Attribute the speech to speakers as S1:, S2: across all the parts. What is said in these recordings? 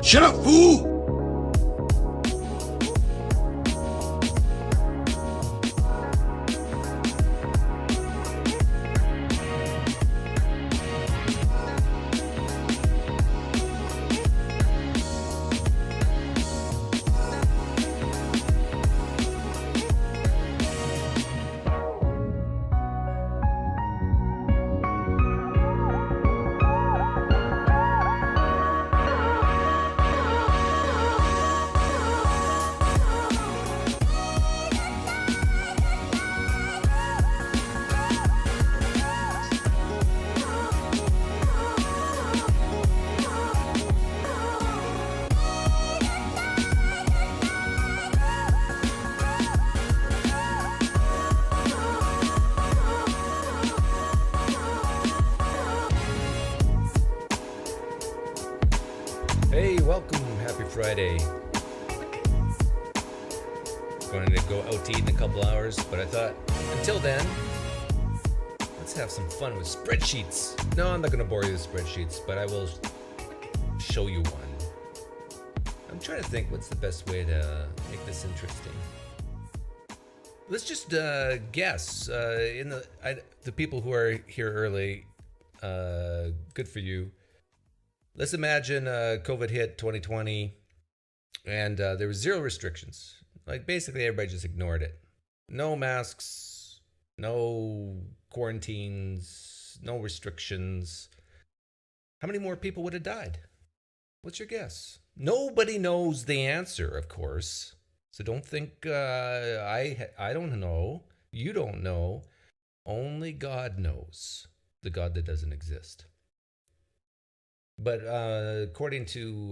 S1: Shut up, fool!
S2: Hey, welcome. Happy Friday. Going to go out to eat in a couple hours, but I thought, until then, let's have some fun with spreadsheets. No, I'm not going to bore you with spreadsheets, but I will show you one. I'm trying to think what's the best way to make this interesting. Let's just guess. The people who are here early, good for you. Let's imagine COVID hit 2020 and there was zero restrictions. Like basically everybody just ignored it. No masks, no quarantines, no restrictions. How many more people would have died? What's your guess? Nobody knows the answer, of course. So don't think I don't know. You don't know. Only God knows. The God that doesn't exist. But according to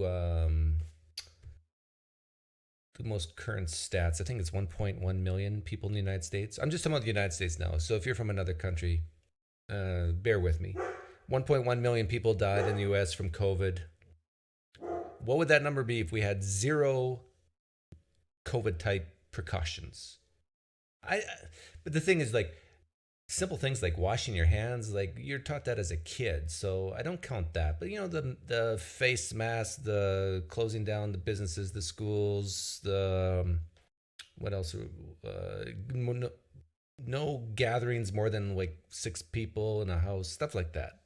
S2: the most current stats, I think it's 1.1 million people in the United States. I'm just talking about the United States now. So if you're from another country, bear with me. 1.1 million people died in the U.S. from COVID. What would that number be if we had zero COVID-type precautions? But the thing is, like, simple things like washing your hands, like you're taught that as a kid, so I don't count that. But you know, the face mask, the closing down the businesses, the schools, the what else? No gatherings more than like 6 people in a house, stuff like that.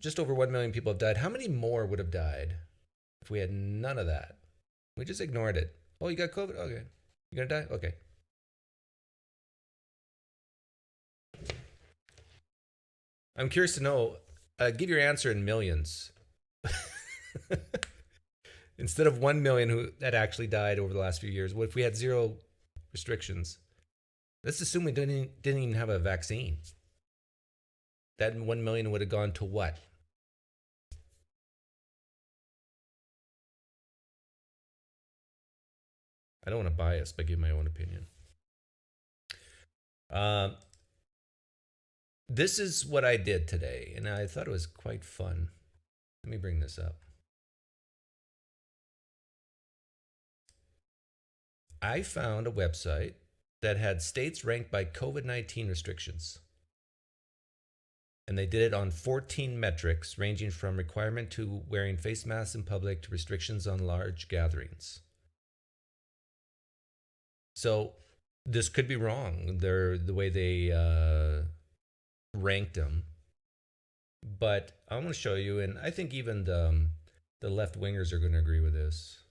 S2: Just over 1 million people have died. How many more would have died if we had none of that? We just ignored it. Oh, you got COVID? Okay. You gonna die? Okay. I'm curious to know, give your answer in millions. Instead of 1 million who that actually died over the last few years, what if we had zero restrictions? Let's assume we didn't even have a vaccine. That 1 million would have gone to what? I don't want to bias, but give my own opinion. This is what I did today, and I thought it was quite fun. Let me bring this up. I found a website that had states ranked by COVID-19 restrictions. And they did it on 14 metrics, ranging from requirement to wearing face masks in public to restrictions on large gatherings. So this could be wrong, the way they ranked them, but I want to show you, and I think even the left wingers are going to agree with this.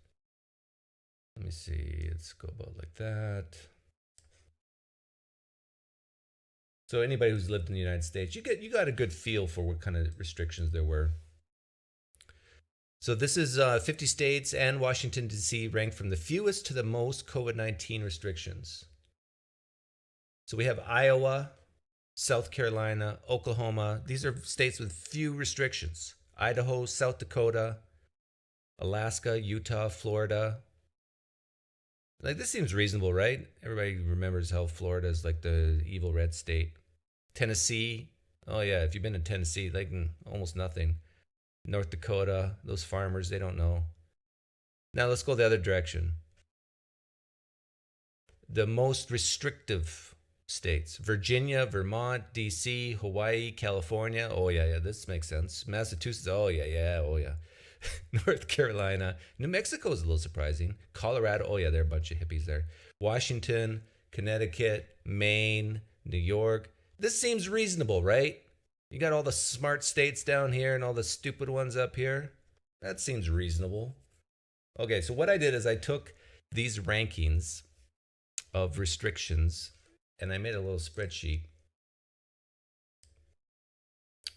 S2: Let me see. Let's go about like that. So anybody who's lived in the United States, you got a good feel for what kind of restrictions there were. So this is 50 states and Washington, D.C. ranked from the fewest to the most COVID-19 restrictions. So we have Iowa, South Carolina, Oklahoma. These are states with few restrictions. Idaho, South Dakota, Alaska, Utah, Florida. Like, this seems reasonable, right? Everybody remembers how Florida is like the evil red state. Tennessee. Oh yeah, if you've been in Tennessee, like almost nothing. North Dakota, those farmers, they don't know. Now let's go the other direction. The most restrictive states: Virginia, Vermont, DC, Hawaii, California. Oh yeah, this makes sense. Massachusetts. Oh yeah. North Carolina. New Mexico is a little surprising. Colorado, oh yeah, there are a bunch of hippies there. Washington, Connecticut, Maine, New York. This seems reasonable, right? You got all the smart states down here and all the stupid ones up here. That seems reasonable. Okay, so what I did is I took these rankings of restrictions and I made a little spreadsheet.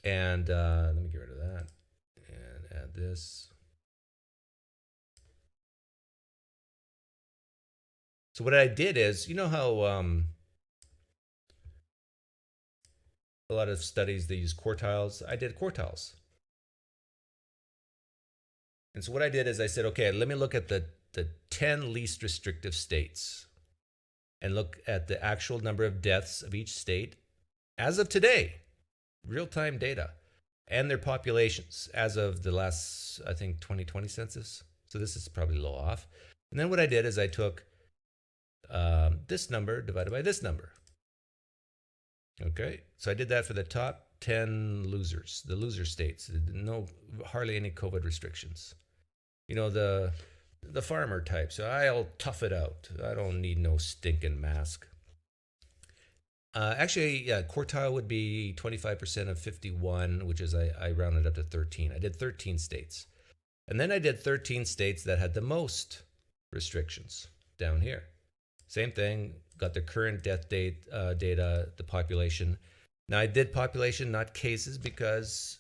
S2: And let me get rid of that and add this. So what I did is, you know how a lot of studies they use quartiles? I did quartiles. And so what I did is I said, okay, let me look at the 10 least restrictive states and look at the actual number of deaths of each state as of today, real-time data, and their populations as of the last, I think, 2020 census. So this is probably a little off. And then what I did is I took this number divided by this number. Okay, so I did that for the top 10 losers, the loser states. No, hardly any COVID restrictions. You know, the farmer type. So I'll tough it out. I don't need no stinking mask. Actually, yeah, quartile would be 25% of 51, which is I rounded up to 13. I did 13 states. And then I did 13 states that had the most restrictions down here. Same thing, got the current death date data, the population. Now I did population, not cases, because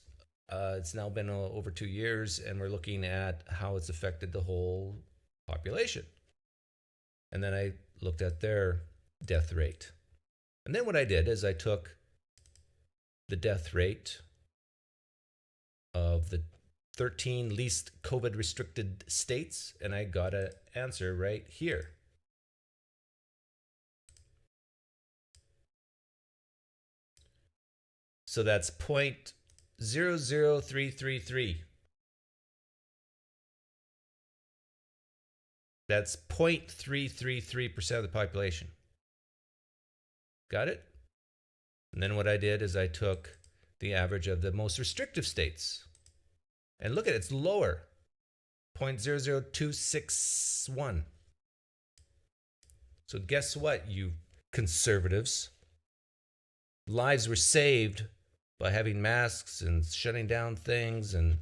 S2: it's now been over 2 years and we're looking at how it's affected the whole population. And then I looked at their death rate. And then what I did is I took the death rate of the 13 least COVID restricted states and I got an answer right here. So that's 0.00333. That's 0.333% of the population. Got it? And then what I did is I took the average of the most restrictive states. And look at it, it's lower. 0.00261. So guess what, you conservatives? Lives were saved by having masks and shutting down things and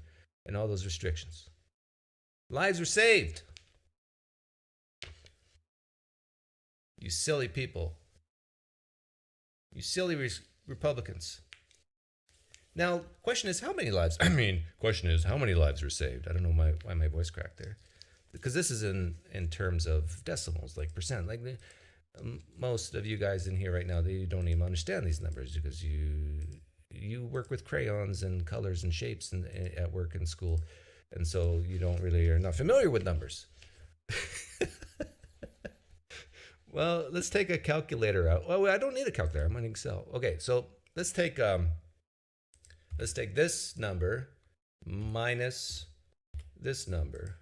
S2: all those restrictions. Lives were saved. You silly people. You silly Republicans. Now, question is how many lives? Question is how many lives were saved? I don't know why my voice cracked there. Because this is in terms of decimals, like percent. Like most of you guys in here right now, they don't even understand these numbers because you work with crayons and colors and shapes at work and school. And so you don't really are not familiar with numbers. Well, let's take a calculator out. Well, I don't need a calculator. I'm on Excel. Okay, so let's take this number minus this number.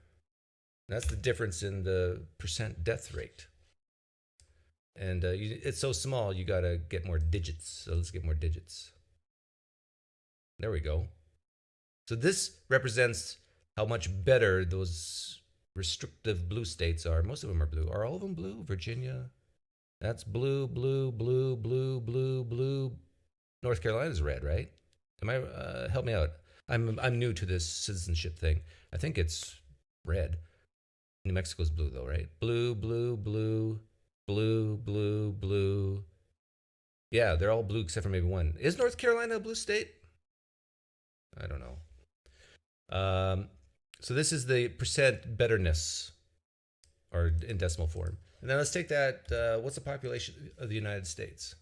S2: That's the difference in the percent death rate. And it's so small, you got to get more digits. So let's get more digits. There we go. So this represents how much better those restrictive blue states are. Most of them are blue. Are all of them blue? Virginia, that's blue, blue, blue, blue, blue, blue. North Carolina's red, right? Am I? Help me out. I'm new to this citizenship thing. I think it's red. New Mexico's blue though, right? Blue, blue, blue, blue, blue, blue. Yeah, they're all blue except for maybe one. Is North Carolina a blue state? I don't know. So this is the percent betterness, or in decimal form. And then let's take that, what's the population of the United States?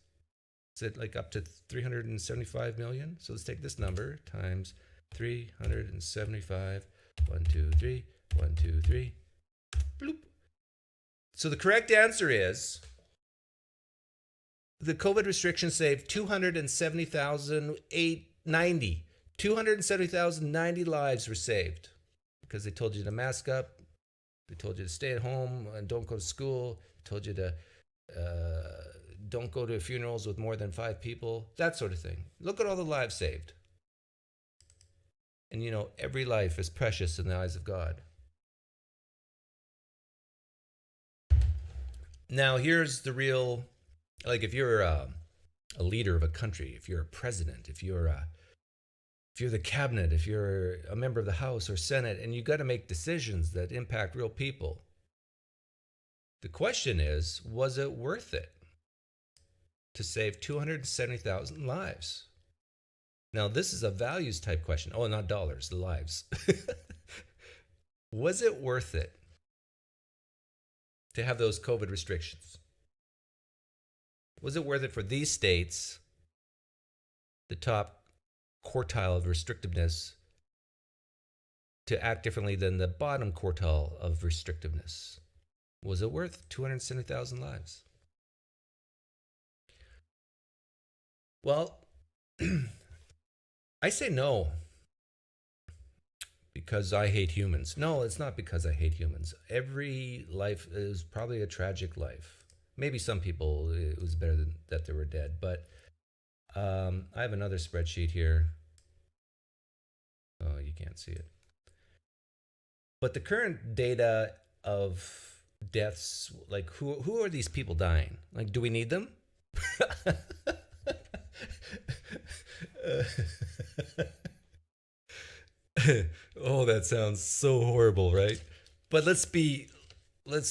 S2: Is it like up to 375 million? So let's take this number times 375, 1, 2, 3, 1, 2, 3, bloop. So the correct answer is the COVID restrictions saved 270,890. 270,090 lives were saved because they told you to mask up, they told you to stay at home and don't go to school, they told you to don't go to funerals with more than 5 people, that sort of thing. Look at all the lives saved. And every life is precious in the eyes of God. Now, here's the real, like, if you're a leader of a country, if you're a president, if you're the cabinet, if you're a member of the House or Senate, and you got to make decisions that impact real people, the question is, was it worth it to save 270,000 lives? Now, this is a values type question. Oh, not dollars, the lives. Was it worth it to have those COVID restrictions? Was it worth it for these states, the top quartile of restrictiveness, to act differently than the bottom quartile of restrictiveness? Was it worth 270,000 lives? Well, I say no, because I hate humans. No, it's not because I hate humans. Every life is probably a tragic life. Maybe some people, it was better than that they were dead. But I have another spreadsheet here. Oh, you can't see it. But the current data of deaths, like who are these people dying? Like, do we need them? Oh, that sounds so horrible, right? But let's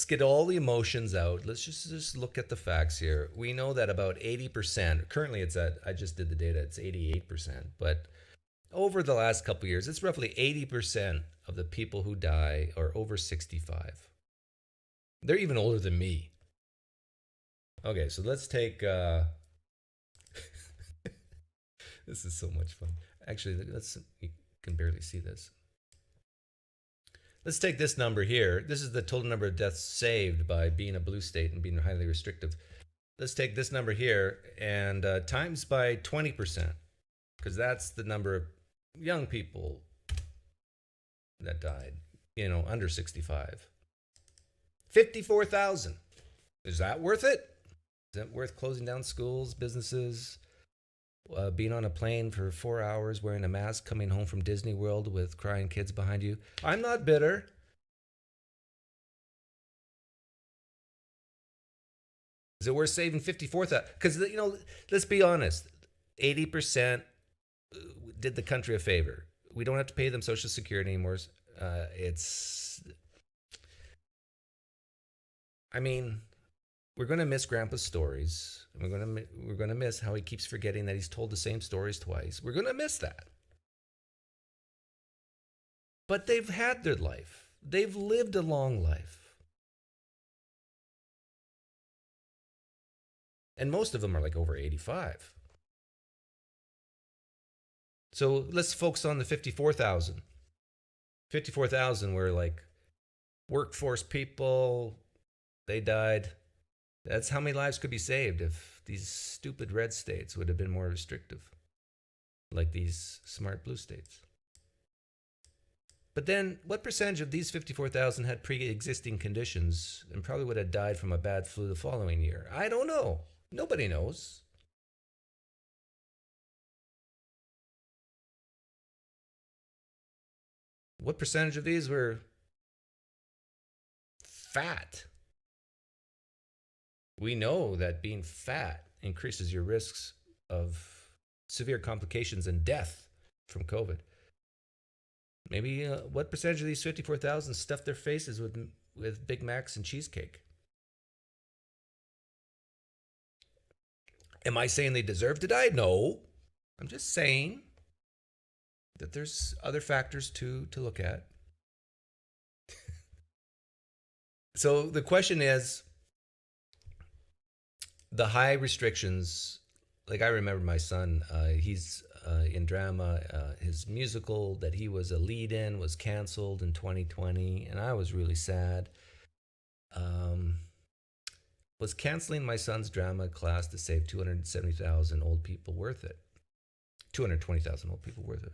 S2: get all the emotions out. Let's just look at the facts here. We know that about 80%, currently it's at, I just did the data, it's 88%, but over the last couple of years, it's roughly 80% of the people who die are over 65. They're even older than me. Okay, so let's take this is so much fun. Actually, you can barely see this. Let's take this number here. This is the total number of deaths saved by being a blue state and being highly restrictive. Let's take this number here and times by 20%, because that's the number of young people that died, under 65. 54,000. Is that worth it? Is it worth closing down schools, businesses, being on a plane for 4 hours wearing a mask, coming home from Disney World with crying kids behind you? I'm not bitter. Is it worth saving 54,000? Because, let's be honest, 80% did the country a favor. We don't have to pay them Social Security anymore. We're going to miss Grandpa's stories. We're going to miss how he keeps forgetting that he's told the same stories twice. We're going to miss that. But they've had their life. They've lived a long life. And most of them are like over 85. So let's focus on the 54,000. 54,000 were like workforce people. They died. That's how many lives could be saved if these stupid red states would have been more restrictive, like these smart blue states. But then, what percentage of these 54,000 had pre-existing conditions and probably would have died from a bad flu the following year? I don't know. Nobody knows. What percentage of these were fat? We know that being fat increases your risks of severe complications and death from COVID. Maybe what percentage of these 54,000 stuffed their faces with Big Macs and cheesecake? Am I saying they deserve to die? No. I'm just saying that there's other factors to look at. So the question is, the high restrictions, like I remember my son, he's in drama. His musical that he was a lead in was canceled in 2020, and I was really sad. Was canceling my son's drama class to save 270,000 old people worth it? 220,000 old people worth it?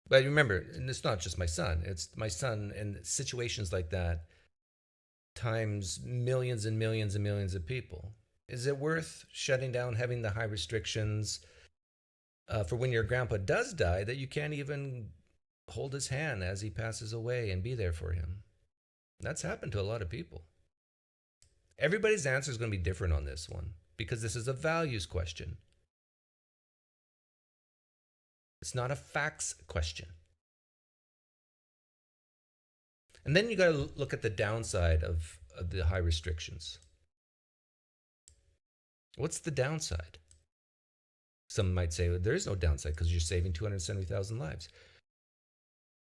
S2: But remember, and it's not just my son. It's my son in situations like that times millions and millions and millions of people. Is it worth shutting down, having the high restrictions, for when your grandpa does die, that you can't even hold his hand as he passes away and be there for him. That's happened to a lot of people. Everybody's answer is going to be different on this one because this is a values question. It's not a facts question. And then you got to look at the downside of the high restrictions. What's the downside? Some might say there is no downside because you're saving 270,000 lives.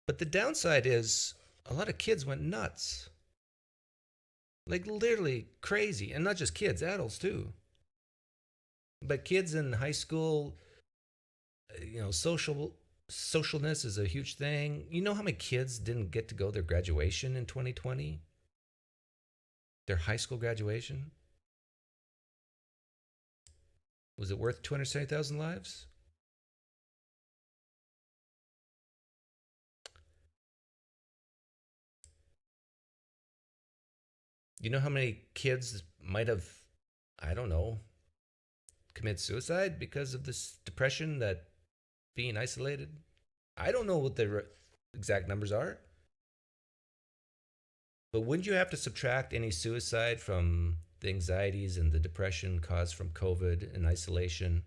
S2: But the downside is a lot of kids went nuts. Like literally crazy. And not just kids, adults too. But kids in high school, socialness is a huge thing. You know how many kids didn't get to go to their graduation in 2020? Their high school graduation? Was it worth 270,000 lives? You know how many kids might have, I don't know, commit suicide because of this depression, that being isolated? I don't know what the exact numbers are. But wouldn't you have to subtract any suicide from the anxieties and the depression caused from COVID and isolation?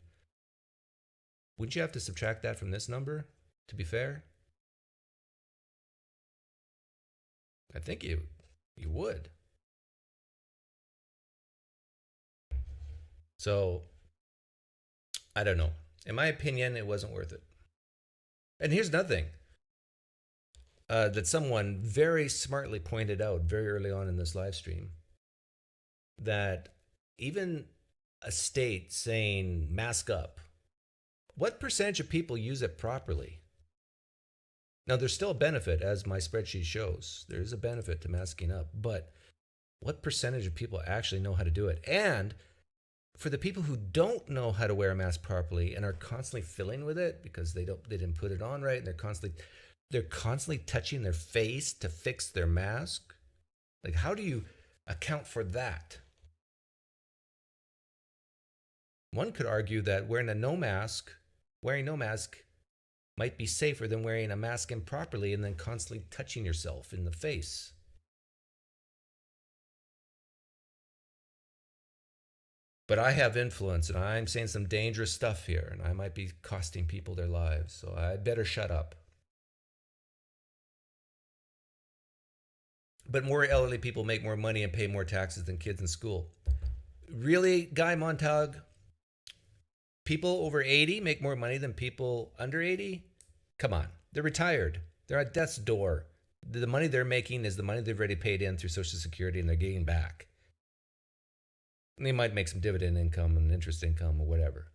S2: Wouldn't you have to subtract that from this number, to be fair? I think you would. So, I don't know. In my opinion, it wasn't worth it. And here's another thing that someone very smartly pointed out very early on in this live stream, that even a state saying mask up, what percentage of people use it properly? Now, there's still a benefit, as my spreadsheet shows. There's a benefit to masking up, but what percentage of people actually know how to do it? And for the people who don't know how to wear a mask properly and are constantly fiddling with it because they didn't put it on right, and they're constantly touching their face to fix their mask. Like, how do you account for that? One could argue that wearing no mask might be safer than wearing a mask improperly and then constantly touching yourself in the face. But I have influence, and I'm saying some dangerous stuff here, and I might be costing people their lives, so I better shut up. But more elderly people make more money and pay more taxes than kids in school. Really, Guy Montag? People over 80 make more money than people under 80? Come on. They're retired. They're at death's door. The money they're making is the money they've already paid in through Social Security, and they're getting back. And they might make some dividend income and interest income or whatever.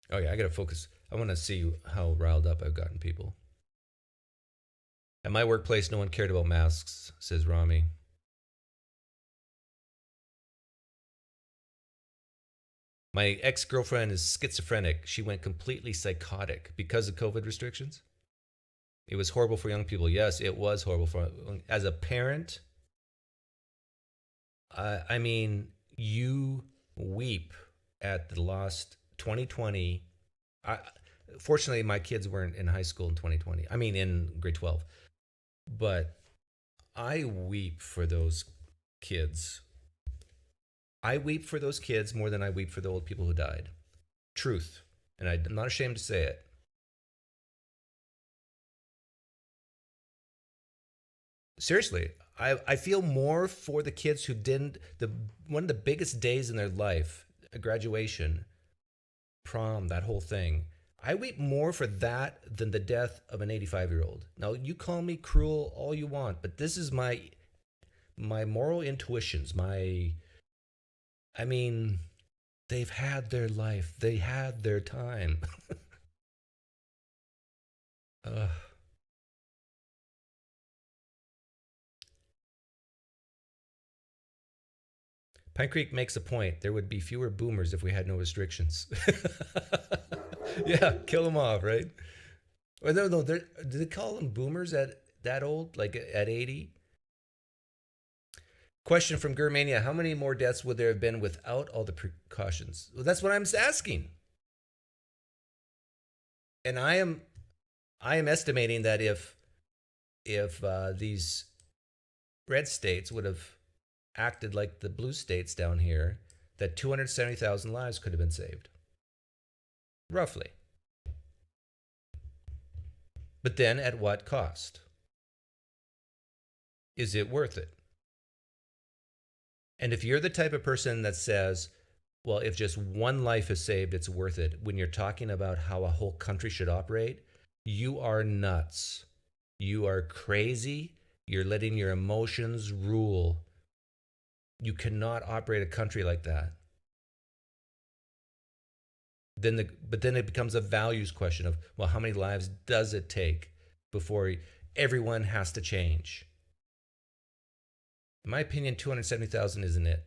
S2: Oh yeah, I gotta focus. I want to see how riled up I've gotten people. At my workplace, no one cared about masks, says Rami. My ex-girlfriend is schizophrenic. She went completely psychotic because of COVID restrictions. It was horrible for young people. Yes, it was horrible for. As a parent, I mean, you weep at the lost 2020. Fortunately, my kids weren't in high school in 2020. I mean, in grade 12. But I weep for those kids. I weep for those kids more than I weep for the old people who died. Truth. And I'm not ashamed to say it. Seriously, I feel more for the kids who didn't, one of the biggest days in their life, a graduation, prom, that whole thing. I weep more for that than the death of an 85-year-old. Now, you call me cruel all you want, but this is my moral intuitions, I mean, they've had their life. They had their time. Pine Creek makes a point. There would be fewer boomers if we had no restrictions. Yeah, kill them off, right? Or no, do they call them boomers at that old, like at 80? Question from Germania: how many more deaths would there have been without all the precautions? Well, that's what I'm asking. And I am estimating that if these red states would have acted like the blue states down here, that 270,000 lives could have been saved. Roughly. But then at what cost? Is it worth it? And if you're the type of person that says, well, if just one life is saved, it's worth it, when you're talking about how a whole country should operate, you are nuts. You are crazy. You're letting your emotions rule. You cannot operate a country like that. But then it becomes a values question of, well, how many lives does it take before everyone has to change? In my opinion, 270,000 isn't it.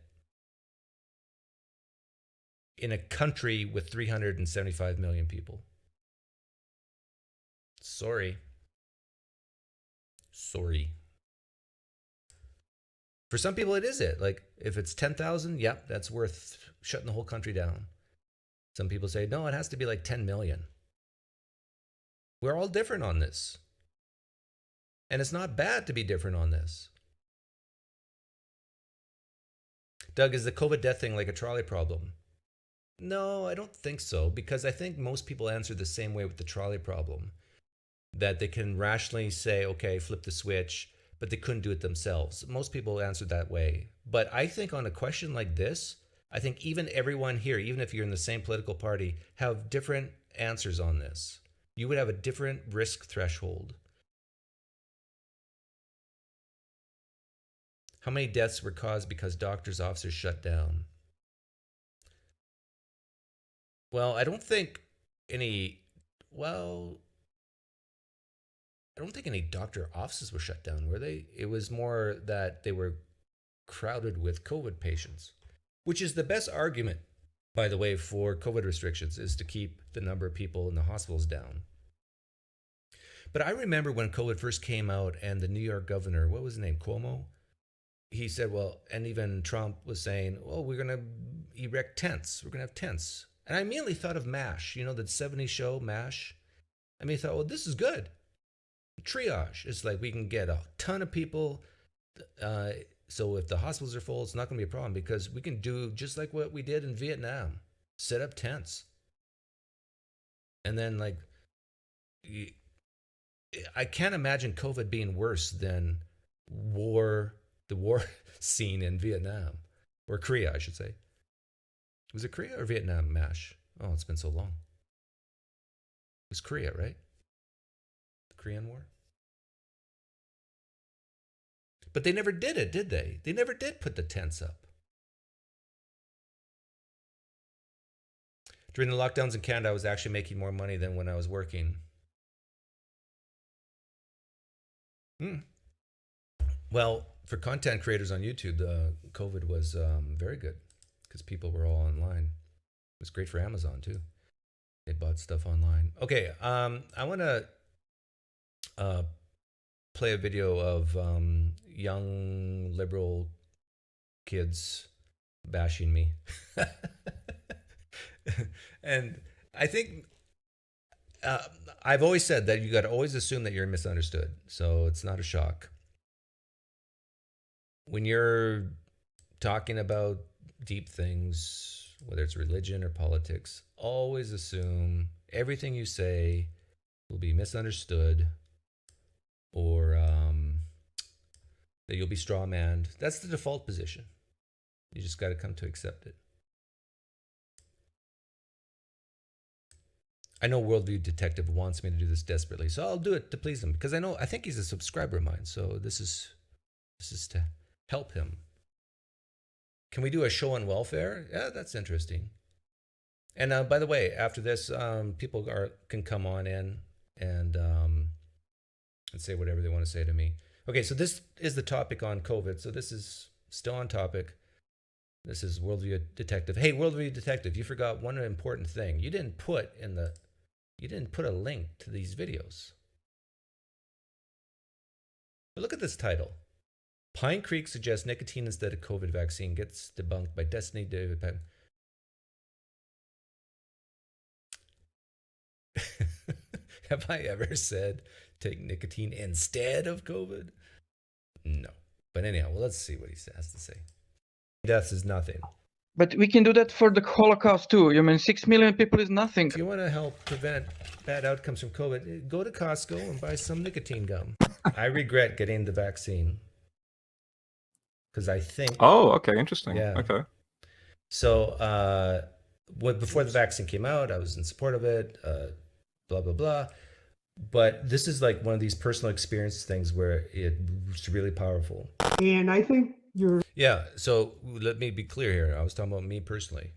S2: In a country with 375 million people. Sorry. For some people, it is it. Like, if it's 10,000, yep, that's worth shutting the whole country down. Some people say, no, it has to be like 10 million. We're all different on this. And it's not bad to be different on this. Doug, is the COVID death thing like a trolley problem? No, I don't think so, because I think most people answer the same way with the trolley problem. That they can rationally say, okay, flip the switch, but they couldn't do it themselves. Most people answer that way. But I think on a question like this, I think even everyone here, even if you're in the same political party, have different answers on this. You would have a different risk threshold. How many deaths were caused because doctors' offices shut down? Well, I don't think any doctor offices were shut down, were they? It was more that they were crowded with COVID patients, which is the best argument, by the way, for COVID restrictions, is to keep the number of people in the hospitals down. But I remember when COVID first came out and the New York governor, what was his name, Cuomo? He said, well, and even Trump was saying, well, we're going to erect tents. We're going to have tents. And I immediately thought of MASH, you know, the 70s show, MASH. I mean, I thought, well, this is good. Triage. It's like we can get a ton of people. So if the hospitals are full, it's not going to be a problem because we can do just like what we did in Vietnam, set up tents. And then, like, I can't imagine COVID being worse than the war scene in Vietnam, or Korea, I should say. Was it Korea or Vietnam, MASH? Oh, it's been so long. It was Korea, right? The Korean War? But they never did it, did they? They never did put the tents up. During the lockdowns in Canada, I was actually making more money than when I was working. Well, for content creators on YouTube, COVID was very good because people were all online. It was great for Amazon too. They bought stuff online. Okay, I want to play a video of young liberal kids bashing me. And I think I've always said that you got to always assume that you're misunderstood. So it's not a shock. When you're talking about deep things, whether it's religion or politics, always assume everything you say will be misunderstood or that you'll be strawmanned. That's the default position. You just got to come to accept it. I know Worldview Detective wants me to do this desperately, so I'll do it to please him because I think he's a subscriber of mine. So this is to help him. Can we do a show on welfare? Yeah, that's interesting. And by the way, after this, people can come on in and say whatever they want to say to me. Okay, so this is the topic on COVID. So this is still on topic. This is Worldview Detective. Hey, Worldview Detective, you forgot one important thing. You didn't put a link to these videos. But look at this title. Pine Creek suggests nicotine instead of COVID vaccine. Gets debunked by Destiny David. Have I ever said take nicotine instead of COVID? No. But anyhow, well, let's see what he has to say. Deaths is nothing.
S1: But we can do that for the Holocaust too. 6 million people is nothing.
S2: If you want to help prevent bad outcomes from COVID, go to Costco and buy some nicotine gum. I regret getting the vaccine because I think.
S3: Oh, okay, interesting.
S2: Yeah.
S3: Okay.
S2: So, before the vaccine came out, I was in support of it. Blah blah blah. But this is like one of these personal experience things where it's really powerful.
S4: And I think your
S2: So let me be clear here. I was talking about me personally.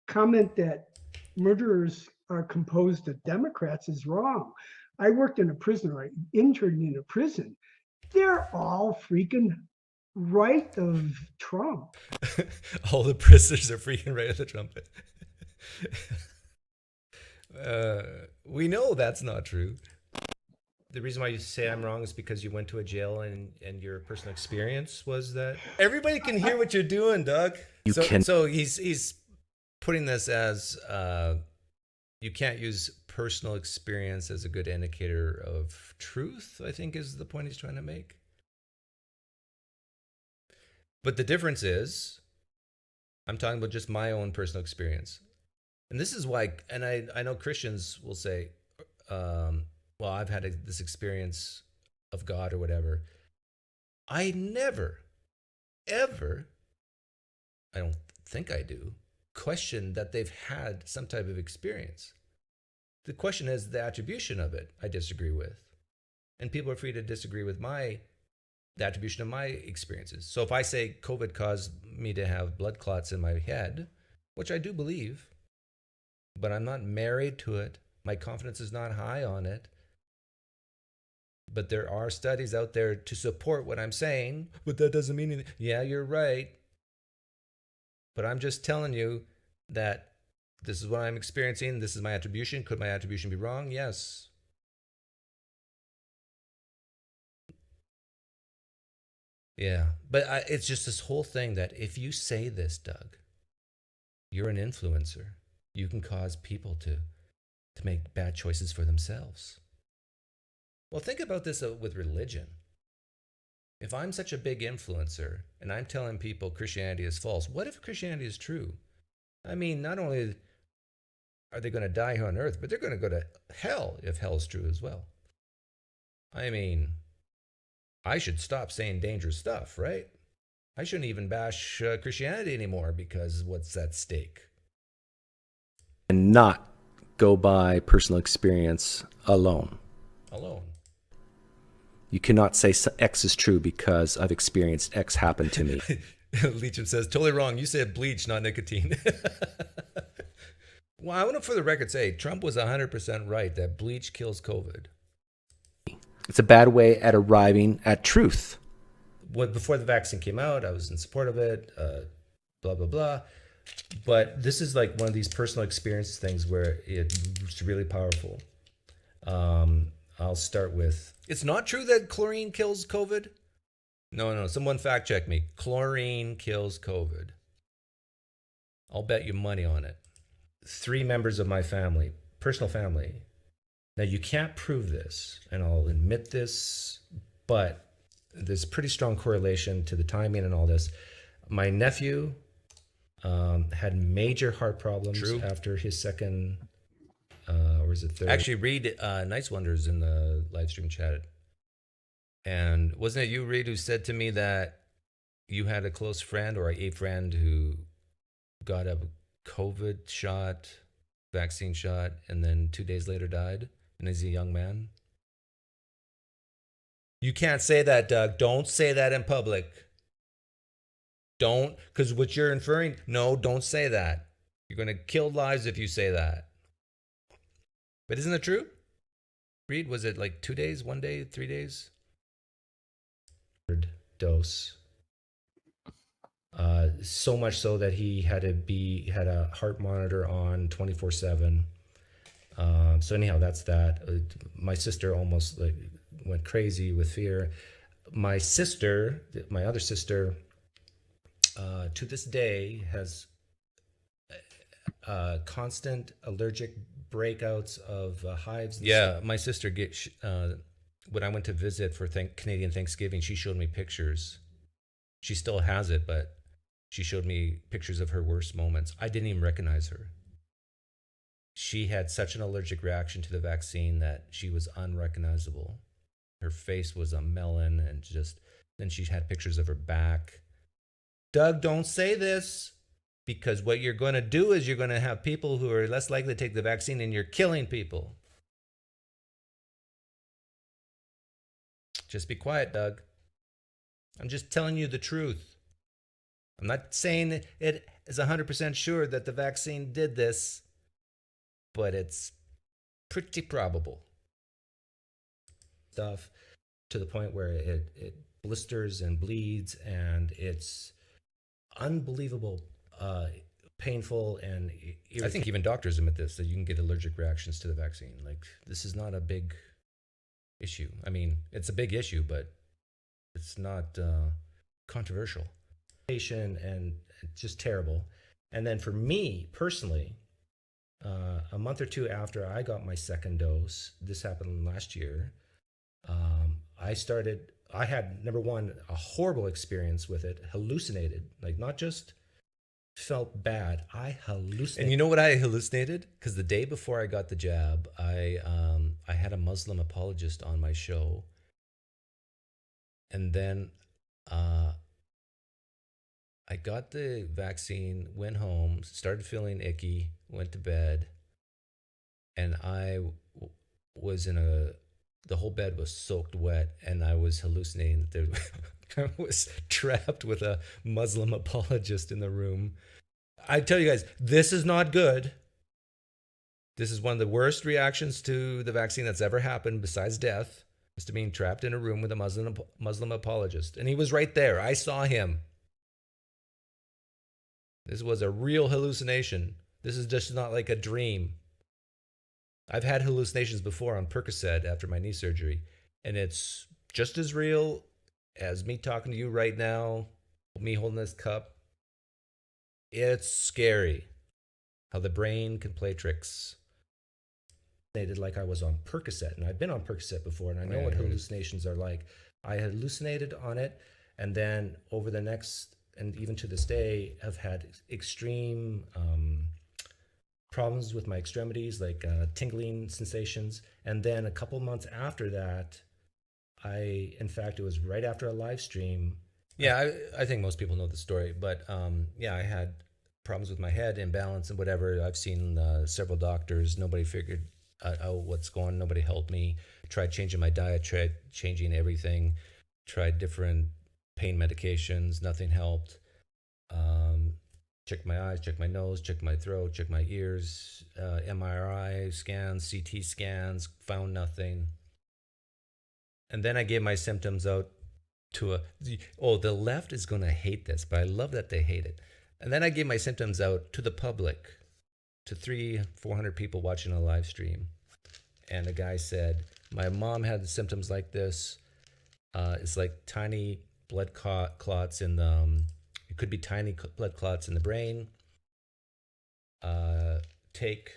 S4: comment that murderers are composed of Democrats is wrong. I worked in a prison, or I interned in a prison. They're all freaking right of Trump.
S2: All the prisoners are freaking right at the trumpet. We know that's not true. The reason why you say I'm wrong is because you went to a jail and your personal experience was that everybody can hear what you're doing, Doug. So he's putting this as you can't use personal experience as a good indicator of truth, I think is the point he's trying to make. But the difference is I'm talking about just my own personal experience. And this is why, and I know Christians will say, well, I've had this experience of God or whatever. I never, ever, I don't think I do, question that they've had some type of experience. The question is the attribution of it I disagree with. And people are free to disagree with the attribution of my experiences. So if I say COVID caused me to have blood clots in my head, which I do believe, but I'm not married to it. My confidence is not high on it. But there are studies out there to support what I'm saying, but that doesn't mean anything. Yeah, you're right. But I'm just telling you that this is what I'm experiencing. This is my attribution. Could my attribution be wrong? Yes. Yeah, but it's just this whole thing that if you say this, Doug, you're an influencer. You can cause people to make bad choices for themselves. Well, think about this with religion. If I'm such a big influencer and I'm telling people Christianity is false, what if Christianity is true? I mean, not only are they going to die here on earth, but they're going to go to hell if hell is true as well. I mean, I should stop saying dangerous stuff, right? I shouldn't even bash Christianity anymore because what's at stake?
S5: And not go by personal experience alone. You cannot say X is true because I've experienced X happen to me.
S2: Leacham says, totally wrong. You said bleach, not nicotine. Well, I want to for the record say Trump was 100% right that bleach kills COVID.
S5: It's a bad way at arriving at truth.
S2: Before the vaccine came out, I was in support of it, blah, blah, blah. But this is like one of these personal experience things where it's really powerful. I'll start with, it's not true that chlorine kills COVID? No, someone fact check me. Chlorine kills COVID. I'll bet you money on it. 3 members of my family, personal family. Now you can't prove this, and I'll admit this, but there's pretty strong correlation to the timing and all this. My nephew had major heart problems after his second, or is it third? Actually, Reed Nice Wonders in the live stream chat. And wasn't it you, Reed, who said to me that you had a close friend or a friend who got a COVID shot, vaccine shot, and then 2 days later died? And is he a young man? You can't say that, Doug. Don't say that in public. Don't, because what you're inferring, no, don't say that. You're going to kill lives if you say that. But isn't it true? Reed, was it like 2 days, 1 day, 3 days? Dose. So much so that he had a heart monitor on 24/7. So anyhow, that's that. My sister almost went crazy with fear. my sister, my other sister, to this day has constant allergic breakouts of hives. Yeah, my sister when I went to visit for Canadian Thanksgiving, she showed me pictures. She still has it, but she showed me pictures of her worst moments. I didn't even recognize her. She had such an allergic reaction to the vaccine that she was unrecognizable. Her face was a melon, and then she had pictures of her back. Doug, don't say this, because what you're going to do is you're going to have people who are less likely to take the vaccine, and you're killing people. Just be quiet, Doug. I'm just telling you the truth. I'm not saying it is 100% sure that the vaccine did this, but it's pretty probable. Stuff to the point where it blisters and bleeds, and it's unbelievable, painful, and I think even doctors admit this, that you can get allergic reactions to the vaccine. Like, this is not a big issue. I mean, it's a big issue, but it's not controversial. And just terrible. And then for me personally, a month or two after I got my second dose, this happened last year, I had, number one, a horrible experience with it, hallucinated, like not just felt bad, I hallucinated. And you know what I hallucinated? Because the day before I got the jab, I had a Muslim apologist on my show. And then I got the vaccine, went home, started feeling icky, went to bed, and I was the whole bed was soaked wet, and I was hallucinating that I was trapped with a Muslim apologist in the room. I tell you guys, this is not good. This is one of the worst reactions to the vaccine that's ever happened besides death, is to being trapped in a room with a Muslim apologist. And he was right there. I saw him. This was a real hallucination. This is just not like a dream. I've had hallucinations before on Percocet after my knee surgery, and it's just as real as me talking to you right now, me holding this cup. It's scary how the brain can play tricks. Like I was on Percocet, and I've been on Percocet before, and I know what hallucinations are like. I hallucinated on it, and then over the next, and even to this day, I've had extreme problems with my extremities, like tingling sensations. And then a couple months after that, in fact, it was right after a live stream. Yeah, I think most people know the story, but yeah, I had problems with my head, imbalance and whatever. I've seen several doctors. Nobody figured out what's going on. Nobody helped me. Tried changing my diet, tried changing everything, tried different pain medications. Nothing helped. Checked my eyes, checked my nose, checked my throat, checked my ears, MRI scans, CT scans, found nothing. And then I gave my symptoms out to the left is going to hate this, but I love that they hate it. And then I gave my symptoms out to the public, to 300-400 people watching a live stream. And a guy said, my mom had symptoms like this. It's like tiny blood clots in the, it could be tiny blood clots in the brain. Take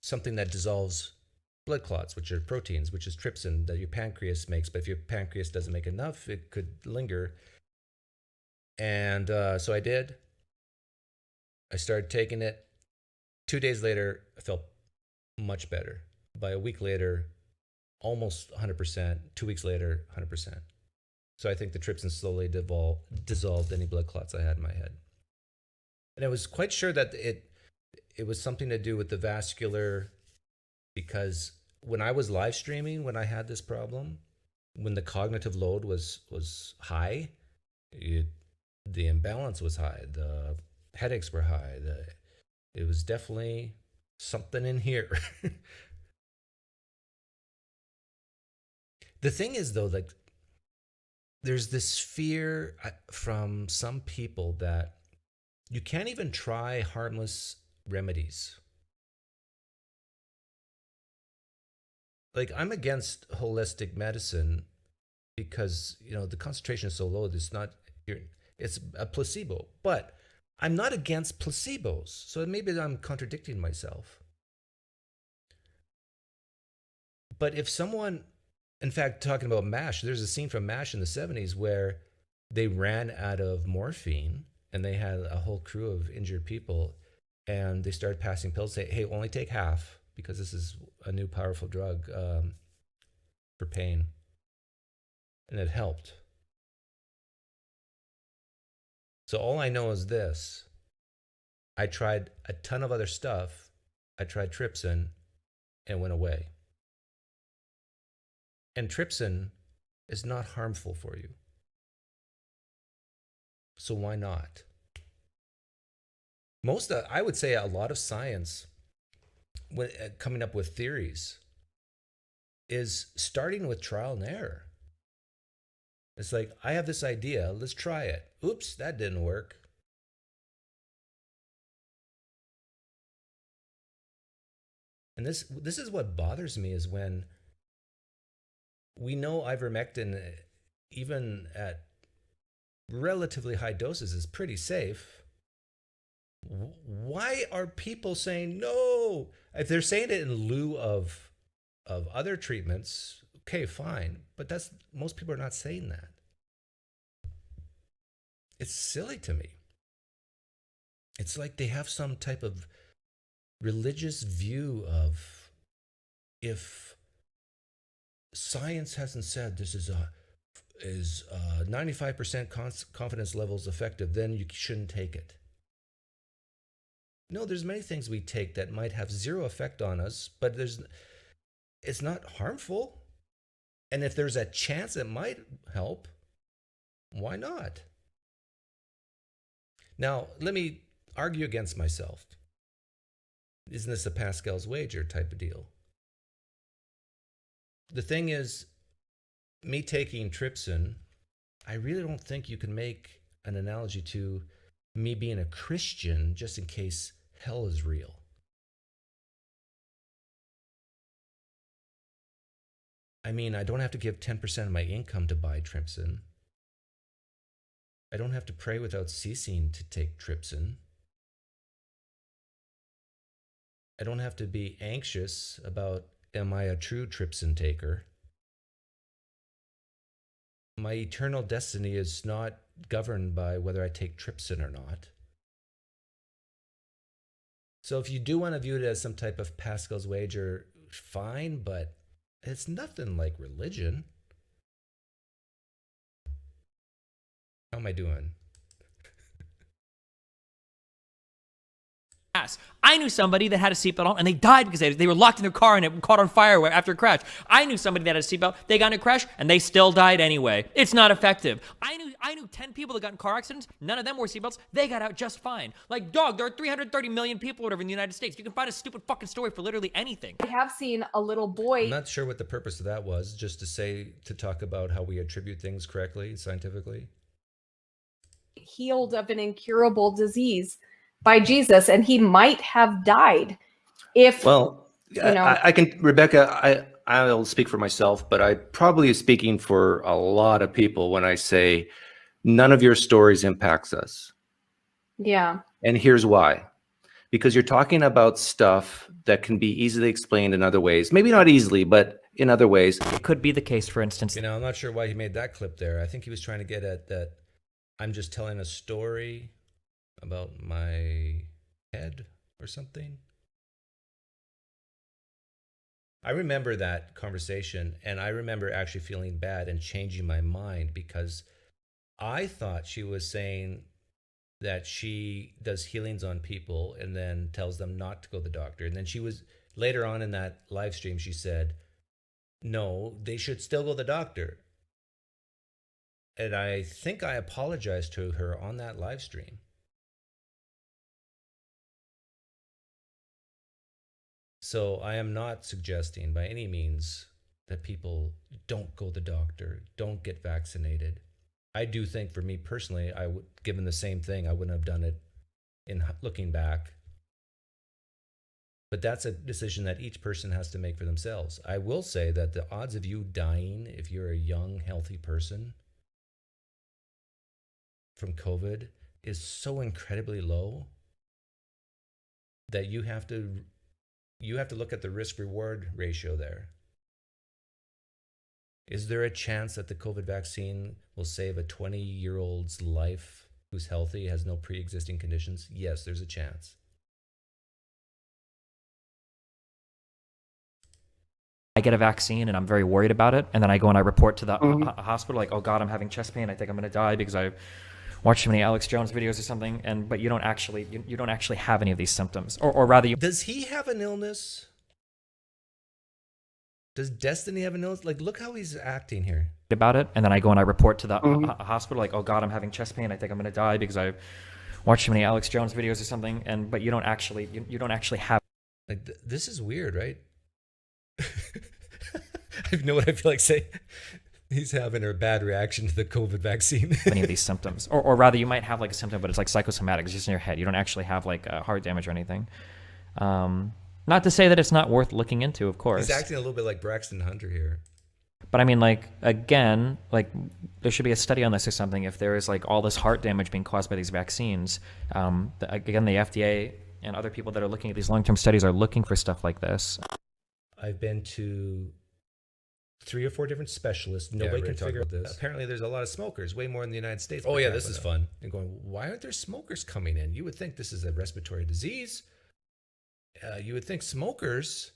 S2: something that dissolves blood clots, which are proteins, which is trypsin that your pancreas makes. But if your pancreas doesn't make enough, it could linger. And so I did. I started taking it. 2 days later, I felt much better. By a week later, almost 100%. 2 weeks later, 100%. So I think the trypsin slowly dissolved any blood clots I had in my head. And I was quite sure that it was something to do with the vascular, because when I was live streaming, when I had this problem, when the cognitive load was high, the imbalance was high, the headaches were high, it was definitely something in here. The thing is, though, like, there's this fear from some people that you can't even try harmless remedies. Like, I'm against holistic medicine, because the concentration is so low. It's a placebo. But I'm not against placebos, so maybe I'm contradicting myself. But if someone, in fact, talking about MASH, there's a scene from MASH in the 70s where they ran out of morphine and they had a whole crew of injured people, and they started passing pills, say, hey, only take half because this is a new powerful drug for pain. And it helped. So all I know is this. I tried a ton of other stuff. I tried trypsin and it went away. And trypsin is not harmful for you. So why not? I would say a lot of science, when coming up with theories, is starting with trial and error. It's like, I have this idea, let's try it. Oops, that didn't work. And this is what bothers me, is when we know ivermectin, even at relatively high doses, is pretty safe. Why are people saying no? If they're saying it in lieu of other treatments, okay, fine. But most people are not saying that. It's silly to me. It's like they have some type of religious view of, if science hasn't said this is 95% confidence levels effective, then you shouldn't take it. No, there's many things we take that might have zero effect on us, but it's not harmful. And if there's a chance it might help, why not? Now, let me argue against myself. Isn't this a Pascal's wager type of deal? The thing is, me taking trypsin, I really don't think you can make an analogy to me being a Christian just in case hell is real. I mean, I don't have to give 10% of my income to buy trypsin. I don't have to pray without ceasing to take trypsin. I don't have to be anxious about, am I a true trypsin taker? My eternal destiny is not governed by whether I take trypsin or not. So if you do want to view it as some type of Pascal's wager, fine, but it's nothing like religion. How am I doing?
S3: I knew somebody that had a seatbelt on and they died because they were locked in their car and it caught on fire after a crash. I knew somebody that had a seatbelt, they got in a crash and they still died anyway. It's not effective. I knew 10 people that got in car accidents, none of them wore seatbelts, they got out just fine. Like, dog, there are 330 million people or whatever in the United States. You can find a stupid fucking story for literally anything.
S6: I have seen a little boy.
S2: I'm not sure what the purpose of that was, just to talk about how we attribute things correctly, scientifically.
S6: Healed of an incurable disease by Jesus, and he might have died if,
S5: I can, Rebecca, I'll speak for myself, but I probably am speaking for a lot of people when I say none of your stories impacts us.
S6: Yeah.
S5: And here's why. Because you're talking about stuff that can be easily explained in other ways. Maybe not easily, but in other ways.
S3: It could be the case, for instance.
S2: I'm not sure why he made that clip there. I think he was trying to get at that I'm just telling a story about my head or something. I remember that conversation, and I remember actually feeling bad and changing my mind, because I thought she was saying that she does healings on people and then tells them not to go to the doctor. And then she was, later on in that live stream, she said, no, they should still go to the doctor. And I think I apologized to her on that live stream. So I am not suggesting by any means that people don't go to the doctor, don't get vaccinated. I do think, for me personally, given the same thing, I wouldn't have done it in looking back. But that's a decision that each person has to make for themselves. I will say that the odds of you dying, if you're a young, healthy person from COVID, is so incredibly low that you have to look at the risk-reward ratio there. Is there a chance that the COVID vaccine will save a 20-year-old's life who's healthy, has no pre-existing conditions? Yes, there's a chance.
S3: I get a vaccine and I'm very worried about it, and then I go and I report to the hospital like, oh God, I'm having chest pain. I think I'm going to die because I watched too many Alex Jones videos or something. But you don't actually have any of these symptoms, or rather, you.
S2: Does he have an illness? Does Destiny have an illness? Like, look how he's acting here.
S3: About it, and then I go and I report to the hospital like, oh God, I'm having chest pain. I think I'm going to die because I watched too many Alex Jones videos or something. But you don't actually have.
S2: Like, this is weird, right? I know what I feel like saying. He's having a bad reaction to the COVID vaccine.
S3: Any of these symptoms, or rather, you might have like a symptom, but it's like psychosomatic. It's just in your head. You don't actually have like heart damage or anything. Not to say that it's not worth looking into, of course.
S2: He's acting a little bit like Braxton Hunter here.
S3: But I mean, like, again, like, there should be a study on this or something. If there is like all this heart damage being caused by these vaccines, again, the FDA and other people that are looking at these long-term studies are looking for stuff like this.
S2: I've been to 3 or 4 different specialists. Nobody can figure out this. Apparently, there's a lot of smokers, way more in the United States. Oh yeah, this is fun. And going, why aren't there smokers coming in? You would think this is a respiratory disease. You would think smokers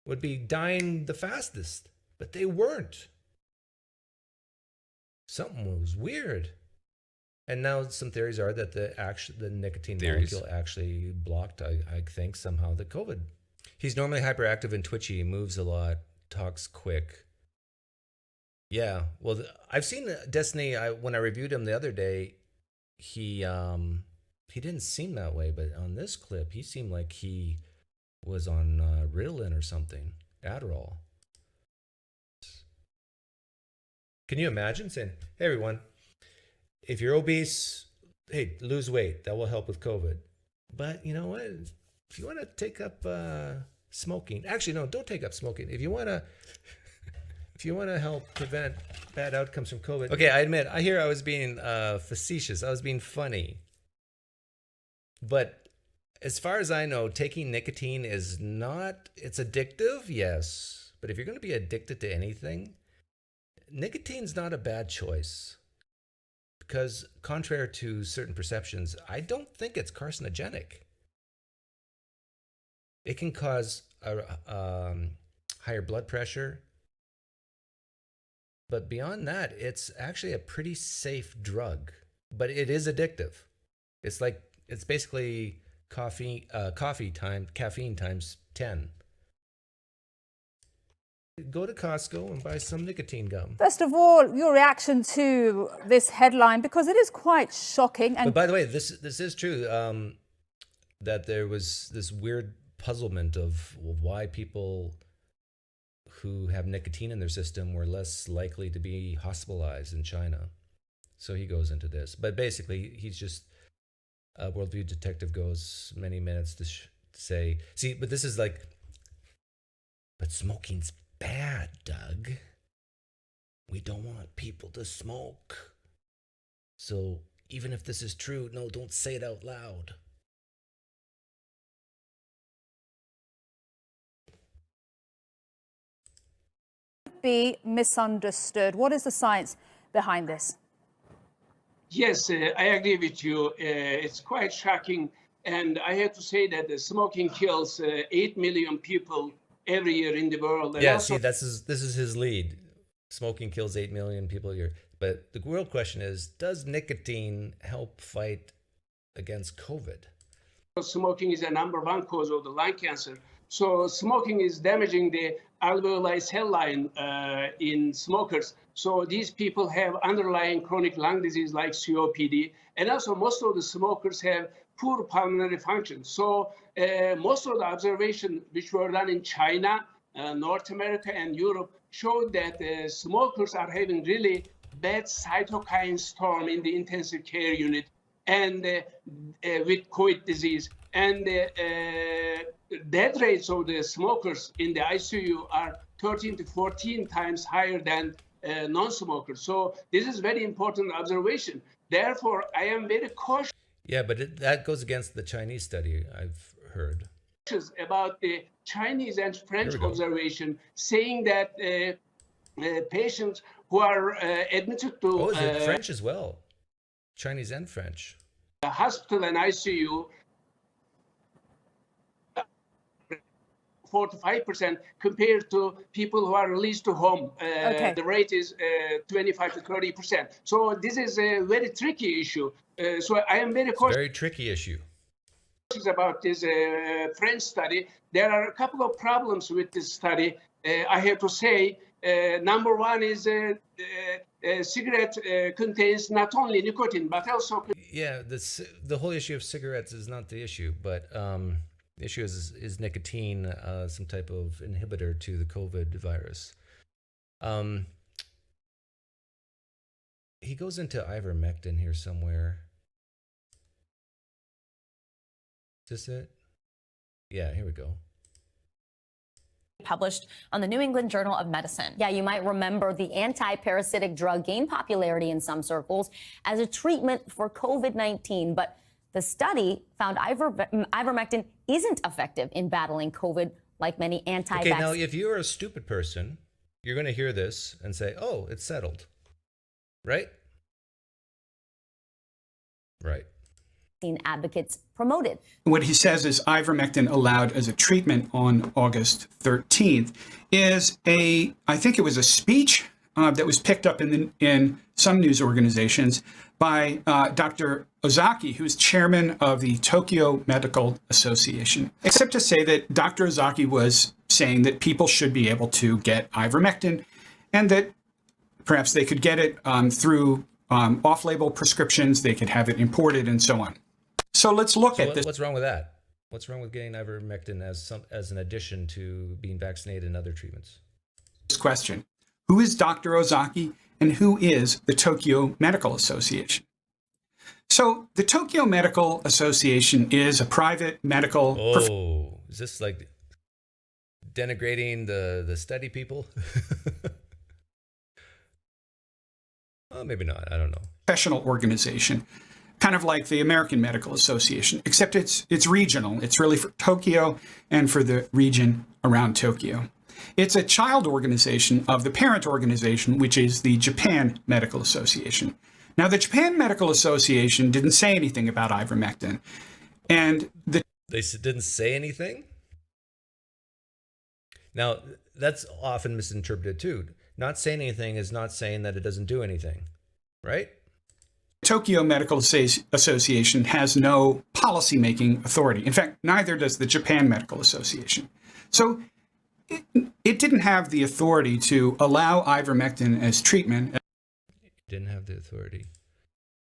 S2: would be dying the fastest, but they weren't. Something was weird. And now some theories are that the nicotine molecule actually blocked, I think, somehow the COVID. He's normally hyperactive and twitchy, moves a lot, talks quick. Yeah, well, I've seen Destiny. When I reviewed him the other day, he didn't seem that way, but on this clip, he seemed like he was on Ritalin or something, Adderall. Can you imagine saying, hey, everyone, if you're obese, hey, lose weight. That will help with COVID. But you know what? If you want to take up smoking, actually, no, don't take up smoking. If you want to help prevent bad outcomes from COVID. Okay, I admit, I was being facetious. I was being funny. But as far as I know, taking nicotine is not, it's addictive, yes. But if you're going to be addicted to anything, nicotine's not a bad choice. Because contrary to certain perceptions, I don't think it's carcinogenic. It can cause higher blood pressure. But beyond that, it's actually a pretty safe drug. But it is addictive. It's basically caffeine times 10. Go to Costco and buy some nicotine gum.
S7: First of all, your reaction to this headline, because it is quite shocking. And
S2: but by the way, this is true, that there was this weird puzzlement of why people who have nicotine in their system were less likely to be hospitalized in China. So he goes into this. But basically, he's just, Worldview Detective goes many minutes to say, see, but this is like, but smoking's bad, Doug. We don't want people to smoke. So even if this is true, no, don't say it out loud.
S7: be misunderstood. What is the science behind this?
S8: Yes, I agree with you. It's quite shocking. And I have to say that the smoking kills 8 million people every year in the world. And
S2: yeah,
S8: also,
S2: see, this is his lead. Smoking kills 8 million people a year. But the real question is, does nicotine help fight against COVID?
S8: smoking is the #1 cause of the lung cancer. So smoking is damaging the alveoli cell line in smokers. So these people have underlying chronic lung disease like COPD. And also most of the smokers have poor pulmonary function. So most of the observations which were done in China, North America, and Europe showed that smokers are having really bad cytokine storm in the intensive care unit and with COVID disease. And death rates of the smokers in the ICU are 13 to 14 times higher than non-smokers. So this is very important observation. Therefore, I am very cautious.
S2: Yeah, but that goes against the Chinese study I've heard.
S8: About the Chinese and French observation, saying that patients who are admitted to
S2: is it French as well? Chinese and French.
S8: Hospital and ICU, 4 to 5% compared to people who are released to home. The rate is 25 to 30%. So this is a very tricky issue. So I am very cautious.
S2: Very tricky issue.
S8: About this French study. There are a couple of problems with this study. I have to say, number one is cigarette contains not only nicotine, but also...
S2: Yeah, the whole issue of cigarettes is not the issue, but the issue is nicotine, some type of inhibitor to the COVID virus. He goes into ivermectin here somewhere. Is this it? Yeah, here we go.
S9: Published on the New England Journal of Medicine. Yeah, you might remember the anti-parasitic drug gained popularity in some circles as a treatment for COVID-19, but the study found ivermectin isn't effective in battling COVID like many anti-vaccine.
S2: Okay, now if you're a stupid person, you're going to hear this and say, oh, it's settled. Right? Right.
S9: Advocates promoted.
S10: What he says is ivermectin allowed as a treatment on August 13th is I think it was a speech that was picked up in some news organizations by Dr. Ozaki, who's chairman of the Tokyo Medical Association, except to say that Dr. Ozaki was saying that people should be able to get ivermectin and that perhaps they could get it through off-label prescriptions, they could have it imported and so on. So let's look at this.
S2: What's wrong with that? What's wrong with getting ivermectin as an addition to being vaccinated and other treatments?
S10: This question: who is Dr. Ozaki and who is the Tokyo Medical Association? So the Tokyo Medical Association is a private medical.
S2: Is this like denigrating the study people? Oh, maybe not. I don't know.
S10: Professional organization. Kind of like the American Medical Association, except it's regional. It's really for Tokyo and for the region around Tokyo. It's a child organization of the parent organization, which is the Japan Medical Association. Now, the Japan Medical Association didn't say anything about ivermectin. And they
S2: didn't say anything? Now, that's often misinterpreted too. Not saying anything is not saying that it doesn't do anything, right?
S10: Tokyo Medical Association has no policy-making authority. In fact, neither does the Japan Medical Association. So it didn't have the authority to allow ivermectin as treatment.
S2: It didn't have the authority.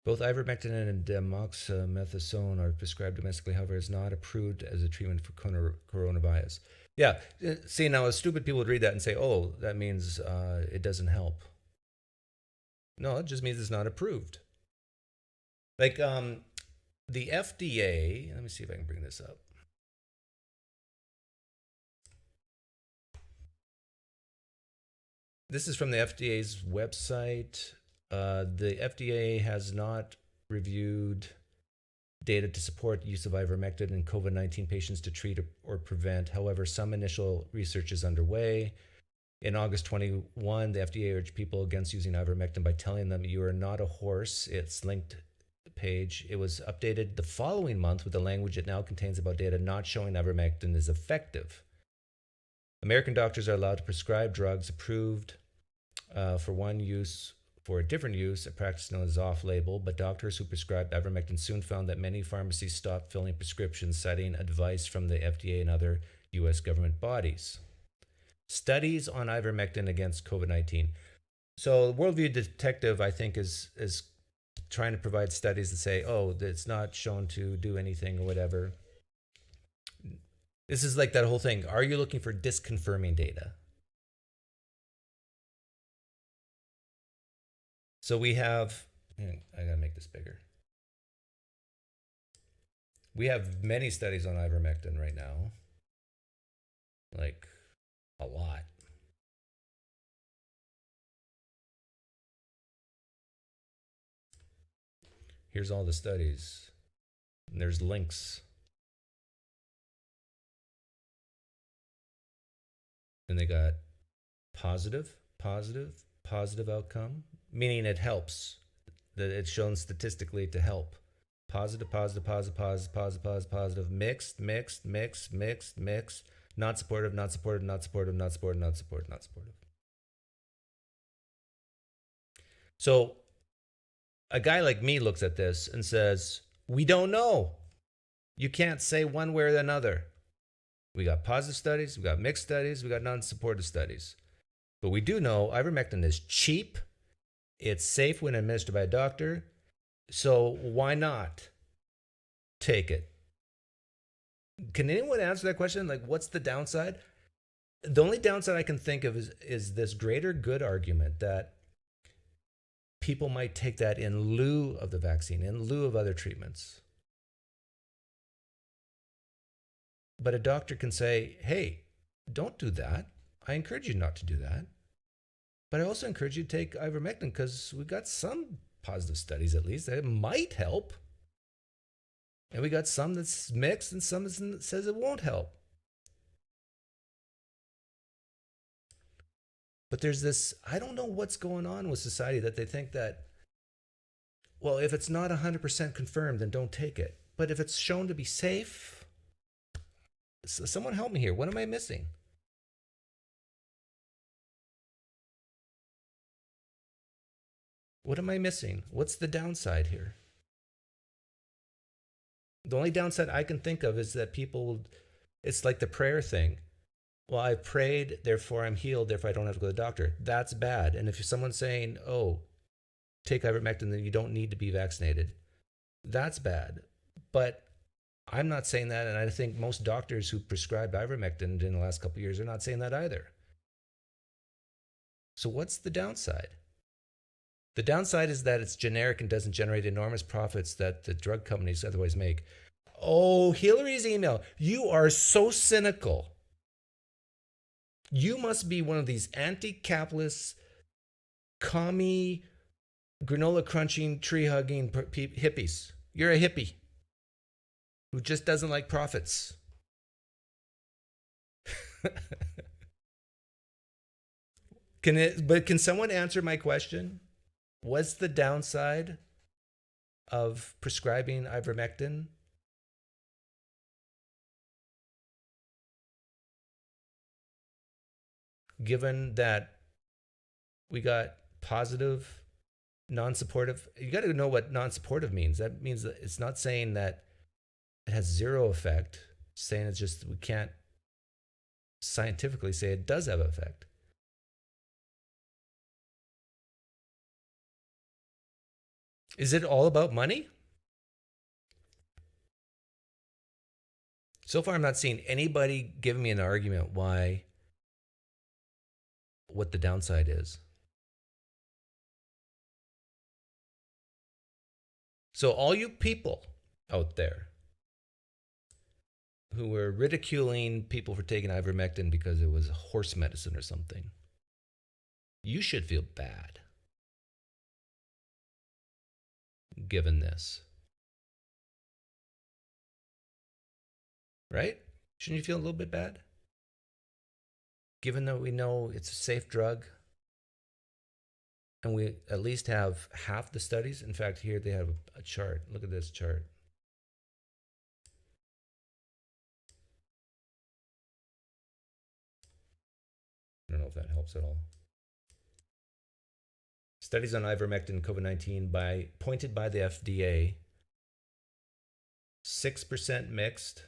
S2: Both ivermectin and dexamethasone are prescribed domestically, however, is not approved as a treatment for coronavirus. Yeah, see, now stupid people would read that and say, oh, that means it doesn't help. No, it just means it's not approved. Like the FDA, let me see if I can bring this up. This is from the FDA's website. The FDA has not reviewed data to support use of ivermectin in COVID-19 patients to treat or prevent. However, some initial research is underway. In August 21, the FDA urged people against using ivermectin by telling them you are not a horse. It's linked page. It was updated the following month with the language it now contains about data not showing ivermectin is effective. American doctors are allowed to prescribe drugs approved for one use for a different use, a practice known as off-label, but doctors who prescribed ivermectin soon found that many pharmacies stopped filling prescriptions, citing advice from the FDA and other U.S. government bodies. Studies on ivermectin against COVID-19. So Worldview Detective, I think, is trying to provide studies that say, oh, it's not shown to do anything or whatever. This is like that whole thing. Are you looking for disconfirming data? So we have, I gotta make this bigger. We have many studies on ivermectin right now. Like, a lot. Here's all the studies. And there's links. And they got positive, positive, positive outcome, meaning it helps. That it's shown statistically to help. Positive, positive, positive, positive, positive, positive, positive, mixed, mixed, mixed, mixed, mixed, not supportive, not supportive, not supportive, not supportive, not supportive, not supportive. So a guy like me looks at this and says, we don't know. You can't say one way or another. We got positive studies, we got mixed studies, we got non-supportive studies. But we do know ivermectin is cheap, it's safe when administered by a doctor, so why not take it? Can anyone answer that question? Like, what's the downside? The only downside I can think of is this greater good argument that people might take that in lieu of the vaccine, in lieu of other treatments. But a doctor can say, hey, don't do that. I encourage you not to do that. But I also encourage you to take ivermectin because we got some positive studies, at least, that it might help. And we got some that's mixed and some that says it won't help. But there's this, I don't know what's going on with society that they think that, well, if it's not 100% confirmed, then don't take it. But if it's shown to be safe, someone help me here. What am I missing? What am I missing? What's the downside here? The only downside I can think of is that people, it's like the prayer thing. Well, I prayed, therefore I'm healed, therefore I don't have to go to the doctor. That's bad. And if someone's saying, oh, take ivermectin, then you don't need to be vaccinated, that's bad. But I'm not saying that, and I think most doctors who prescribed ivermectin in the last couple of years are not saying that either. So what's the downside? The downside is that it's generic and doesn't generate enormous profits that the drug companies otherwise make. Oh, Hillary's email. You are so cynical. You must be one of these anti-capitalist, commie, granola crunching, tree hugging hippies. You're a hippie who just doesn't like profits. Can someone answer my question? What's the downside of prescribing ivermectin? Given that we got positive, non-supportive, you got to know what non-supportive means. That means that it's not saying that it has zero effect, it's saying it's just we can't scientifically say it does have an effect. Is it all about money? So far, I'm not seeing anybody giving me an argument why, what the downside is. So all you people out there who were ridiculing people for taking ivermectin because it was horse medicine or something, you should feel bad given this. Right? Shouldn't you feel a little bit bad? Given that we know it's a safe drug and we at least have half the studies. In fact, here they have a chart. Look at this chart. I don't know if that helps at all. Studies on ivermectin and COVID-19 pointed by the FDA. 6% mixed,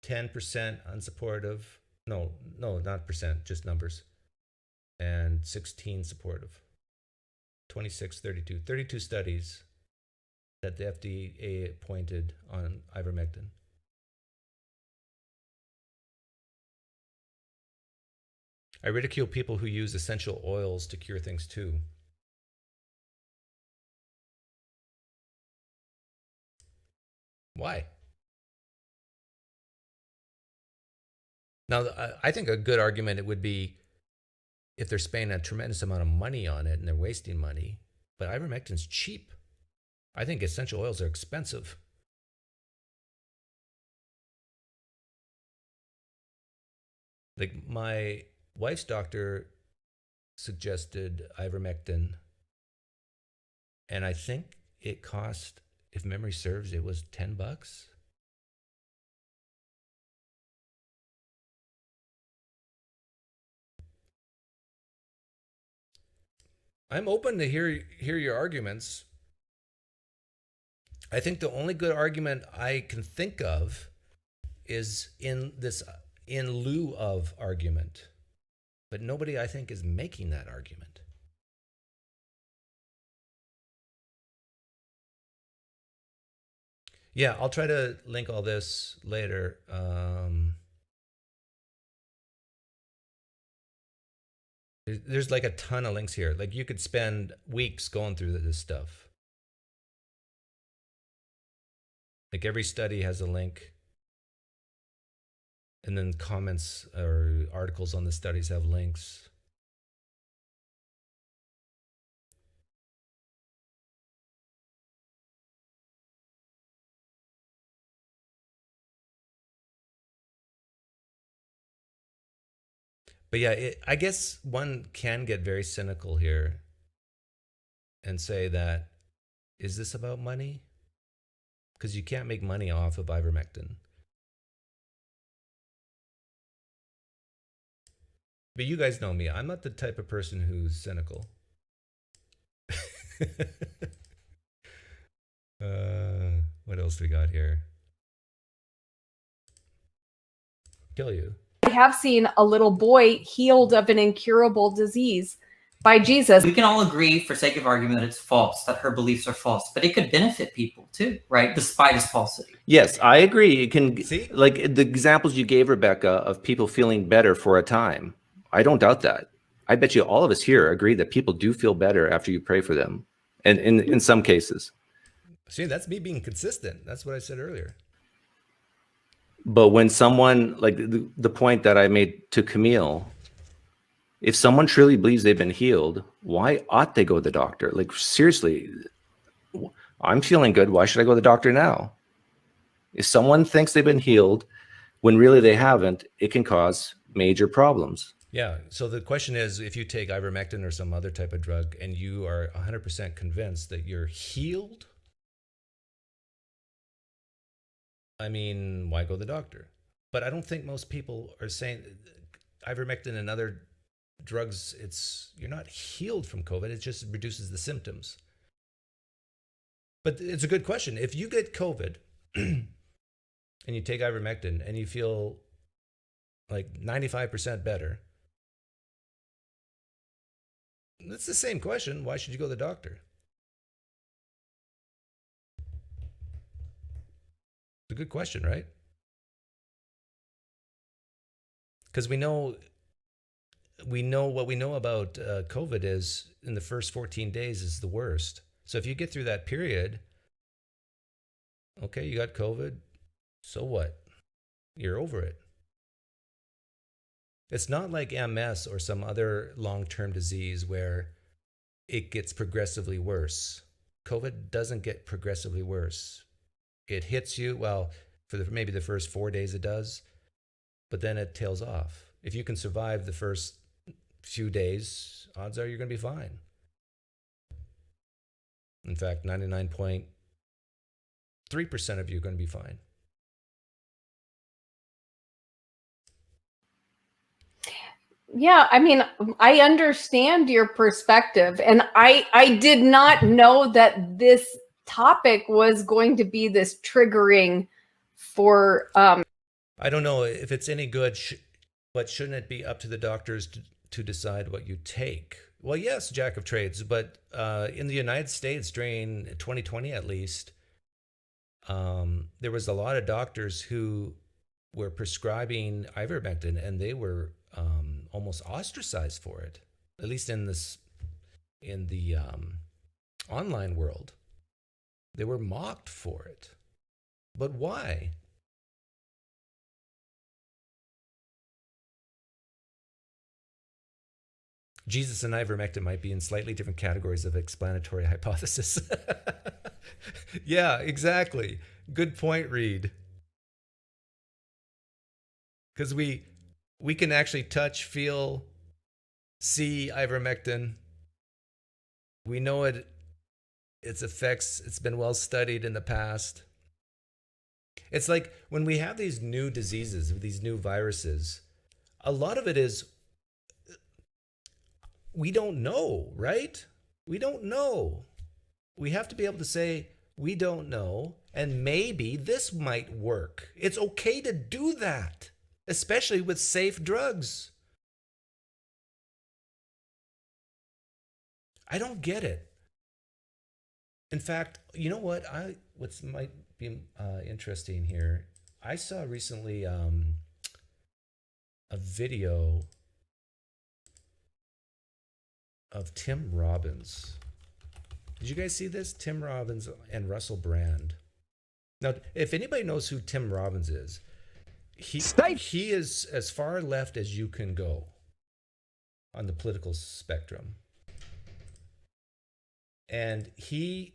S2: 10% unsupportive. No, not percent, just numbers. And 16 supportive. 26, 32. 32 studies that the FDA pointed on ivermectin. I ridicule people who use essential oils to cure things too. Why? Now, I think a good argument it would be if they're spending a tremendous amount of money on it and they're wasting money. But ivermectin's cheap. I think essential oils are expensive. Like my wife's doctor suggested ivermectin, and I think it cost, if memory serves, it was $10. I'm open to hear your arguments. I think the only good argument I can think of is in lieu of argument. But nobody, I think, is making that argument. Yeah, I'll try to link all this later. There's like a ton of links here. Like you could spend weeks going through this stuff. Like every study has a link. And then comments or articles on the studies have links. But yeah, I guess one can get very cynical here and say that, is this about money? Because you can't make money off of ivermectin. But you guys know me. I'm not the type of person who's cynical. What else we got here? Kill you.
S6: I have seen a little boy healed of an incurable disease by Jesus.
S11: We can all agree, for sake of argument, it's false, that her beliefs are false, but it could benefit people too, right? Despite its falsity.
S5: Yes, I agree. It can,
S2: see,
S5: like the examples you gave, Rebecca, of people feeling better for a time. I don't doubt that. I bet you all of us here agree that people do feel better after you pray for them, and in some cases.
S2: See, that's me being consistent. That's what I said earlier.
S5: But when someone, like the point that I made to Camille, if someone truly believes they've been healed, why ought they go to the doctor? Like, seriously, I'm feeling good. Why should I go to the doctor now? If someone thinks they've been healed when really they haven't, it can cause major problems.
S2: Yeah. So the question is, if you take ivermectin or some other type of drug and you are 100% convinced that you're healed, I mean, why go to the doctor? But I don't think most people are saying ivermectin and other drugs, you're not healed from COVID. It just reduces the symptoms. But it's a good question. If you get COVID and you take ivermectin and you feel like 95% better, it's the same question. Why should you go to the doctor? It's a good question, right? Because we know what we know about COVID is in the first 14 days is the worst. So if you get through that period, okay, you got COVID, so what? You're over it. It's not like MS or some other long-term disease where it gets progressively worse. COVID doesn't get progressively worse. It hits you, well, for maybe the first 4 days it does, but then it tails off. If you can survive the first few days, odds are you're going to be fine. In fact, 99.3% of you are going to be fine.
S6: Yeah, I mean, I understand your perspective, and I did not know that this topic was going to be this triggering for
S2: I don't know if it's any good, but shouldn't it be up to the doctors to decide what you take? Well, yes, jack of trades, but in the United States during 2020 at least, there was a lot of doctors who were prescribing ivermectin, and they were almost ostracized for it, at least in the online world. They were mocked for it. But why? Jesus and ivermectin might be in slightly different categories of explanatory hypothesis. Yeah, exactly. Good point, Reed. Because we can actually touch, feel, see ivermectin. We know its effects. It's been well studied in the past. It's like when we have these new diseases, these new viruses, a lot of it is we don't know, right? We don't know. We have to be able to say, we don't know, and maybe this might work. It's okay to do that, especially with safe drugs. I don't get it. In fact, you know what? What might be interesting here. I saw recently a video of Tim Robbins. Did you guys see this? Tim Robbins and Russell Brand. Now, if anybody knows who Tim Robbins is, he is as far left as you can go on the political spectrum. And he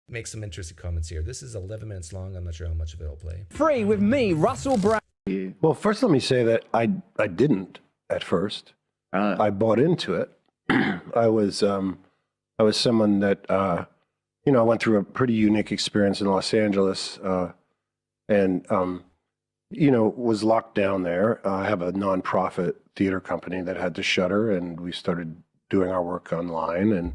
S2: makes some interesting comments here. This is 11 minutes long. I'm not sure how much of it I'll play.
S12: Free with me, Russell Brand.
S13: Well, first let me say that I didn't at first. I bought into it. I was someone that I went through a pretty unique experience in Los Angeles, and was locked down there. I have a nonprofit theater company that had to shutter, and we started doing our work online. And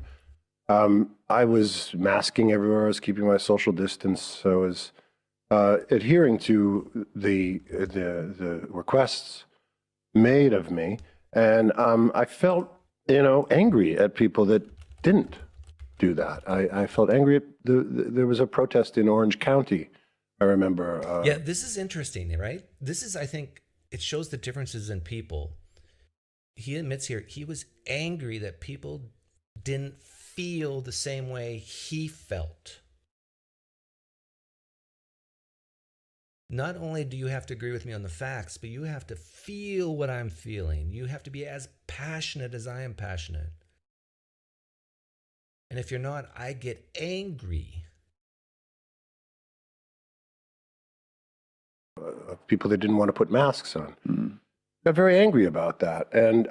S13: I was masking everywhere. I was keeping my social distance. I was adhering to the requests made of me, and I felt angry at people that didn't do that. I felt angry at there was a protest in Orange County. I remember.
S2: Yeah, this is interesting, right? This is, I think, it shows the differences in people. He admits here he was angry that people didn't feel the same way he felt. Not only do you have to agree with me on the facts, but you have to feel what I'm feeling. You have to be as passionate as I am passionate. And if you're not, I get angry.
S13: People that didn't want to put masks on. Got very angry about that. And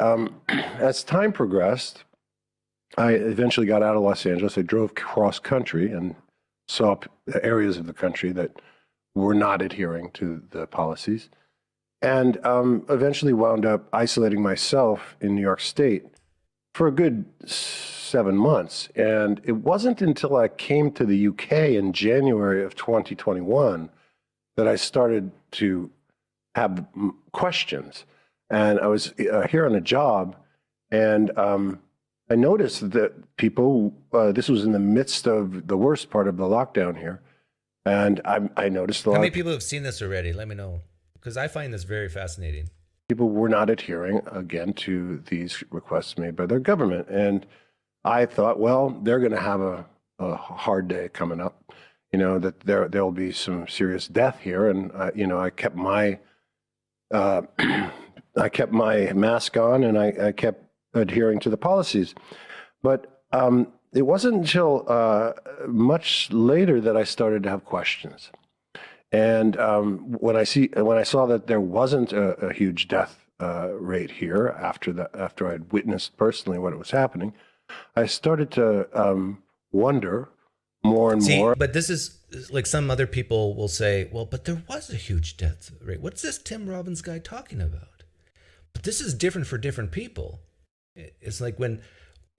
S13: as time progressed, I eventually got out of Los Angeles. I drove cross country and saw areas of the country that were not adhering to the policies, and eventually wound up isolating myself in New York State for a good 7 months. And it wasn't until I came to the UK in January of 2021 that I started to have questions. And I was here on a job, and I noticed that people, this was in the midst of the worst part of the lockdown here, and I noticed a lot.
S2: How many people have seen this already? Let me know, because I find this very fascinating.
S13: People were not adhering, again, to these requests made by their government. And I thought, well, they're going to have a hard day coming up, that there'll be some serious death here. And, I kept my mask on, and I kept adhering to the policies. But it wasn't until much later that I started to have questions. And when I saw that there wasn't a huge death rate here after I'd witnessed personally what was happening, I started to wonder more and more.
S2: But this is like some other people will say, well, but there was a huge death rate. What's this Tim Robbins guy talking about? But this is different for different people. It's like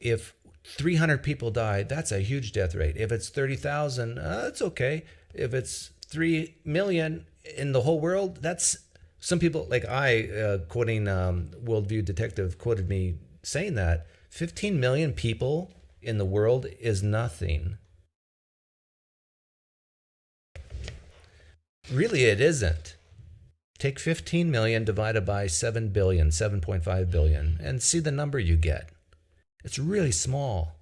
S2: if 300 people died, that's a huge death rate. If it's 30,000, it's okay. If it's 3 million in the whole world, that's some people, like quoting Worldview Detective quoted me saying that 15 million people in the world is nothing. Really, it isn't. Take 15 million divided by 7 billion, 7.5 billion, and see the number you get. It's really small.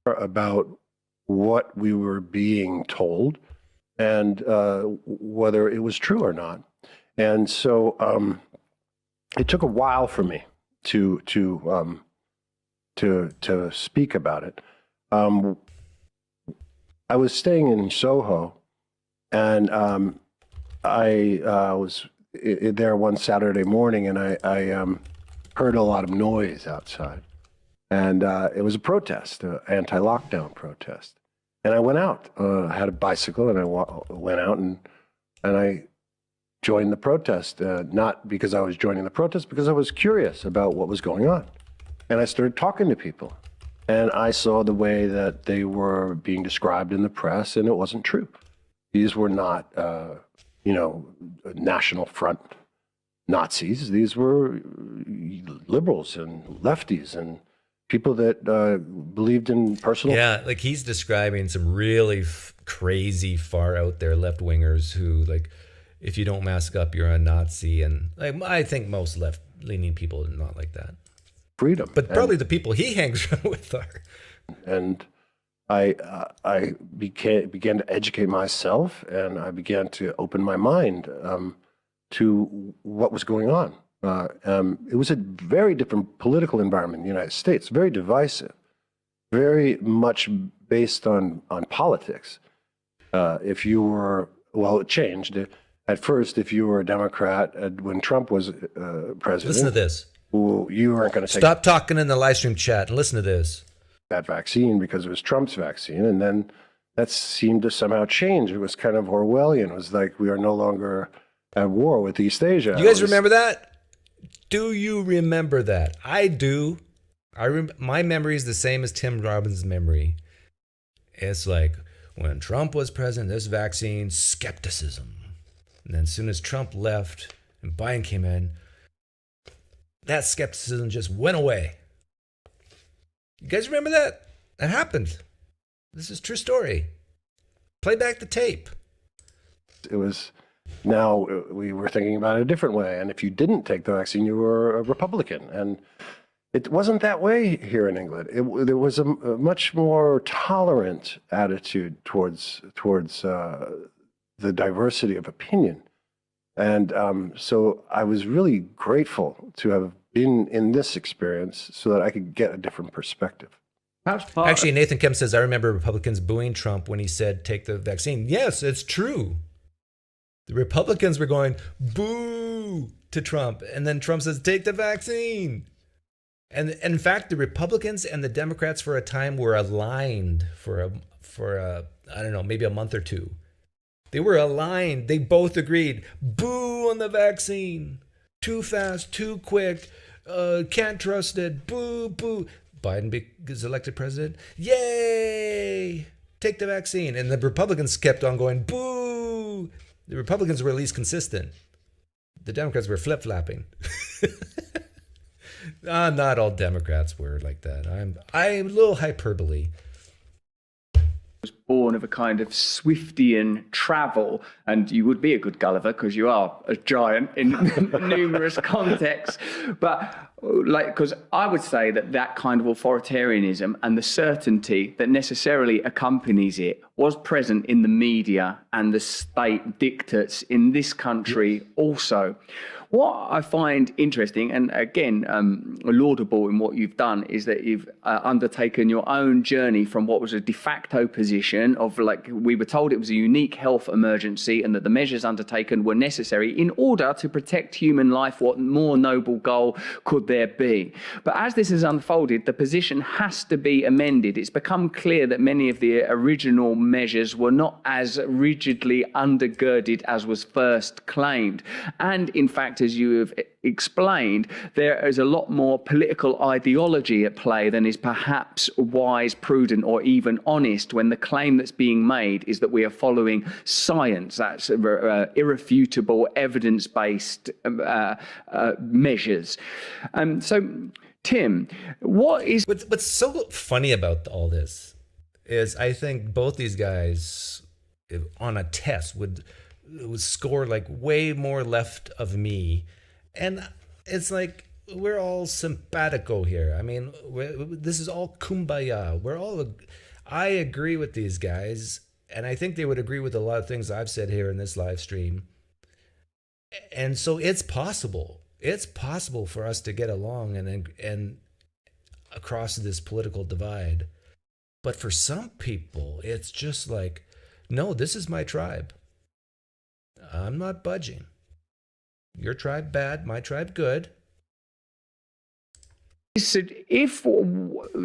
S13: About what we were being told and whether it was true or not. And so it took a while for me to speak about it. I was staying in Soho, and I was there one Saturday morning, and I heard a lot of noise outside, and it was a protest, an anti-lockdown protest. And I went out. I had a bicycle, and I went out, and I joined the protest. Not because I was joining the protest, because I was curious about what was going on, and I started talking to people. And I saw the way that they were being described in the press, and it wasn't true. These were not, National Front Nazis. These were liberals and lefties and people that believed in personal.
S2: Yeah, like he's describing some really crazy, far out there left wingers who, like, if you don't mask up, you're a Nazi. And like, I think most left leaning people are not like that.
S13: Freedom.
S2: But probably the people he hangs around with are.
S13: And I began to educate myself, and I began to open my mind to what was going on. It was a very different political environment in the United States, very divisive, very much based on politics. If you were, well, it changed. At first, if you were a Democrat, when Trump was president.
S2: Listen to this.
S13: You weren't going to take.
S2: Stop talking in the live stream chat and listen to this.
S13: That vaccine because it was Trump's vaccine, and then that seemed to somehow change. It was kind of Orwellian. It was like we are no longer at war with East Asia.
S2: You guys remember that? Do you remember that? I do. My memory is the same as Tim Robbins' memory. It's like when Trump was president, this vaccine, skepticism. And then as soon as Trump left and Biden came in, that skepticism just went away. You guys remember that? That happened. This is a true story. Play back the tape.
S13: It was, now we were thinking about it a different way. And if you didn't take the vaccine, you were a Republican. And it wasn't that way here in England. There was a much more tolerant attitude towards the diversity of opinion. And so I was really grateful to have been in this experience so that I could get a different perspective.
S2: Actually, Nathan Kemp says, I remember Republicans booing Trump when he said, take the vaccine. Yes, it's true. The Republicans were going, boo to Trump. And then Trump says, take the vaccine. And in fact, the Republicans and the Democrats for a time were aligned for a I don't know, maybe a month or two. They were aligned. They both agreed. Boo on the vaccine. Too fast, too quick. Can't trust it. Boo, boo. Biden is elected president. Yay! Take the vaccine. And the Republicans kept on going, boo. The Republicans were at least consistent. The Democrats were flip-flopping. Not all Democrats were like that. I'm a little hyperbole.
S14: Was born of a kind of Swiftian travel, and you would be a good Gulliver because you are a giant in numerous contexts. But because I would say that kind of authoritarianism and the certainty that necessarily accompanies it was present in the media and the state dictates in this country also. What I find interesting, and again, laudable in what you've done, is that you've undertaken your own journey from what was a de facto position of, like, we were told it was a unique health emergency and that the measures undertaken were necessary in order to protect human life. What more noble goal could there be? But as this has unfolded, the position has to be amended. It's become clear that many of the original measures were not as rigidly undergirded as was first claimed. And in fact, as you have explained, there is a lot more political ideology at play than is perhaps wise, prudent, or even honest when the claim that's being made is that we are following science. That's irrefutable, evidence-based measures. So, Tim,
S2: what's so funny about all this is I think both these guys on a test would score like way more left of me, and it's like we're all simpatico here. I mean, this is all kumbaya. I agree with these guys, and I think they would agree with a lot of things I've said here in this live stream. And so it's possible. it's possible for us to get along and across this political divide. But for some people, it's just like, no, this is my tribe. I'm not budging. Your tribe bad, my tribe good.
S14: So if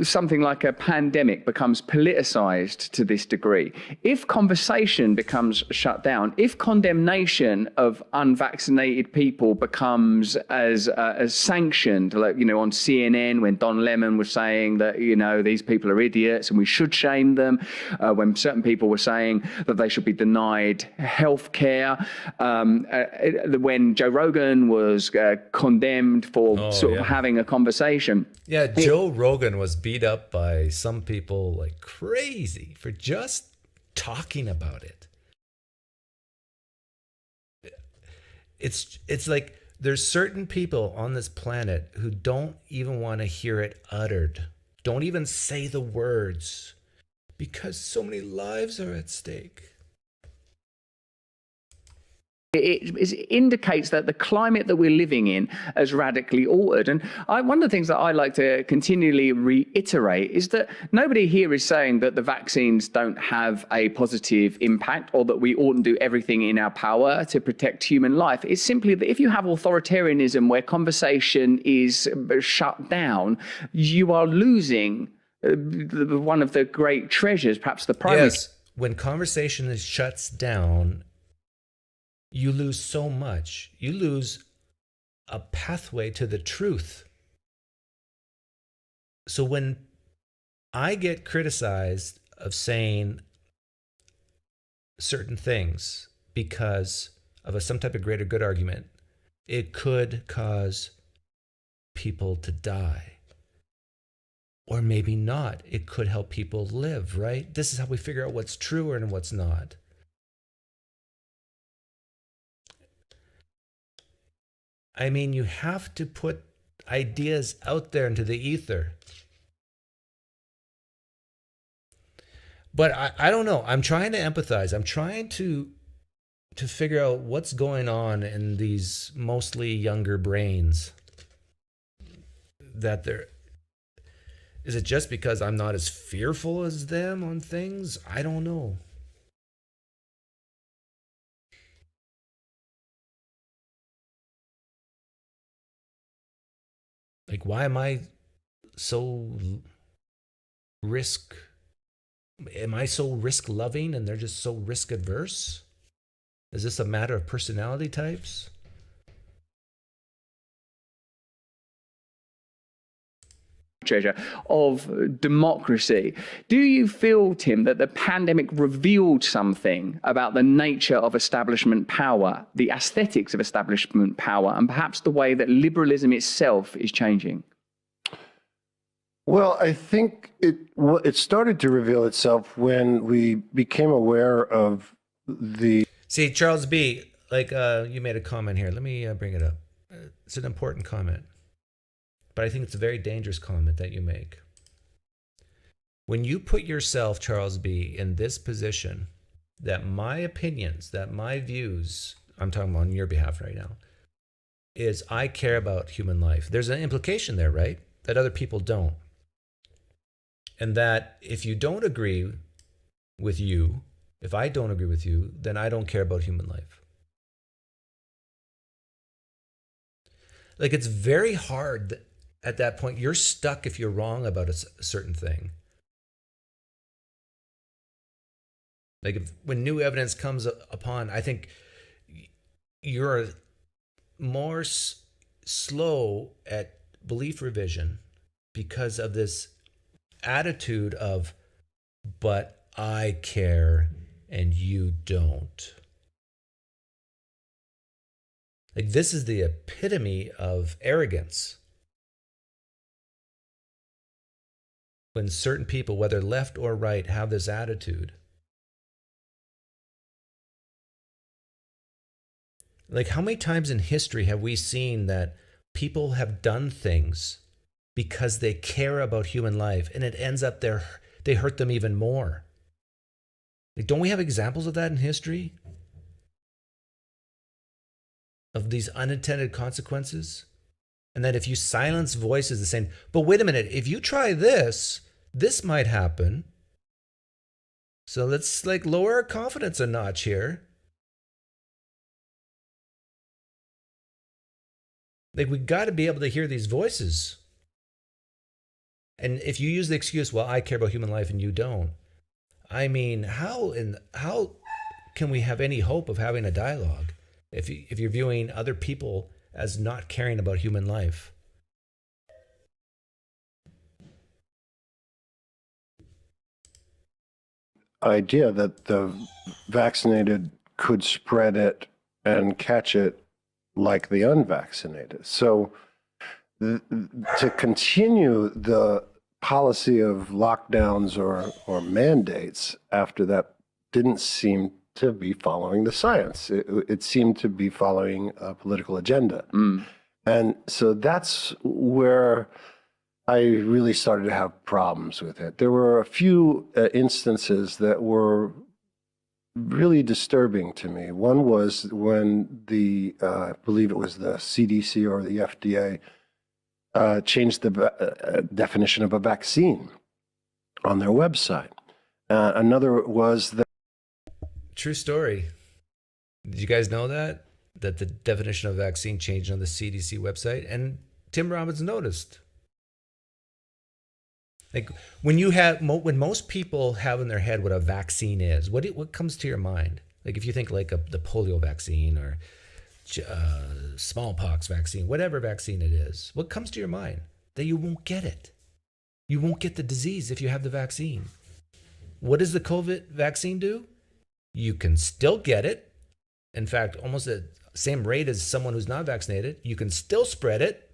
S14: something like a pandemic becomes politicized to this degree, if conversation becomes shut down, if condemnation of unvaccinated people becomes as sanctioned, like, you know, on CNN when Don Lemon was saying that, you know, these people are idiots and we should shame them, when certain people were saying that they should be denied health care, when Joe Rogan was condemned for of having a conversation.
S2: Yeah, Joe Rogan was beat up by some people like crazy for just talking about it. It's like there's certain people on this planet who don't even want to hear it uttered. Don't even say the words because so many lives are at stake.
S14: It indicates that the climate that we're living in has radically altered. And one of the things that I like to continually reiterate is that nobody here is saying that the vaccines don't have a positive impact or that we oughtn't do everything in our power to protect human life. It's simply that if you have authoritarianism where conversation is shut down, you are losing one of the great treasures, perhaps the primary.
S2: Yes, when conversation is shuts down, you lose so much. You lose a pathway to the truth. So when I get criticized of saying certain things because of some type of greater good argument, it could cause people to die. Or maybe not. It could help people live, right? This is how we figure out what's true and what's not. I mean, you have to put ideas out there into the ether. But I don't know. I'm trying to empathize. I'm trying to figure out what's going on in these mostly younger brains. Is it just because I'm not as fearful as them on things? I don't know. Like, why am I so risk loving and they're just so risk adverse? Is this a matter of personality types?
S14: Treasure of democracy. Do you feel, Tim, that the pandemic revealed something about the nature of establishment power, the aesthetics of establishment power, and perhaps the way that liberalism itself is changing?
S13: Well, I think it started to reveal itself when we became aware of the...
S2: See, Charles B., like you made a comment here. Let me bring it up. It's an important comment. But I think it's a very dangerous comment that you make. When you put yourself, Charles B., in this position, that my opinions, that my views, I'm talking on your behalf right now, is I care about human life. There's an implication there, right? That other people don't. And that if you don't agree with you, if I don't agree with you, then I don't care about human life. Like, it's very hard at that point. You're stuck if you're wrong about a certain thing. Like, when new evidence comes upon, I think you're more slow at belief revision because of this attitude of, but I care and you don't. Like, this is the epitome of arrogance. When certain people, whether left or right, have this attitude. Like, how many times in history have we seen that people have done things because they care about human life and it ends up they hurt them even more? Like, don't we have examples of that in history? of these unintended consequences. And that if you silence voices the same, but wait a minute, if you try this, this might happen. So let's like lower our confidence a notch here. Like we got to be able to hear these voices. And if you use the excuse, well, I care about human life and you don't. I mean, how can we have any hope of having a dialogue if you're viewing other people as not caring about human life?
S13: Idea that the vaccinated could spread it and catch it like the unvaccinated. So to continue the policy of lockdowns or mandates after that didn't seem to be following the science. It seemed to be following a political agenda. And so that's where I really started to have problems with it. There were a few instances that were really disturbing to me. One was when I believe it was the CDC or the FDA changed the definition of a vaccine on their website. Another was that.
S2: True story. Did you guys know that the definition of vaccine changed on the CDC website? And Tim Robbins noticed. Like when most people have in their head what a vaccine is, what comes to your mind? Like if you think like the polio vaccine or smallpox vaccine, whatever vaccine it is, what comes to your mind? That you won't get it. You won't get the disease if you have the vaccine. What does the COVID vaccine do? You can still get it. In fact, almost the same rate as someone who's not vaccinated. You can still spread it.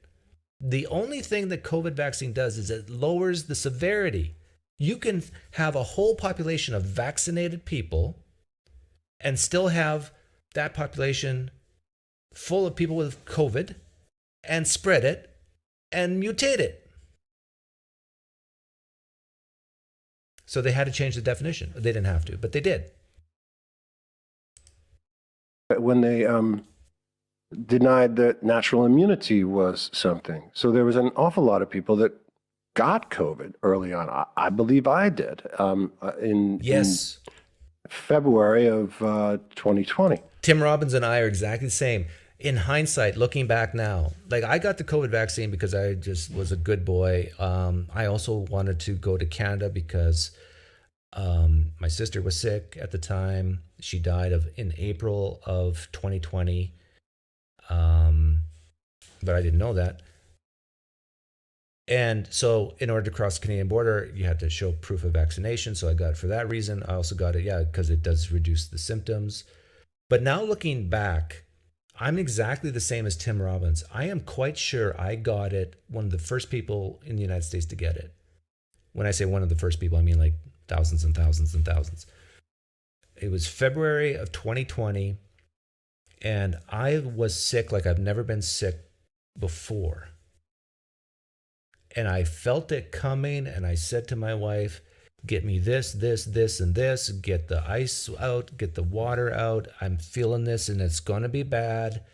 S2: The only thing that COVID vaccine does is it lowers the severity. You can have a whole population of vaccinated people and still have that population full of people with COVID and spread it and mutate it. So they had to change the definition. They didn't have to, but they did.
S13: When they denied that natural immunity was something. So there was an awful lot of people that got COVID early on. I believe I did in February of 2020.
S2: Tim Robbins and I are exactly the same. In hindsight, looking back now, like I got the COVID vaccine because I just was a good boy. I also wanted to go to Canada because my sister was sick at the time. She died in April of 2020. But I didn't know that. And so in order to cross the Canadian border, you had to show proof of vaccination. So I got it for that reason. I also got it, because it does reduce the symptoms. But now looking back, I'm exactly the same as Tim Robbins. I am quite sure I got it, one of the first people in the United States to get it. When I say one of the first people, I mean like thousands and thousands and thousands. It was February of 2020. And I was sick like I've never been sick before. And I felt it coming, and I said to my wife, get me this, this, this, and this, get the ice out, get the water out. I'm feeling this, and it's going to be bad.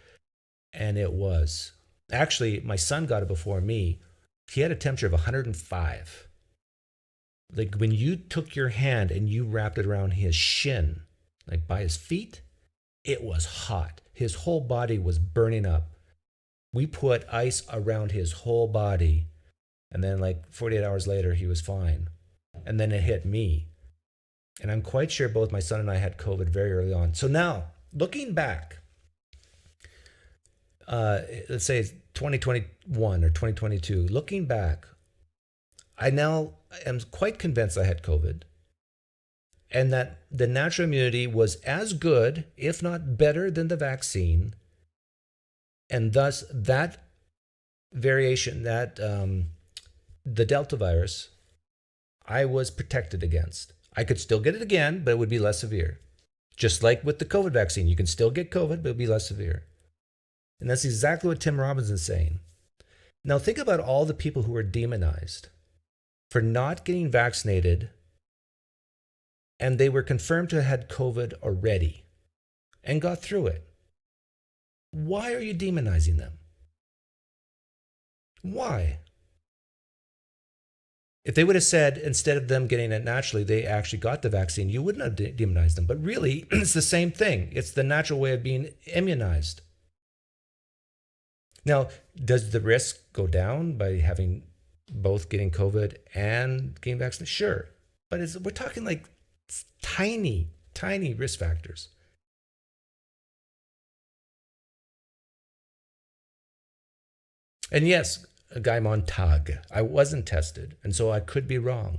S2: And it was. Actually, my son got it before me. He had a temperature of 105. Like when you took your hand and you wrapped it around his shin, like by his feet, it was hot. His whole body was burning up. We put ice around his whole body. And then like 48 hours later, he was fine. And then it hit me. And I'm quite sure both my son and I had COVID very early on. So now, looking back, let's say it's 2021 or 2022, looking back, I now am quite convinced I had COVID. And that the natural immunity was as good, if not better, than the vaccine. And thus, that variation, the Delta virus, I was protected against. I could still get it again, but it would be less severe. Just like with the COVID vaccine, you can still get COVID, but it would be less severe. And that's exactly what Tim Robbins is saying. Now, think about all the people who were demonized for not getting vaccinated, and they were confirmed to have had COVID already and got through it. Why are you demonizing them? Why? If they would have said, instead of them getting it naturally, they actually got the vaccine, you wouldn't have demonized them. But really, it's the same thing. It's the natural way of being immunized. Now, does the risk go down by having both getting COVID and getting vaccinated? Sure. But we're talking like tiny, tiny risk factors. And yes, a guy Montag, I wasn't tested, and so I could be wrong.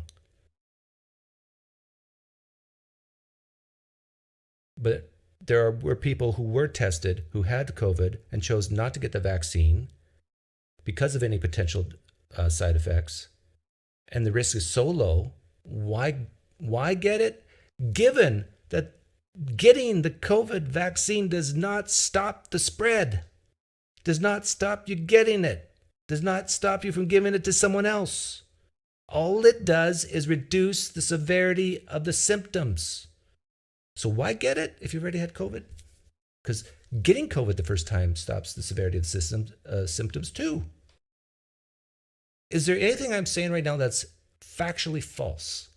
S2: But there were people who were tested who had COVID and chose not to get the vaccine because of any potential side effects. And the risk is so low. Why get it? Given that getting the COVID vaccine does not stop the spread, does not stop you getting it, does not stop you from giving it to someone else. All it does is reduce the severity of the symptoms. So why get it if you've already had COVID? Because getting COVID the first time stops the severity of the symptoms too. Is there anything I'm saying right now that's factually false?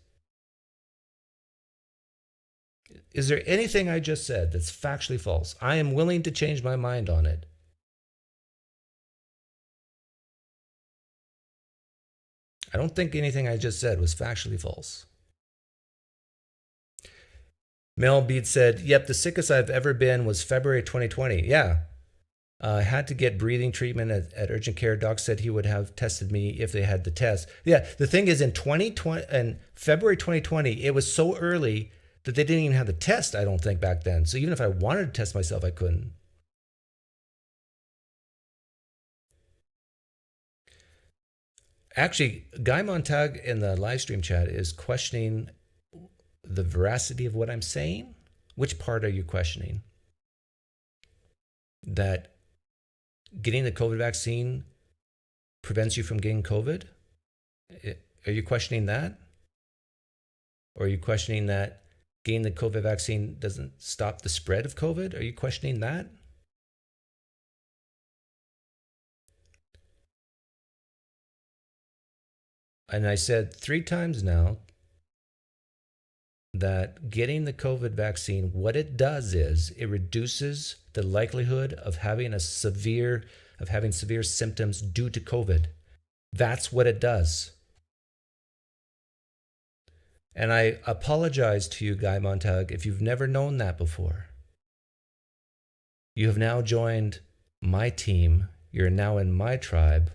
S2: Is there anything I just said that's factually false? I am willing to change my mind on it. I don't think anything I just said was factually false. Mel Beat said, yep, the sickest I've ever been was February 2020. Yeah. I had to get breathing treatment at urgent care. Doc said he would have tested me if they had the test. Yeah, the thing is in February 2020, it was so early that they didn't even have the test, I don't think, back then. So even if I wanted to test myself, I couldn't. Actually, Guy Montag in the live stream chat is questioning the veracity of what I'm saying. Which part are you questioning? That getting the COVID vaccine prevents you from getting COVID? Are you questioning that? Or are you questioning that getting the COVID vaccine doesn't stop the spread of COVID? Are you questioning that? And I said 3 times now that getting the COVID vaccine, what it does is it reduces the likelihood of having severe symptoms due to COVID. That's what it does. And I apologize to you, Guy Montag, if you've never known that before. You have now joined my team. You're now in my tribe.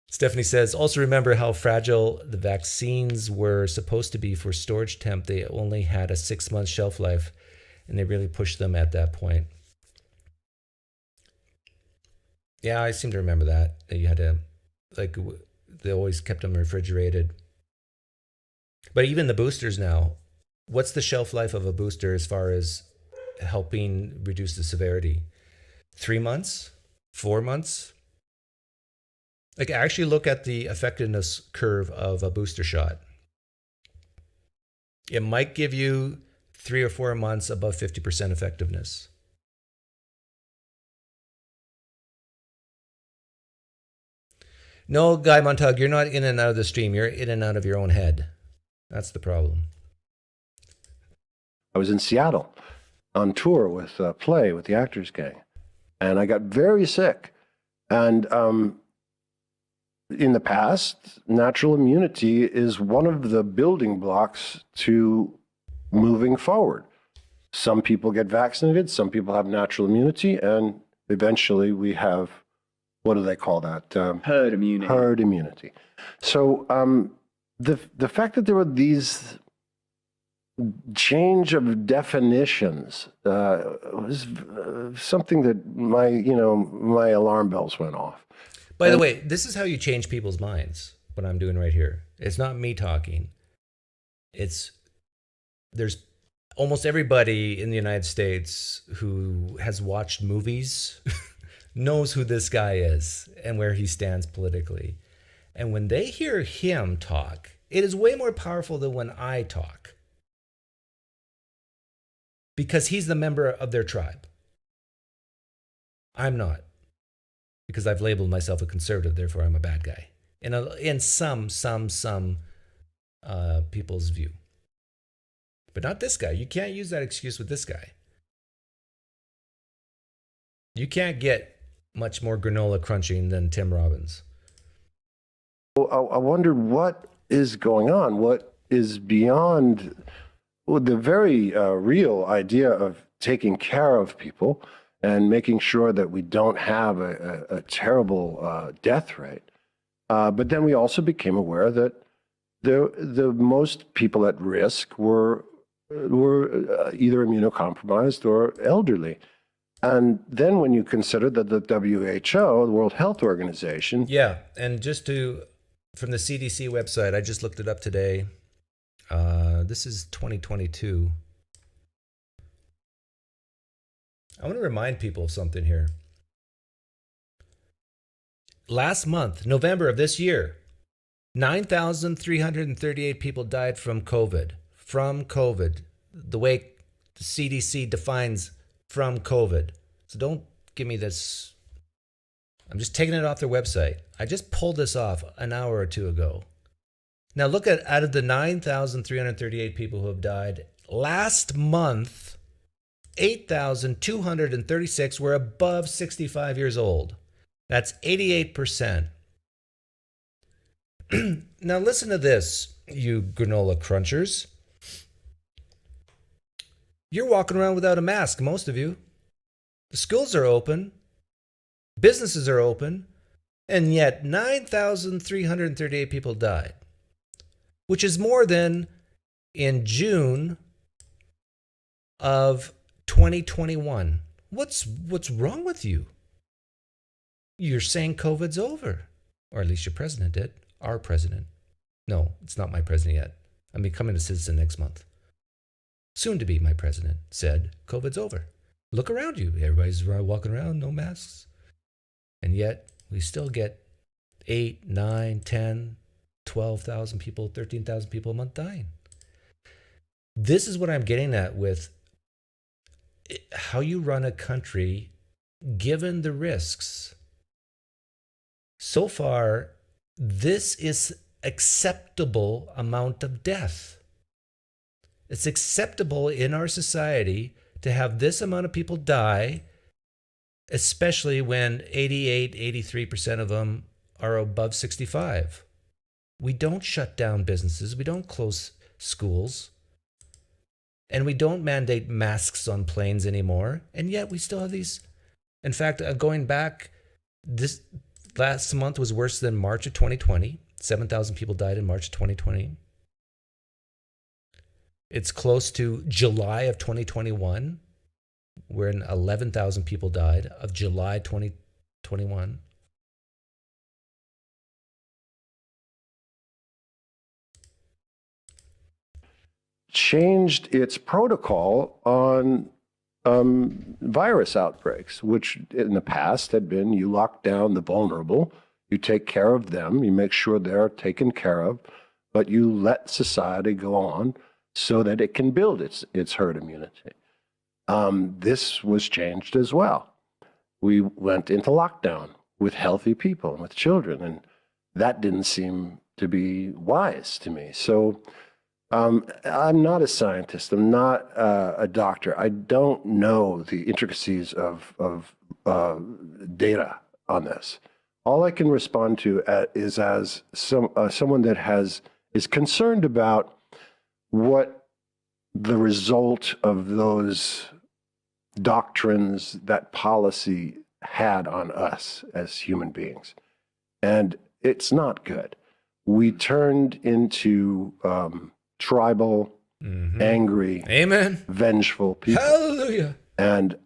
S2: Stephanie says, also remember how fragile the vaccines were supposed to be for storage temp. They only had a 6-month shelf life, and they really pushed them at that point. Yeah, I seem to remember that you had to, they always kept them refrigerated. But even the boosters now, what's the shelf life of a booster as far as helping reduce the severity? 3 months? 4 months? Actually look at the effectiveness curve of a booster shot. It might give you 3 or 4 months above 50% effectiveness. No, Guy Montag, you're not in and out of the stream. You're in and out of your own head. That's the problem.
S13: I was in Seattle on tour with a play with the Actors Gang, and I got very sick. And in the past, natural immunity is one of the building blocks to moving forward. Some people get vaccinated, some people have natural immunity, and eventually we have, what do they call that?
S14: Herd immunity.
S13: Herd immunity. So the fact that there were these change of definitions was something that my alarm bells went off.
S2: By the way, this is how you change people's minds, what I'm doing right here. It's not me talking. There's almost everybody in the United States who has watched movies knows who this guy is and where he stands politically. And when they hear him talk, it is way more powerful than when I talk. because he's the member of their tribe. I'm not, because I've labeled myself a conservative, therefore I'm a bad guy. In some people's view. But not this guy. You can't use that excuse with this guy. You can't get much more granola crunching than Tim Robbins.
S13: I wondered what is going on, what is beyond the very real idea of taking care of people and making sure that we don't have a terrible death rate. But then we also became aware that the most people at risk were either immunocompromised or elderly. And then when you consider that the WHO, the World Health Organization.
S2: Yeah, and from the CDC website, I just looked it up today. This is 2022. I want to remind people of something here. Last month, November of this year, 9,338 people died from COVID. From COVID, the way the CDC defines from COVID. So don't give me this. I'm just taking it off their website. I just pulled this off an hour or two ago. Now look at, out of the 9,338 people who have died, last month, 8,236 were above 65 years old. That's 88%. Now listen to this, you granola crunchers. You're walking around without a mask, most of you. The schools are open. Businesses are open. And yet 9,338 people died, which is more than in June of 2021. What's wrong with you? You're saying COVID's over. Or at least your president did. Our president. No, it's not my president yet. I'm becoming a citizen next month. Soon to be my president said, COVID's over. Look around you. Everybody's walking around, no masks. And yet we still get 8, 9, 10, 12,000 people, 13,000 people a month dying. This is what I'm getting at with how you run a country given the risks. So far, this is acceptable amount of death. It's acceptable in our society to have this amount of people die, especially when 88, 83% of them are above 65. We don't shut down businesses. We don't close schools. And we don't mandate masks on planes anymore. And yet we still have these. In fact, going back, this last month was worse than March of 2020. 7,000 people died in March of 2020. It's close to July of 2021, where 11,000 people died of July 2021.
S13: Changed its protocol on virus outbreaks, which in the past had been you lock down the vulnerable, you take care of them, you make sure they're taken care of, but you let society go on so that it can build its herd immunity. This was changed as well. We went into lockdown with healthy people and with children, and that didn't seem to be wise to me. So I'm not a scientist. I'm not a doctor. I don't know the intricacies of data on this. All I can respond to is as someone that is concerned about what the result of those doctrines, that policy had on us as human beings. And it's not good. We turned into tribal, angry,
S2: amen,
S13: vengeful people.
S2: Hallelujah.
S13: And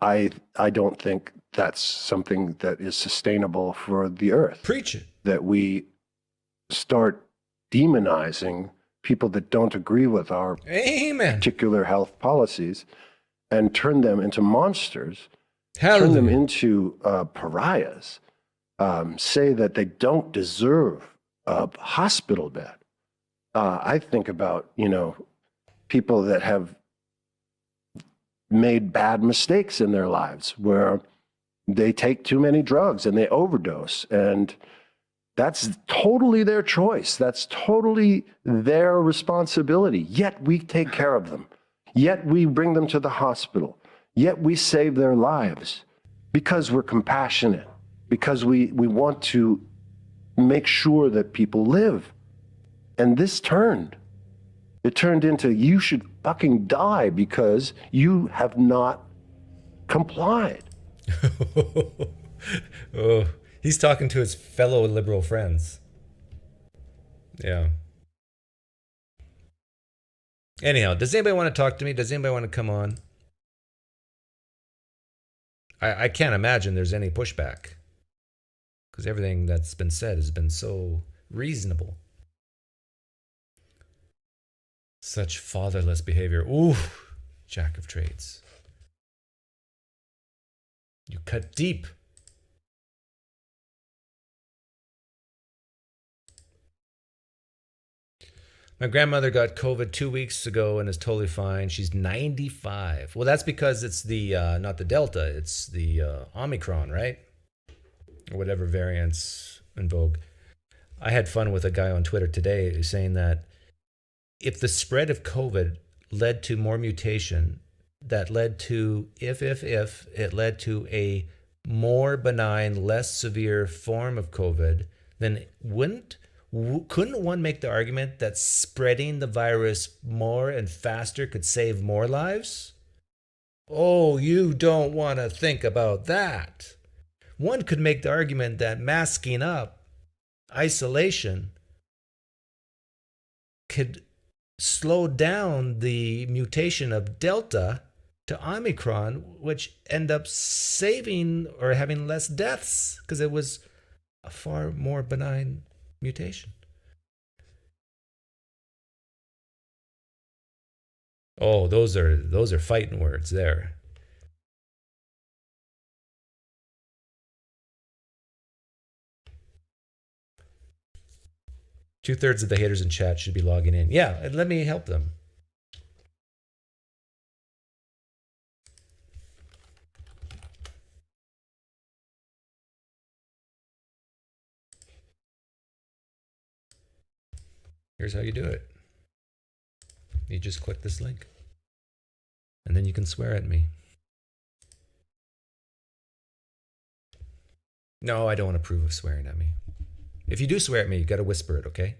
S13: I don't think that's something that is sustainable for the earth.
S2: Preach it.
S13: That we start demonizing people that don't agree with our particular health policies and turn them into monsters, turn them into pariahs, say that they don't deserve a hospital bed. I think about, people that have made bad mistakes in their lives where they take too many drugs and they overdose. And that's totally their choice. That's totally their responsibility. Yet we take care of them. Yet we bring them to the hospital. Yet we save their lives because we're compassionate, because we want to make sure that people live. And this turned. It turned into you should fucking die because you have not complied.
S2: Oh, he's talking to his fellow liberal friends. Yeah. Anyhow, does anybody want to talk to me? Does anybody want to come on? I can't imagine there's any pushback because everything that's been said has been so reasonable. Such fatherless behavior. Ooh, Jack of Trades. You cut deep. My grandmother got COVID 2 weeks ago and is totally fine. She's 95. Well, that's because it's the, not the Delta, it's the Omicron, right? Or whatever variant's in vogue. I had fun with a guy on Twitter today saying that if the spread of COVID led to more mutation, that led to, if it led to a more benign, less severe form of COVID, then couldn't one make the argument that spreading the virus more and faster could save more lives? Oh, you don't want to think about that. One could make the argument that masking up, isolation, could slow down the mutation of Delta to Omicron, which end up saving or having less deaths because it was a far more benign mutation. Oh, those are fighting words there. Two-thirds of the haters in chat should be logging in. Yeah, and let me help them. Here's how you do it. You just click this link. And then you can swear at me. No, I don't want to approve of swearing at me. If you do swear at me, you got to whisper it, okay?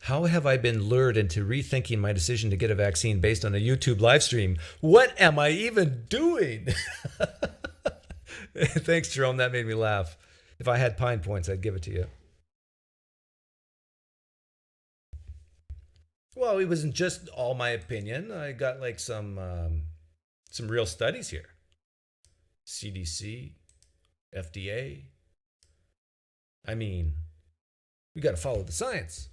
S2: How have I been lured into rethinking my decision to get a vaccine based on a YouTube live stream? What am I even doing? Thanks, Jerome. That made me laugh. If I had pine points, I'd give it to you. Well, it wasn't just all my opinion. I got like some real studies here. CDC, FDA. I mean, we got to follow the science.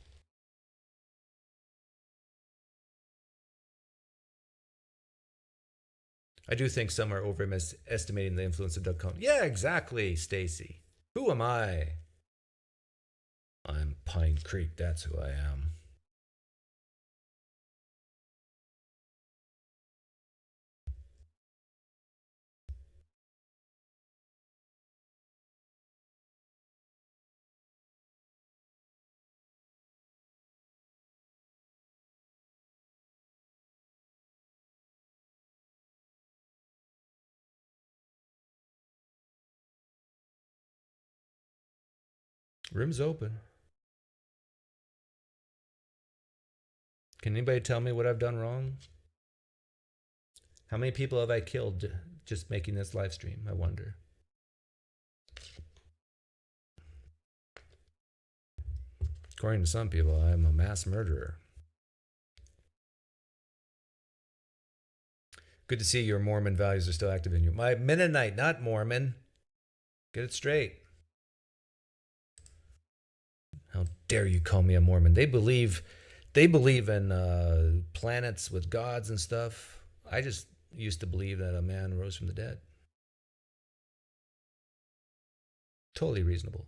S2: I do think some are overestimating the influence of Doug Cohn. Yeah, exactly, Stacy. Who am I? I'm Pine Creek. That's who I am. Room's open. Can anybody tell me what I've done wrong? How many people have I killed just making this live stream? I wonder. According to some people, I'm a mass murderer. Good to see your Mormon values are still active in you. My Mennonite, not Mormon. Get it straight. How dare you call me a Mormon? They believe in planets with gods and stuff. I just used to believe that a man rose from the dead. Totally reasonable.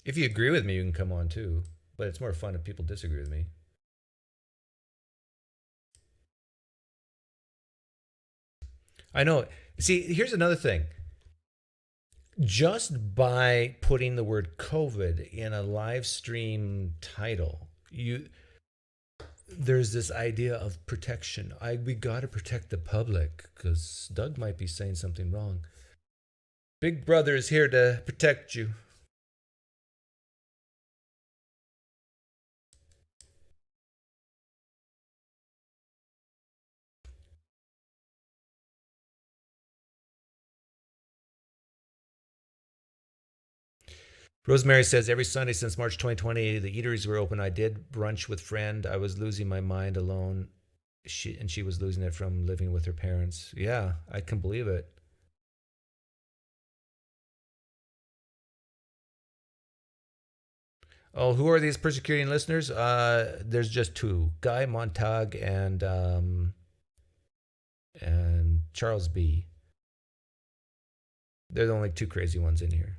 S2: If you agree with me, you can come on too. But it's more fun if people disagree with me. I know. See, here's another thing. Just by putting the word COVID in a live stream title, there's this idea of protection. We got to protect the public because Doug might be saying something wrong. Big Brother is here to protect you. Rosemary says, every Sunday since March 2020, the eateries were open. I did brunch with friend. I was losing my mind alone. She was losing it from living with her parents. Yeah, I can believe it. Oh, who are these persecuting listeners? There's just two: Guy Montag and Charles B. They're the only two crazy ones in here.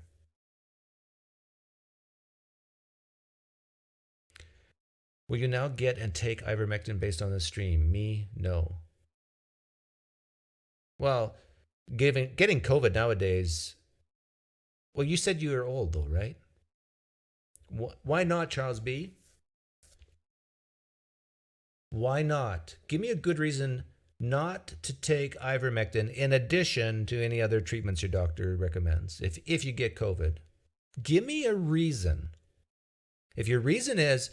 S2: Will you now get and take ivermectin based on the stream? Me, no. Well, getting COVID nowadays. Well, you said you were old though, right? Why not, Charles B? Why not? Give me a good reason not to take ivermectin in addition to any other treatments your doctor recommends if you get COVID. Give me a reason. If your reason is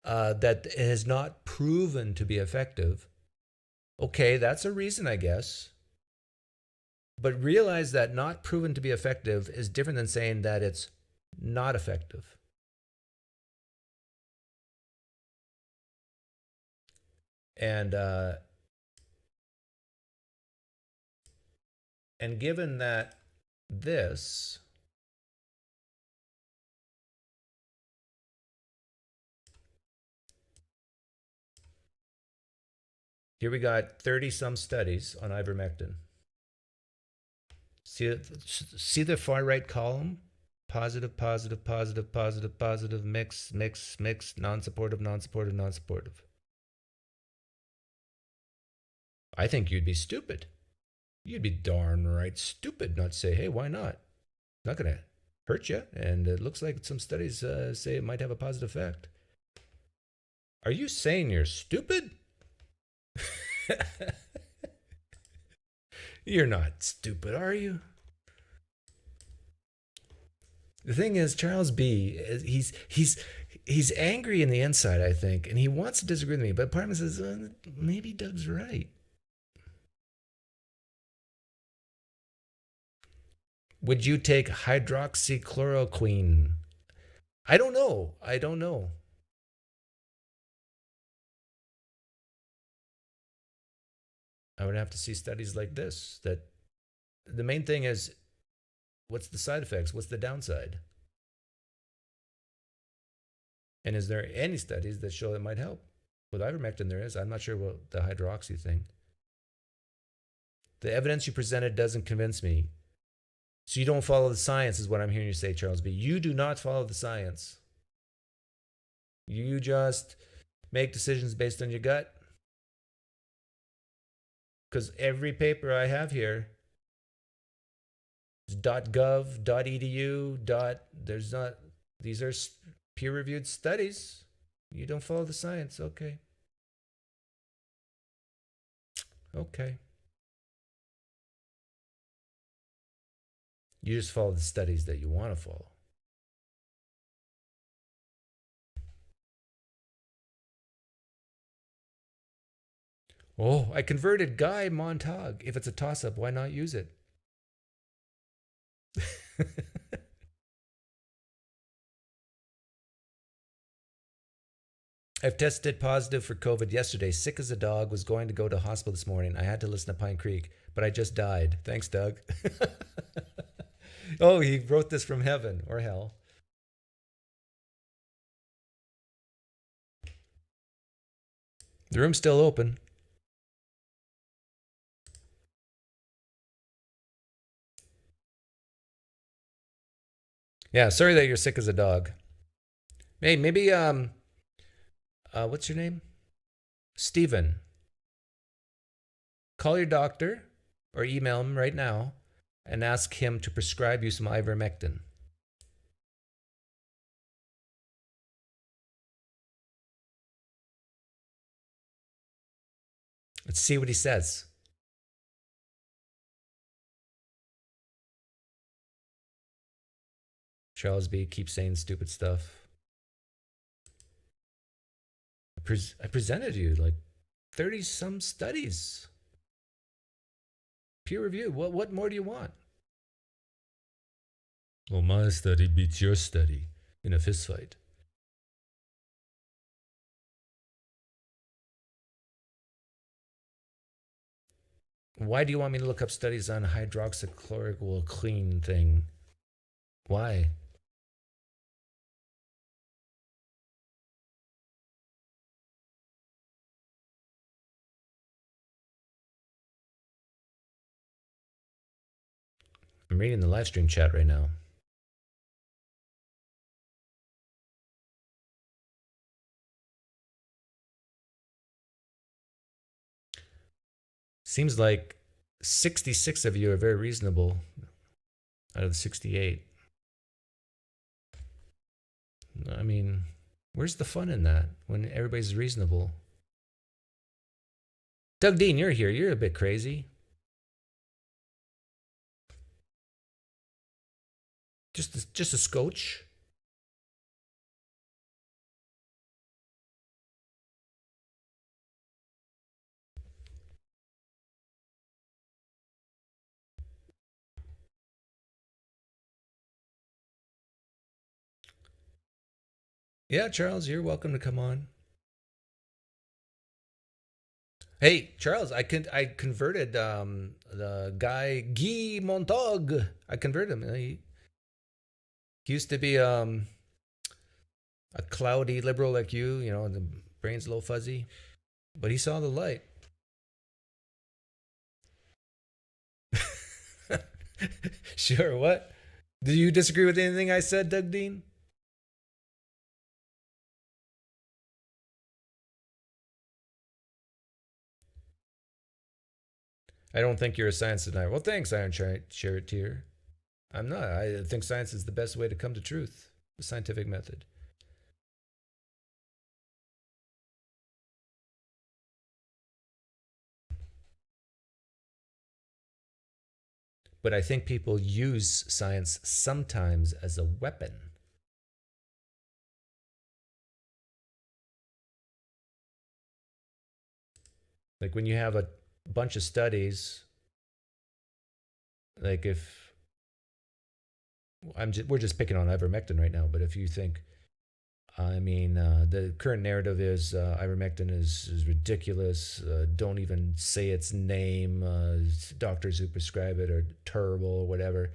S2: that it has not proven to be effective, okay, that's a reason, I guess. But realize that not proven to be effective is different than saying that it's not effective. And given that this here we got 30 some studies on ivermectin. See the far right column? Positive, positive, positive, positive, positive, mix, mix, mix, non-supportive, non-supportive, non-supportive. I think you'd be stupid. You'd be darn right stupid not to say, hey, why not? Not going to hurt you. And it looks like some studies say it might have a positive effect. Are you saying you're stupid? You're not stupid, are you? The thing is, Charles B, he's angry in the inside, I think, and he wants to disagree with me, but part of me says, maybe Doug's right. Would you take hydroxychloroquine? I don't know. I would have to see studies like this. That the main thing is, what's the side effects? What's the downside? And is there any studies that show it might help? With ivermectin, there is. I'm not sure about the hydroxy thing. The evidence you presented doesn't convince me. So you don't follow the science, is what I'm hearing you say, Charles B. You do not follow the science. You just make decisions based on your gut. Because every paper I have here is .gov, .edu, there's not, these are peer-reviewed studies. You don't follow the science, okay. Okay. You just follow the studies that you want to follow. Oh, I converted Guy Montag. If it's a toss-up, why not use it? I've tested positive for COVID yesterday. Sick as a dog. Was going to go to hospital this morning. I had to listen to Pine Creek, but I just died. Thanks, Doug. Oh, he wrote this from heaven or hell. The room's still open. Yeah, sorry that you're sick as a dog. Hey, maybe what's your name? Steven. Call your doctor or email him right now and ask him to prescribe you some ivermectin. Let's see what he says. Charles B. keeps saying stupid stuff. I presented you like 30 some studies. Peer review. What more do you want? Well, my study beats your study in a fist fight. Why do you want me to look up studies on hydroxychloroquine thing? Why? I'm reading the live stream chat right now. Seems like 66 of you are very reasonable out of the 68. I mean, where's the fun in that when everybody's reasonable? Doug Dean, you're here. You're a bit crazy. Just a scotch. Yeah, Charles, you're welcome to come on. Hey, Charles, I converted the guy Guy Montag. I converted him. He used to be a cloudy liberal like you, the brain's a little fuzzy, but he saw the light. Sure, what? Do you disagree with anything I said, Doug Dean? I don't think you're a science denier. Well, thanks, Iron Charioteer. I'm not. I think science is the best way to come to truth, the scientific method. But I think people use science sometimes as a weapon. Like when you have a bunch of studies, like if we're just picking on ivermectin right now, but if you think, the current narrative is ivermectin is ridiculous. Don't even say its name. Doctors who prescribe it are terrible or whatever.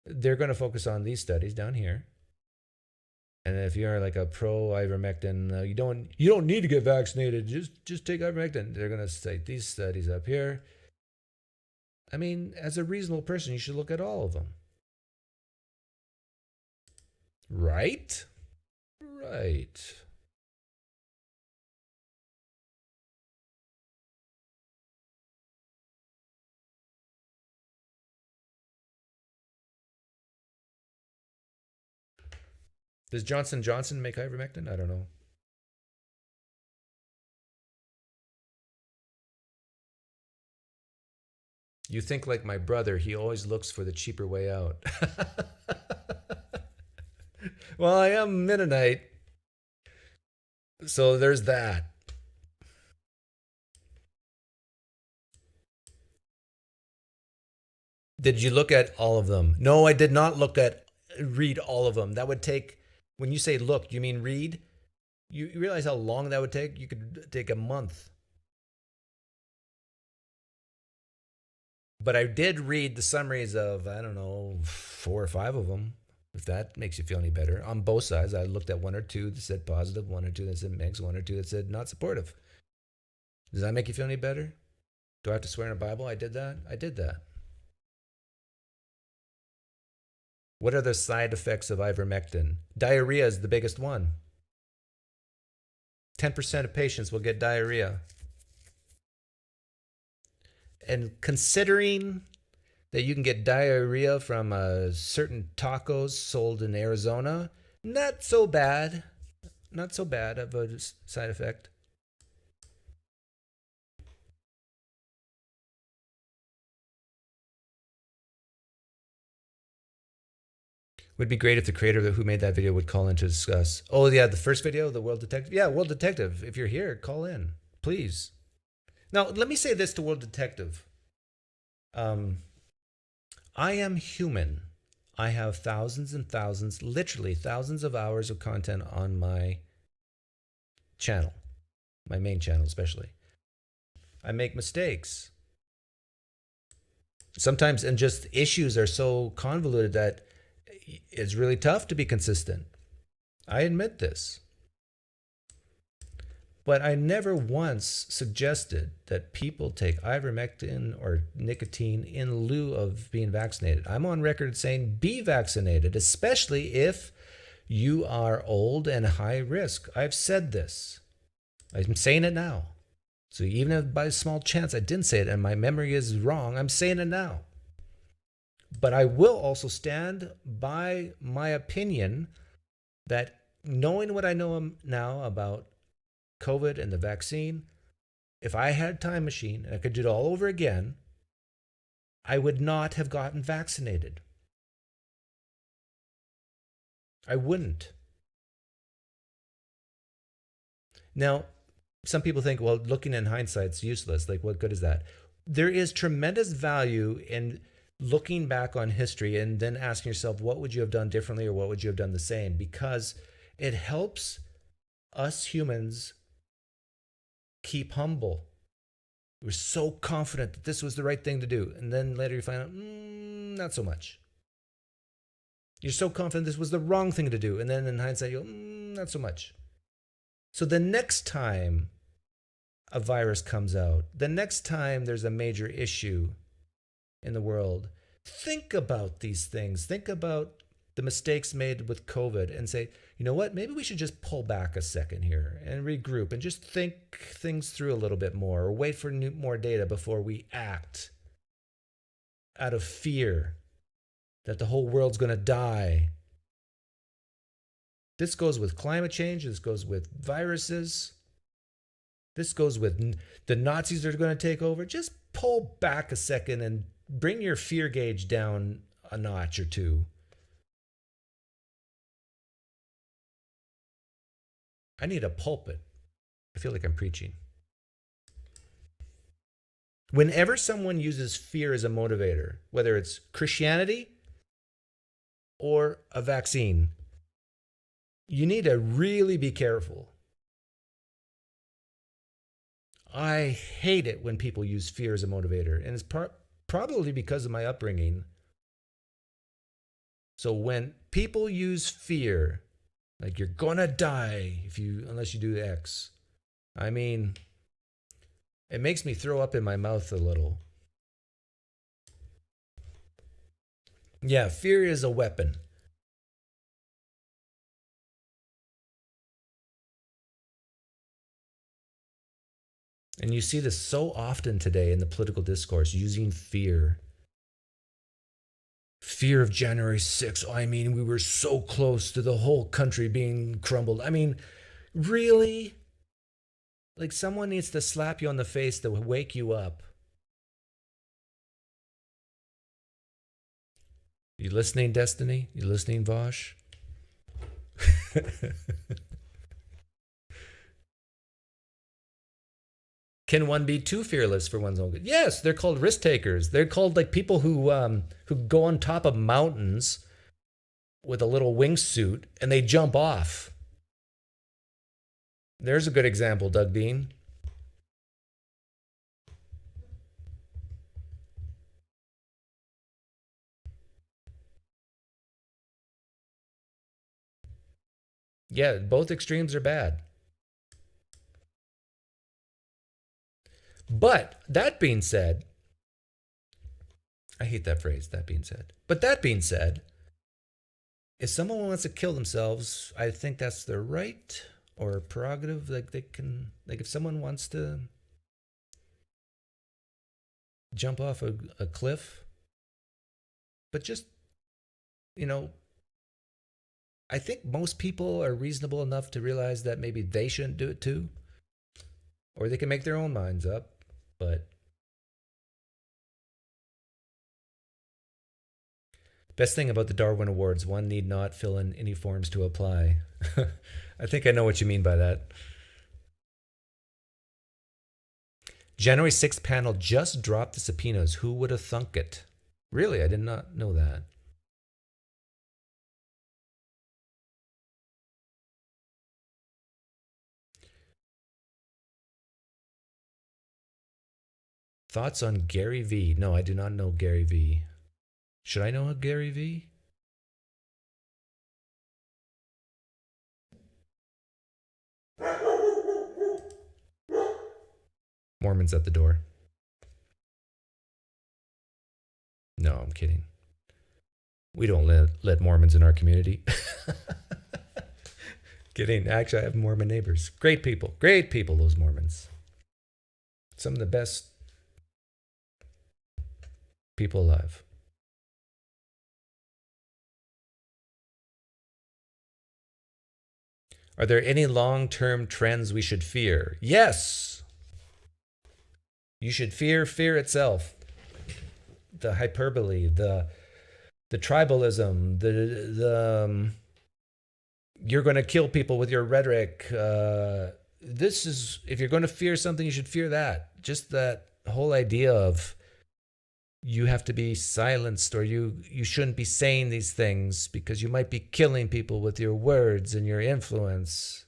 S2: They're going to focus on these studies down here. And if you're like a pro ivermectin, you don't need to get vaccinated. Just take ivermectin. They're going to say these studies up here. I mean, as a reasonable person, you should look at all of them. Right? Right. Does Johnson & Johnson make ivermectin? I don't know. You think like my brother, he always looks for the cheaper way out. Well, I am Mennonite. So there's that. Did you look at all of them? No, I did not read all of them. That would take, when you say look, you mean read? You realize how long that would take? You could take a month. But I did read the summaries of, I don't know, 4 or 5 of them. If that makes you feel any better. On both sides, I looked at 1 or 2 that said positive, 1 or 2 that said mixed, 1 or 2 that said not supportive. Does that make you feel any better? Do I have to swear in a Bible I did that? I did that. What are the side effects of ivermectin? Diarrhea is the biggest one. 10% of patients will get diarrhea. And considering that you can get diarrhea from certain tacos sold in Arizona, not so bad. Not so bad of a side effect. Would be great if the creator who made that video would call in to discuss. Oh yeah, the first video, the World Detective. Yeah, World Detective, if you're here, call in, please. Now, let me say this to World Detective. I am human. I have thousands and thousands, literally thousands of hours of content on my channel, my main channel especially. I make mistakes. Sometimes, and just issues are so convoluted that it's really tough to be consistent. I admit this. But I never once suggested that people take ivermectin or nicotine in lieu of being vaccinated. I'm on record saying be vaccinated, especially if you are old and high risk. I've said this. I'm saying it now. So even if by a small chance I didn't say it and my memory is wrong, I'm saying it now. But I will also stand by my opinion that knowing what I know now about COVID and the vaccine, if I had a time machine and I could do it all over again, I would not have gotten vaccinated. I wouldn't. Now, some people think, well, looking in hindsight's useless. Like, what good is that? There is tremendous value in looking back on history and then asking yourself, what would you have done differently or what would you have done the same? Because it helps us humans keep humble. We're so confident that this was the right thing to do. And then later you find out, not so much. You're so confident this was the wrong thing to do. And then in hindsight, you go, not so much. So the next time a virus comes out, the next time there's a major issue in the world, think about these things. Think about the mistakes made with COVID and say, you know what, maybe we should just pull back a second here and regroup and just think things through a little bit more, or wait for more data before we act out of fear that the whole world's going to die. This goes with climate change. This goes with viruses. This goes with the Nazis that are going to take over. Just pull back a second and bring your fear gauge down a notch or two. I need a pulpit. I feel like I'm preaching. Whenever someone uses fear as a motivator, whether it's Christianity or a vaccine, you need to really be careful. I hate it when people use fear as a motivator, and it's probably because of my upbringing. So when people use fear, like you're gonna die unless you do X, I mean, it makes me throw up in my mouth a little. Yeah, fear is a weapon. And you see this so often today in the political discourse, using fear. Fear of January 6th. Oh, I mean, we were so close to the whole country being crumbled. I mean, really? Like, someone needs to slap you on the face to wake you up. You listening, Destiny? You listening, Vosh? Can one be too fearless for one's own good? Yes, they're called risk takers. They're called like people who go on top of mountains with a little wingsuit and they jump off. There's a good example, Doug Dean. Yeah, both extremes are bad. But that being said, I hate that phrase, that being said. But that being said, if someone wants to kill themselves, I think that's their right or prerogative. Like they can, like if someone wants to jump off a cliff, but just, you know, I think most people are reasonable enough to realize that maybe they shouldn't do it too, or they can make their own minds up. But best thing about the Darwin Awards, one need not fill in any forms to apply. I think I know what you mean by that. January 6th panel just dropped the subpoenas. Who would have thunk it? Really, I did not know that. Thoughts on Gary V? No, I do not know Gary V. Should I know Gary V? Mormons at the door. No, I'm kidding. We don't let Mormons in our community. Kidding. Actually, I have Mormon neighbors. Great people, those Mormons. Some of the best people alive. Are there any long-term trends we should fear? Yes. You should fear itself. The hyperbole, the tribalism, the you're going to kill people with your rhetoric. This is, if you're going to fear something, you should fear that. Just that whole idea of you have to be silenced, or you shouldn't be saying these things because you might be killing people with your words and your influence.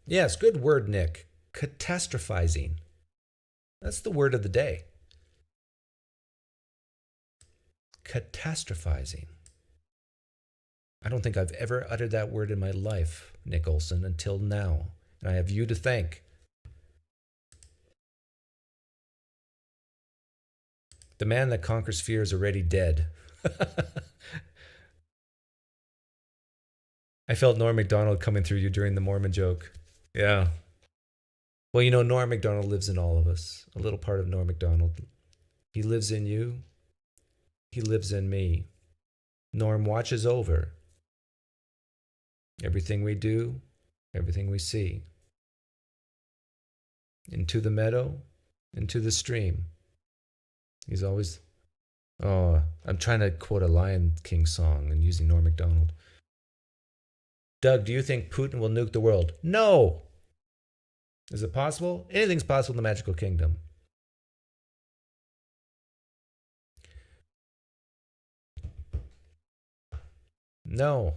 S2: Yes, good word, Nick. Catastrophizing. That's the word of the day. Catastrophizing. I don't think I've ever uttered that word in my life, Nick Olson, until now. And I have you to thank. The man that conquers fear is already dead. I felt Norm Macdonald coming through you during the Mormon joke. Yeah. Well, you know, Norm Macdonald lives in all of us. A little part of Norm Macdonald. He lives in you. He lives in me. Norm watches over everything we do, everything we see. Into the meadow, into the stream. He's always, I'm trying to quote a Lion King song and using Norm Macdonald. Doug, do you think Putin will nuke the world? No. Is it possible? Anything's possible in the magical kingdom. No.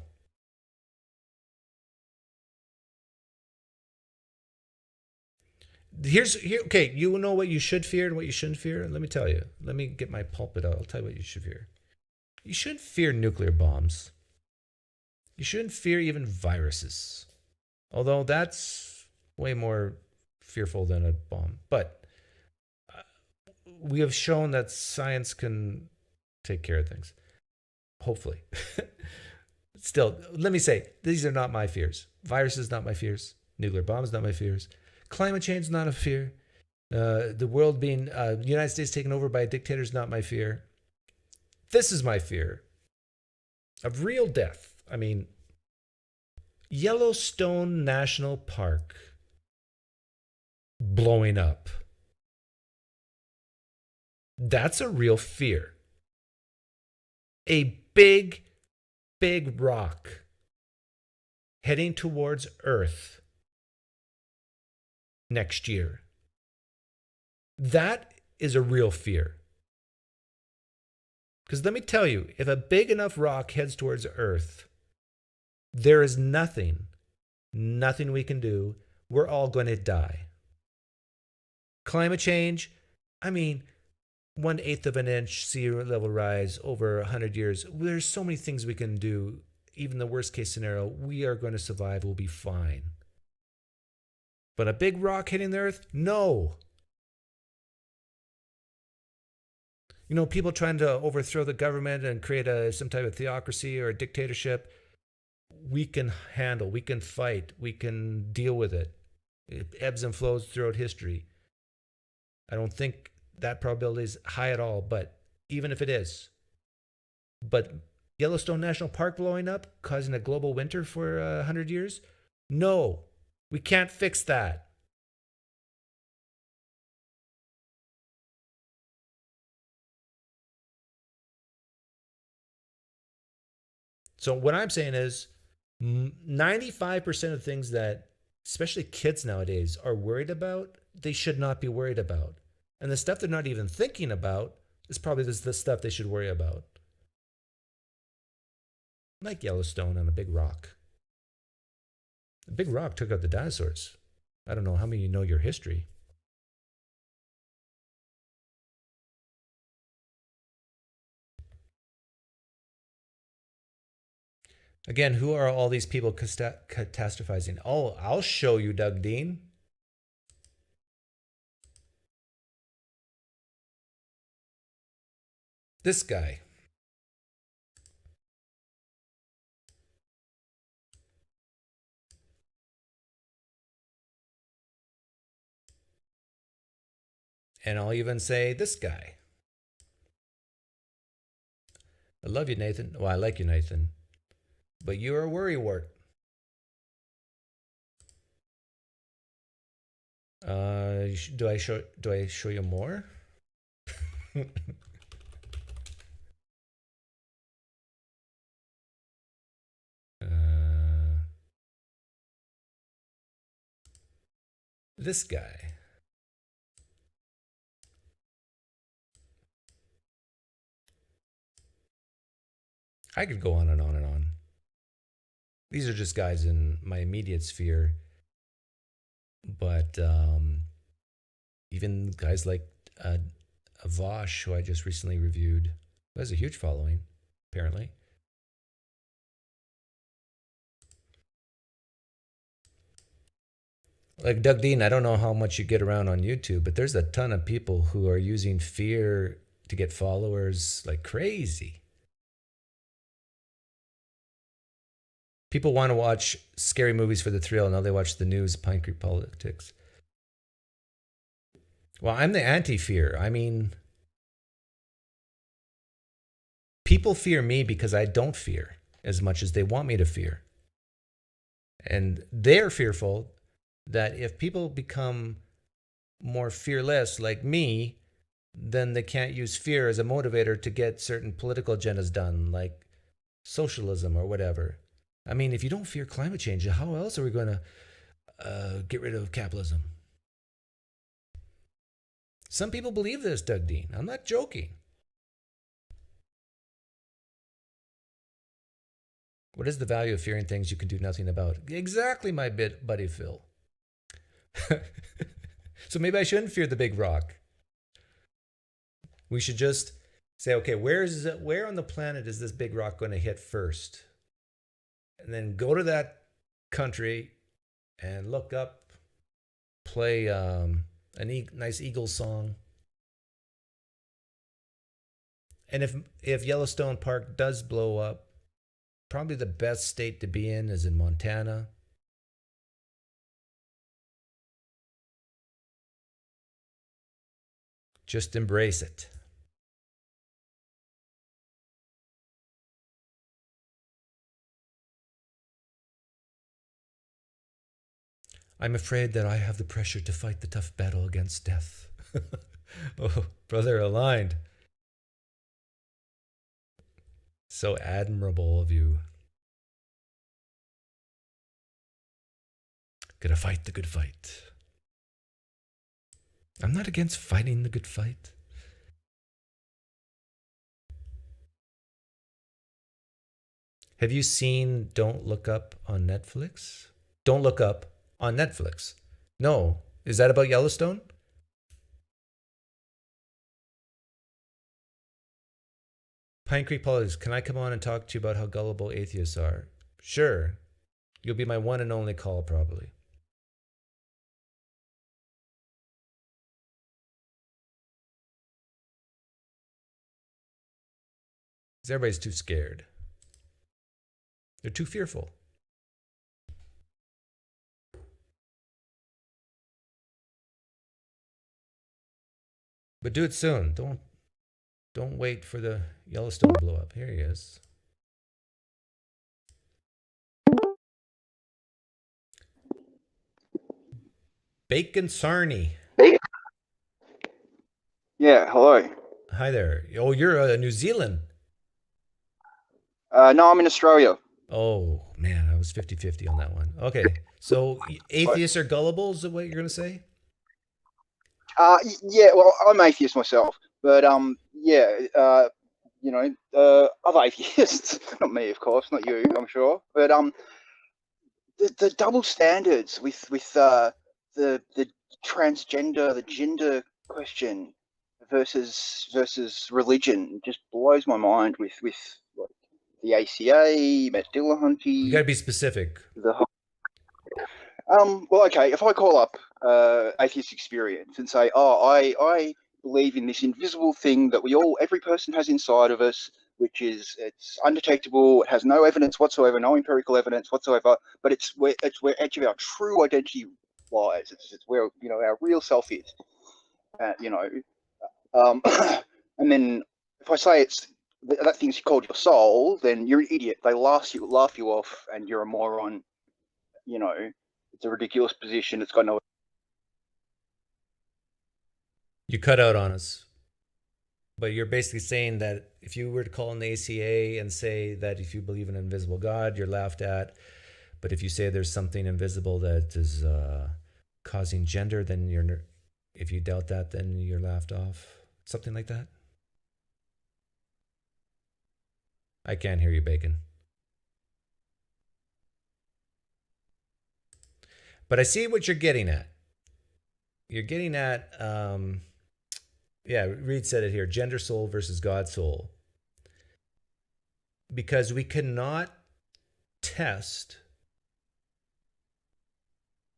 S2: Okay, you know what you should fear and what you shouldn't fear? Let me tell you. Let me get my pulpit out. I'll tell you what you should fear. You shouldn't fear nuclear bombs. You shouldn't fear even viruses. Although that's way more fearful than a bomb. But we have shown that science can take care of things. Hopefully. Still, let me say, these are not my fears. Viruses, not my fears. Nuclear bombs, not my fears. Climate change is not a fear. The world being, the United States taken over by a dictator is not my fear. This is my fear of real death. I mean, Yellowstone National Park blowing up. That's a real fear. A big rock heading towards Earth next year. That is a real fear. Because let me tell you, if a big enough rock heads towards Earth, there is nothing we can do. We're all going to die. Climate change, I mean, 1/8 of an inch sea level rise over 100 years. There's so many things we can do. Even the worst case scenario, we are going to survive. We'll be fine. But a big rock hitting the earth? No. You know, people trying to overthrow the government and create some type of theocracy or a dictatorship, we can handle, we can fight, we can deal with it. It ebbs and flows throughout history. I don't think that probability is high at all, but even if it is. But Yellowstone National Park blowing up, causing a global winter for 100 years? No, we can't fix that. So what I'm saying is 95% of things that especially kids nowadays are worried about, they should not be worried about. And the stuff they're not even thinking about is probably the stuff they should worry about. Like Yellowstone on a big rock. A big rock took out the dinosaurs. I don't know how many of you know your history. Again, who are all these people catastrophizing? Oh, I'll show you, Doug Dean. This guy. And I'll even say this guy. I love you, Nathan. Well, I like you, Nathan. But you're a worrywart. Do I show you more? This guy. I could go on and on and on. These are just guys in my immediate sphere. But even guys like Vosh, who I just recently reviewed, who has a huge following, apparently. Like Doug Dean, I don't know how much you get around on YouTube, but there's a ton of people who are using fear to get followers like crazy. People want to watch scary movies for the thrill. Now they watch the news, Pine Creek politics. Well, I'm the anti-fear. I mean, people fear me because I don't fear as much as they want me to fear. And they're fearful that if people become more fearless like me, then they can't use fear as a motivator to get certain political agendas done, like socialism or whatever. I mean, if you don't fear climate change, how else are we going to get rid of capitalism? Some people believe this, Doug Dean. I'm not joking. What is the value of fearing things you can do nothing about? Exactly, my buddy Phil. So maybe I shouldn't fear the big rock. We should just say, okay, where on the planet is this big rock going to hit first? And then go to that country and look up, play a nice Eagles song. And if Yellowstone Park does blow up, probably the best state to be in is in Montana. Just embrace it. I'm afraid that I have the pressure to fight the tough battle against death. Oh, brother, aligned. So admirable of you. Gonna fight the good fight. I'm not against fighting the good fight. Have you seen Don't Look Up on Netflix? Don't Look Up on Netflix. No. Is that about Yellowstone? Pine Creek Politics, can I come on and talk to you about how gullible atheists are? Sure. You'll be my one and only call, probably. Because everybody's too scared. They're too fearful. But do it soon. Don't wait for the Yellowstone to blow up. Here he is. Bacon Sarney.
S15: Yeah, hello.
S2: Hi there. Oh, you're New Zealand.
S15: No, I'm in Australia.
S2: Oh, man, I was 50-50 on that one. Okay, so atheists are gullible, is what you're going to say?
S15: Yeah, well, I'm atheist myself, but yeah, you know, other atheists, not me, of course, not you, I'm sure, but the double standards with the transgender, the gender question versus religion just blows my mind with like, the ACA, Matt Dillahunty.
S2: You got to be specific.
S15: The whole, well, okay, if I call up Atheist Experience and say, oh, I believe in this invisible thing that every person has inside of us, which is, it's undetectable, it has no evidence whatsoever, no empirical evidence whatsoever, but it's where actually our true identity lies. It's where, you know, our real self is, you know. And then if I say that thing's called your soul, then you're an idiot. They laugh you off, and you're a moron. You know, it's a ridiculous position. It's got no.
S2: You cut out on us. But you're basically saying that if you were to call in the ACA and say that if you believe in an invisible God, you're laughed at. But if you say there's something invisible that is causing gender, then if you doubt that, then you're laughed off. Something like that. I can't hear you, Bacon. But I see what you're getting at. You're getting at, yeah, Reed said it here, gender soul versus God soul. Because we cannot test,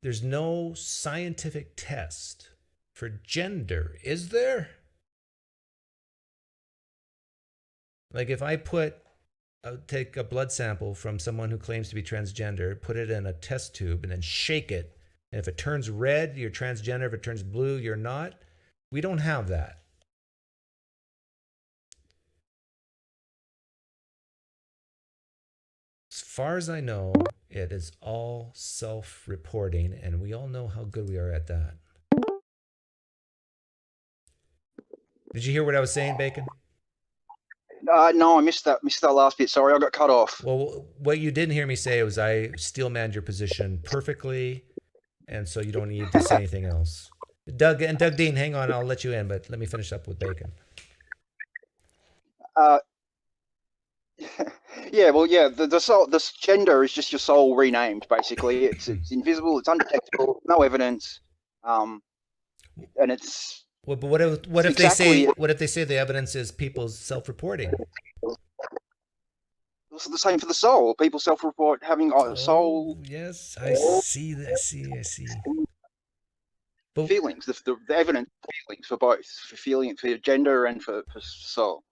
S2: there's no scientific test for gender, is there? Like if I take a blood sample from someone who claims to be transgender, put it in a test tube and then shake it. And if it turns red, you're transgender. If it turns blue, you're not. We don't have that. As far as I know, it is all self-reporting, and we all know how good we are at that. Did you hear what I was saying, Bacon?
S15: No, I missed that last bit. Sorry, I got cut off.
S2: Well, what you didn't hear me say was I steel-manned your position perfectly, and so you don't need to say anything else. Doug Dean, hang on, I'll let you in, but let me finish up with Bacon.
S15: Yeah, well, yeah, the soul, this gender is just your soul renamed, basically. It's invisible, it's undetectable, no evidence, and it's.
S2: Well, but what if they say the evidence is people's self-reporting?
S15: It's the same for the soul. People self-report having a soul.
S2: Yes, I see. But
S15: feelings, the evidence feelings for both, for feeling, for gender and for soul.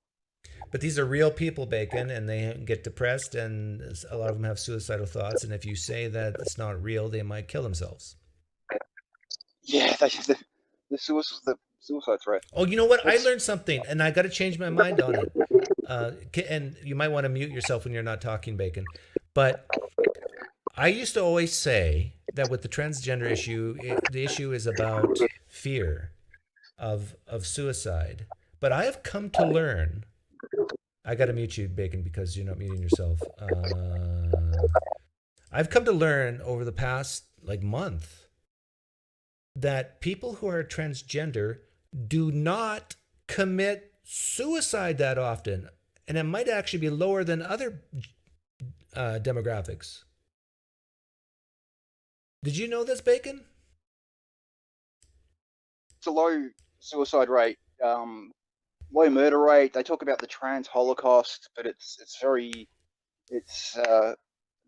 S2: But these are real people, Bacon, and they get depressed, and a lot of them have suicidal thoughts. And if you say that it's not real, they might kill themselves.
S15: Yeah, the suicide threat.
S2: Oh, you know what? I learned something, and I got to change my mind on it. And you might want to mute yourself when you're not talking, Bacon. But I used to always say that with the transgender issue, the issue is about fear of suicide. But I have come to learn. I got to mute you, Bacon, because you're not muting yourself. I've come to learn over the past month that people who are transgender do not commit suicide that often, and it might actually be lower than other demographics. Did you know this, Bacon?
S15: It's a low suicide rate, low murder rate. They talk about the trans Holocaust, but it's a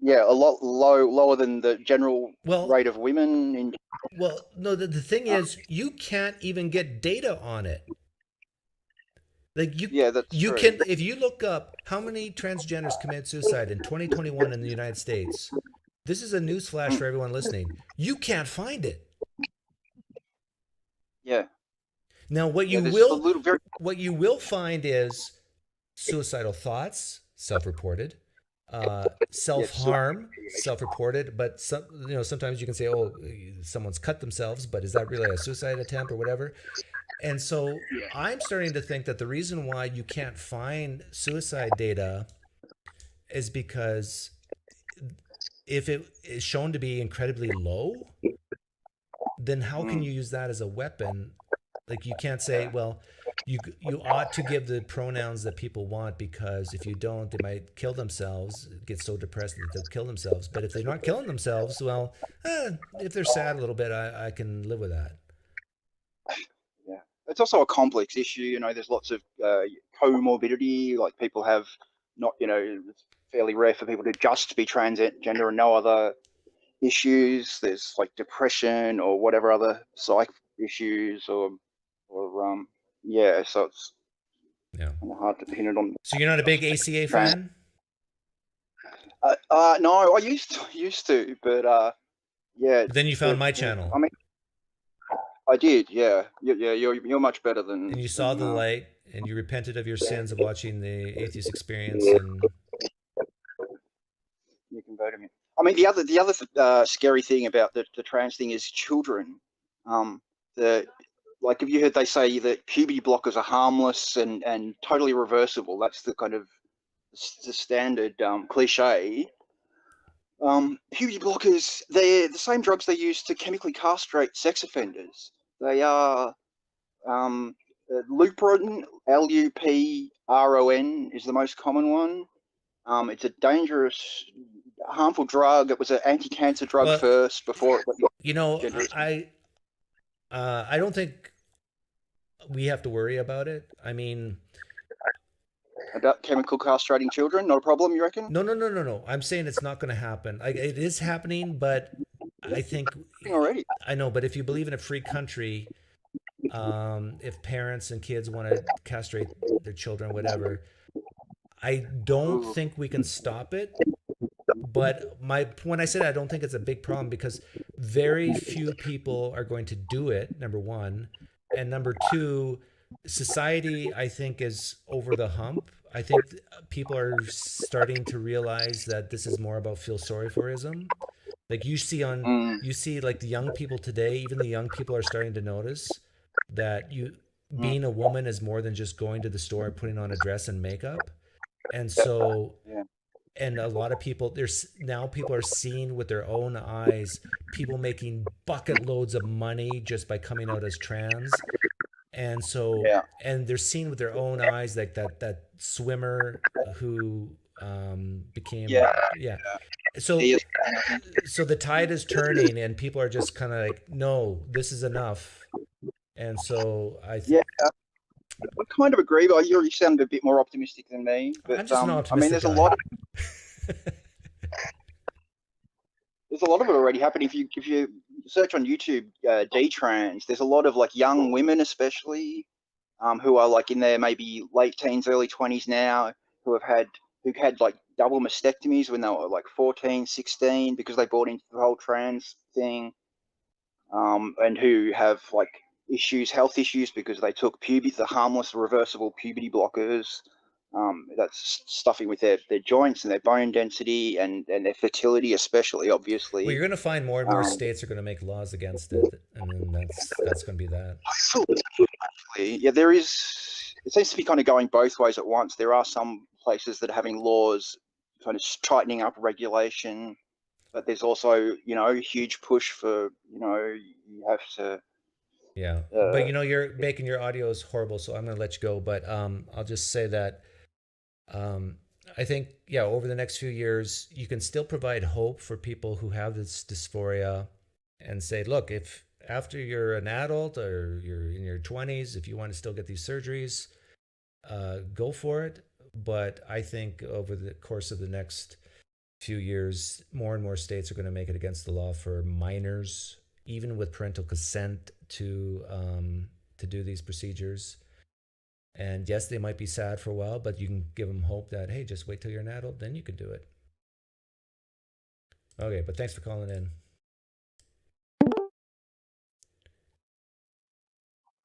S15: lot lower than the general rate of women.
S2: Well, no, the thing is, you can't even get data on it. Like
S15: that's
S2: you
S15: true.
S2: can, if you look up how many transgenders commit suicide in 2021 in the United States, this is a news flash for everyone listening. You can't find it.
S15: Yeah.
S2: Now, what you
S15: there's a
S2: will find is suicidal thoughts, self-reported, self-harm, self-reported. But sometimes you can say, "Oh, someone's cut themselves," but is that really a suicide attempt or whatever? And so I'm starting to think that the reason why you can't find suicide data is because if it is shown to be incredibly low, then how can you use that as a weapon? Like, you can't say, well, you ought to give the pronouns that people want, because if you don't, they might kill themselves, get so depressed that they'll kill themselves. But if they're not killing themselves, well, if they're sad a little bit, I can live with that.
S15: Yeah, it's also a complex issue. There's lots of comorbidity. Like, people have not, it's fairly rare for people to just be transgender and no other issues. There's like depression or whatever other psych issues, or so it's kind of hard to pin it on.
S2: So you're not a big ACA fan?
S15: No, I used to, but yeah.
S2: Then you found my channel.
S15: I mean, I did, yeah. You're much better than.
S2: And you saw the light, and you repented of your sins of watching the Atheist Experience, and
S15: you converted me. I mean, the other scary thing about the trans thing is children. Like, have you heard they say that puberty blockers are harmless and totally reversible? That's the kind of the standard cliche. Puberty blockers, they're the same drugs they use to chemically castrate sex offenders. They are Lupron, Lupron is the most common one. It's a dangerous, harmful drug. It was an anti-cancer drug first before it.
S2: I don't think we have to worry about it. I mean,
S15: about chemical castrating children, not a problem, you reckon?
S2: No. I'm saying it's not going to happen. It is happening, but I think
S15: already.
S2: I know, but if you believe in a free country, if parents and kids want to castrate their children, whatever, I don't think we can stop it. But when I said I don't think it's a big problem, because very few people are going to do it, number one. And number two, society, I think, is over the hump. I think people are starting to realize that this is more about feel sorry forism. Like, you see like the young people today, even the young people are starting to notice that being a woman is more than just going to the store and putting on a dress and makeup. And so, and a lot of people, people are seeing with their own eyes, people making bucket loads of money just by coming out as trans. And so, and they're seeing with their own eyes, like that swimmer who became, So the tide is turning, and people are just kind of like, no, this is enough. And so I I'm just not
S15: I mean, there's a lot of it already happening. If you search on YouTube, D-trans, there's a lot of like young women, especially, who are like in their maybe late teens, early 20s now, who had like double mastectomies when they were like 14, 16, because they bought into the whole trans thing, and who have like health issues because they took the harmless reversible puberty blockers. That's stuffing with their joints and their bone density and their fertility, especially, obviously.
S2: Well, you're going to find more and more states are going to make laws against it, and then that's going to be that.
S15: Yeah, there is. It seems to be kind of going both ways at once. There are some places that are having laws kind of tightening up regulation, but there's also, a huge push for, you have to.
S2: Yeah, but you're making your audio is horrible, so I'm going to let you go. But I'll just say that I think, over the next few years, you can still provide hope for people who have this dysphoria, and say, look, if after you're an adult or you're in your 20s, if you want to still get these surgeries, go for it. But I think over the course of the next few years, more and more states are going to make it against the law for minors, even with parental consent, to do these procedures. And yes, they might be sad for a while, but you can give them hope that, hey, just wait till you're an adult, then you can do it. Okay, but thanks for calling in.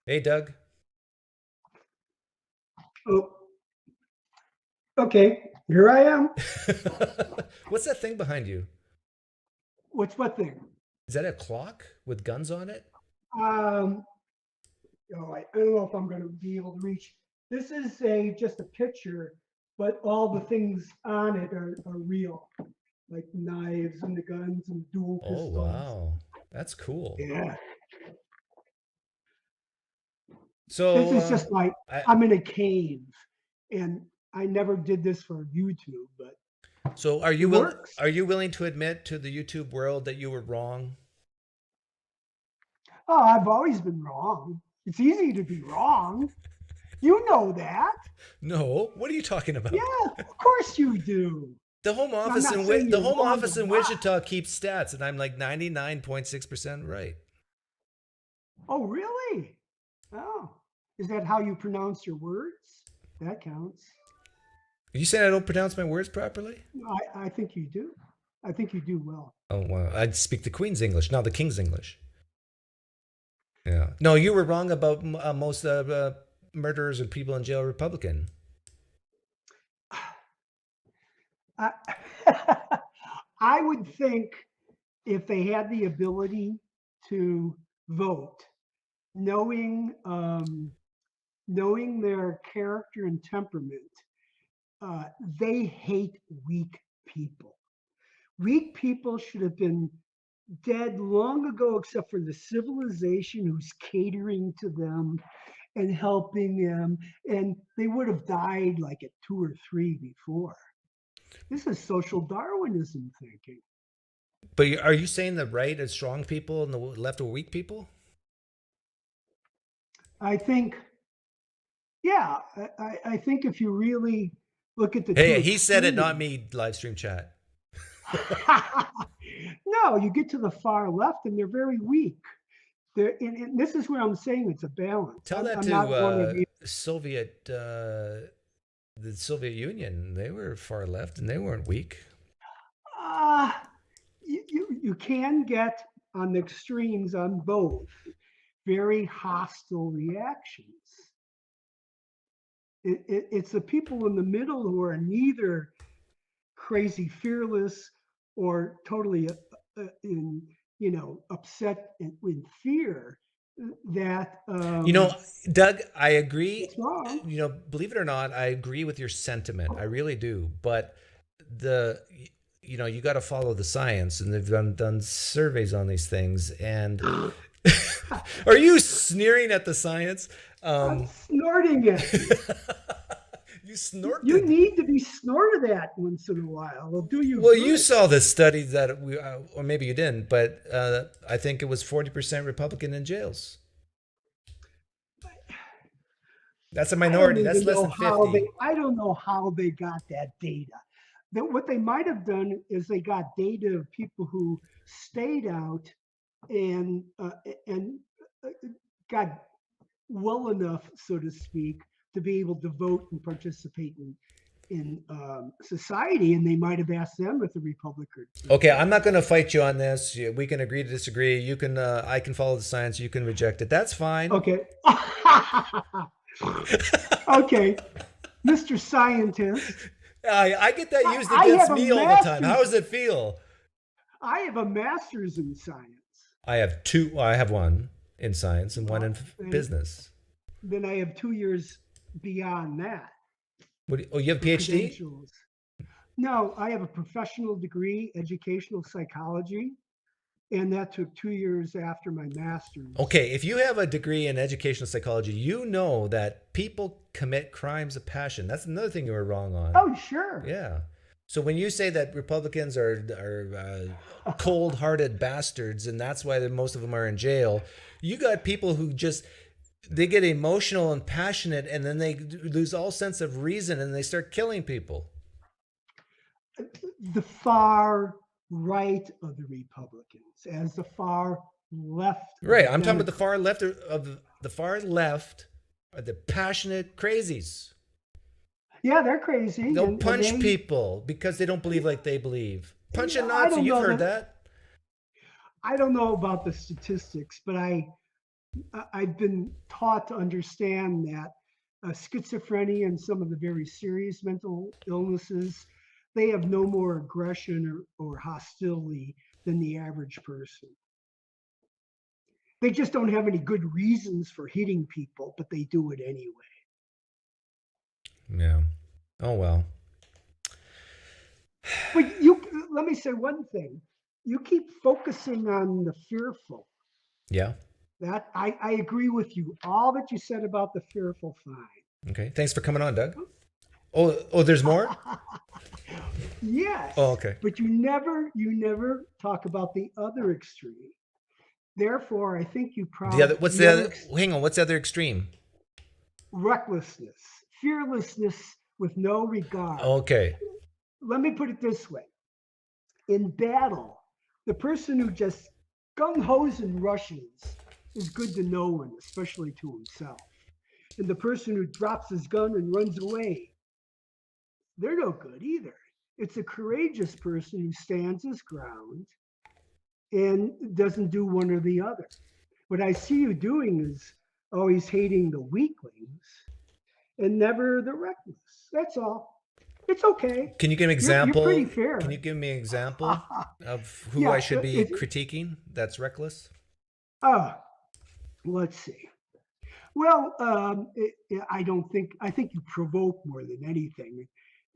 S2: Hey, Doug.
S4: Oh, okay. Here I am.
S2: What's that thing behind you?
S4: What's what thing?
S2: Is that a clock with guns on it?
S4: Oh, I don't know if I'm going to be able to reach. This is just a picture, but all the things on it are real, like knives and the guns and dual pistols.
S2: Oh, wow. That's cool.
S4: Yeah.
S2: So
S4: This is just like, I'm in a cave, and I never did this for YouTube, but
S2: so are you willing to admit to the YouTube world that you were wrong?
S4: oh, I've always been wrong. It's easy to be wrong. You know that.
S2: No. What are you talking about?
S4: Yeah, of course you do.
S2: The home office in Wichita keeps stats, and I'm like 99.6% right.
S4: Oh, really? Oh, is that how you pronounce your words? That counts.
S2: You saying I don't pronounce my words properly?
S4: I think you do. I think you do well.
S2: Oh, wow. I speak the Queen's English, not the King's English. Yeah. No, you were wrong about most murderers and people in jail Republican.
S4: I would think if they had the ability to vote, knowing their character and temperament, they hate weak people. Weak people should have been dead long ago, except for the civilization who's catering to them and helping them, and they would have died like at 2 or 3 before. This is social Darwinism thinking.
S2: But are you saying the right is strong people and the left are weak people?
S4: I think, yeah, I think if you really look at the
S2: Hey, he said it, not me, live stream chat.
S4: No, you get to the far left and they're very weak. And this is where I'm saying it's a balance.
S2: Tell that to the Soviet Union. They were far left and they weren't weak.
S4: You can get on the extremes on both very hostile reactions. It's the people in the middle who are neither crazy fearless or totally upset with fear that
S2: Doug, I agree. Believe it or not, I agree with your sentiment. I really do. But you got to follow the science, and they've done surveys on these things. And are you sneering at the science?
S4: I'm snorting it.
S2: You snorted.
S4: You need to be snorted at once in a while. It'll do you.
S2: Well,
S4: good.
S2: you saw the study that or maybe you didn't, but I think it was 40% Republican in jails. That's a minority. That's less than 50.
S4: I don't know how they got that data. What they might have done is they got data of people who stayed out and got well enough, so to speak, to be able to vote and participate in society, and they might have asked them if the Republican.
S2: Okay, I'm not going to fight you on this. We can agree to disagree. You can, I can follow the science. You can reject it. That's fine.
S4: Okay. Okay, Mr. Scientist.
S2: I get that used against me all the time. How does it feel?
S4: I have a master's in science.
S2: I have two. I have one in science and one in business.
S4: Then I have 2 years beyond that.
S2: You have a PhD?
S4: No, I have a professional degree, educational psychology, and that took 2 years after my master's.
S2: Okay, if you have a degree in educational psychology, you know that people commit crimes of passion. That's another thing you were wrong on.
S4: Oh, sure.
S2: Yeah. So when you say that Republicans are cold-hearted bastards, and that's why most of them are in jail, you got people who they get emotional and passionate, and then they lose all sense of reason, and they start killing people.
S4: The far right of the Republicans, as the far left.
S2: Right. I'm talking about the far left of the far left are the passionate crazies.
S4: Yeah, they're crazy.
S2: They'll
S4: and
S2: punch
S4: they,
S2: people because they don't believe like they believe. Punch a
S4: I
S2: Nazi,
S4: don't
S2: you've
S4: know
S2: heard that.
S4: I don't know about the statistics, but I've been taught to understand that schizophrenia and some of the very serious mental illnesses, they have no more aggression or hostility than the average person. They just don't have any good reasons for hitting people, but they do it anyway.
S2: Yeah. Oh, well.
S4: But let me say one thing. You keep focusing on the fearful.
S2: Yeah.
S4: That I agree with you. All that you said about the fearful, fine.
S2: Okay. Thanks for coming on, Doug. Oh, there's more?
S4: Yes.
S2: Oh, okay.
S4: But you never talk about the other extreme. Therefore, I think you probably
S2: What's the other? Hang on. What's the other extreme?
S4: Recklessness, fearlessness with no regard.
S2: Okay.
S4: Let me put it this way. In battle, the person who just gung-hos and rushes is good to no one, especially to himself. And the person who drops his gun and runs away, they're no good either. It's a courageous person who stands his ground and doesn't do one or the other. What I see you doing is always hating the weaklings and never the reckless. That's all. It's okay.
S2: Can you give me an example?
S4: You're pretty fair.
S2: Can you give me an example of who I should be critiquing that's reckless?
S4: Let's see. Well, I think you provoke more than anything,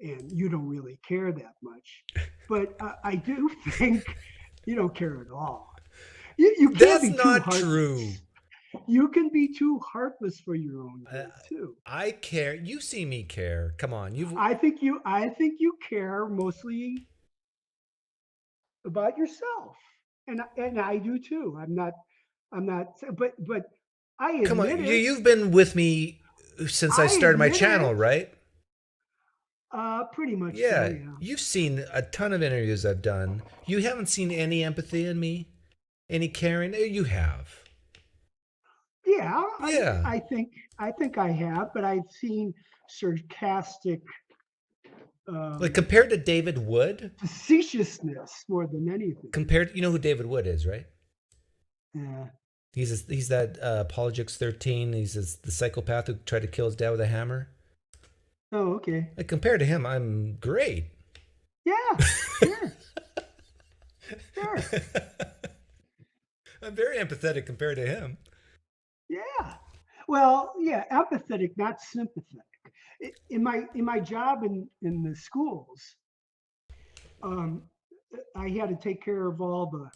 S4: and you don't really care that much. But I do think you don't care at all. You can't
S2: That's
S4: be
S2: not
S4: too
S2: true.
S4: You can be too heartless for your own good too.
S2: I care. You see me care. Come on,
S4: I think you care mostly about yourself, and I do too. I'm not. But I admit
S2: Come on.
S4: it.
S2: You've been with me since I started my channel, right?
S4: Pretty much.
S2: Yeah.
S4: So, yeah.
S2: You've seen a ton of interviews I've done. You haven't seen any empathy in me, any caring. You have.
S4: Yeah.
S2: Yeah.
S4: I think I have, but I've seen sarcastic.
S2: Like compared to David Wood,
S4: facetiousness more than anything.
S2: Compared, you know who David Wood is, right?
S4: Yeah.
S2: He's that Apologetics 13. He's the psychopath who tried to kill his dad with a hammer.
S4: Oh, okay.
S2: Like compared to him, I'm great.
S4: Yeah, sure. Sure.
S2: I'm very empathetic compared to him.
S4: Yeah. Well, yeah, empathetic, not sympathetic. In my job in the schools, I had to take care of all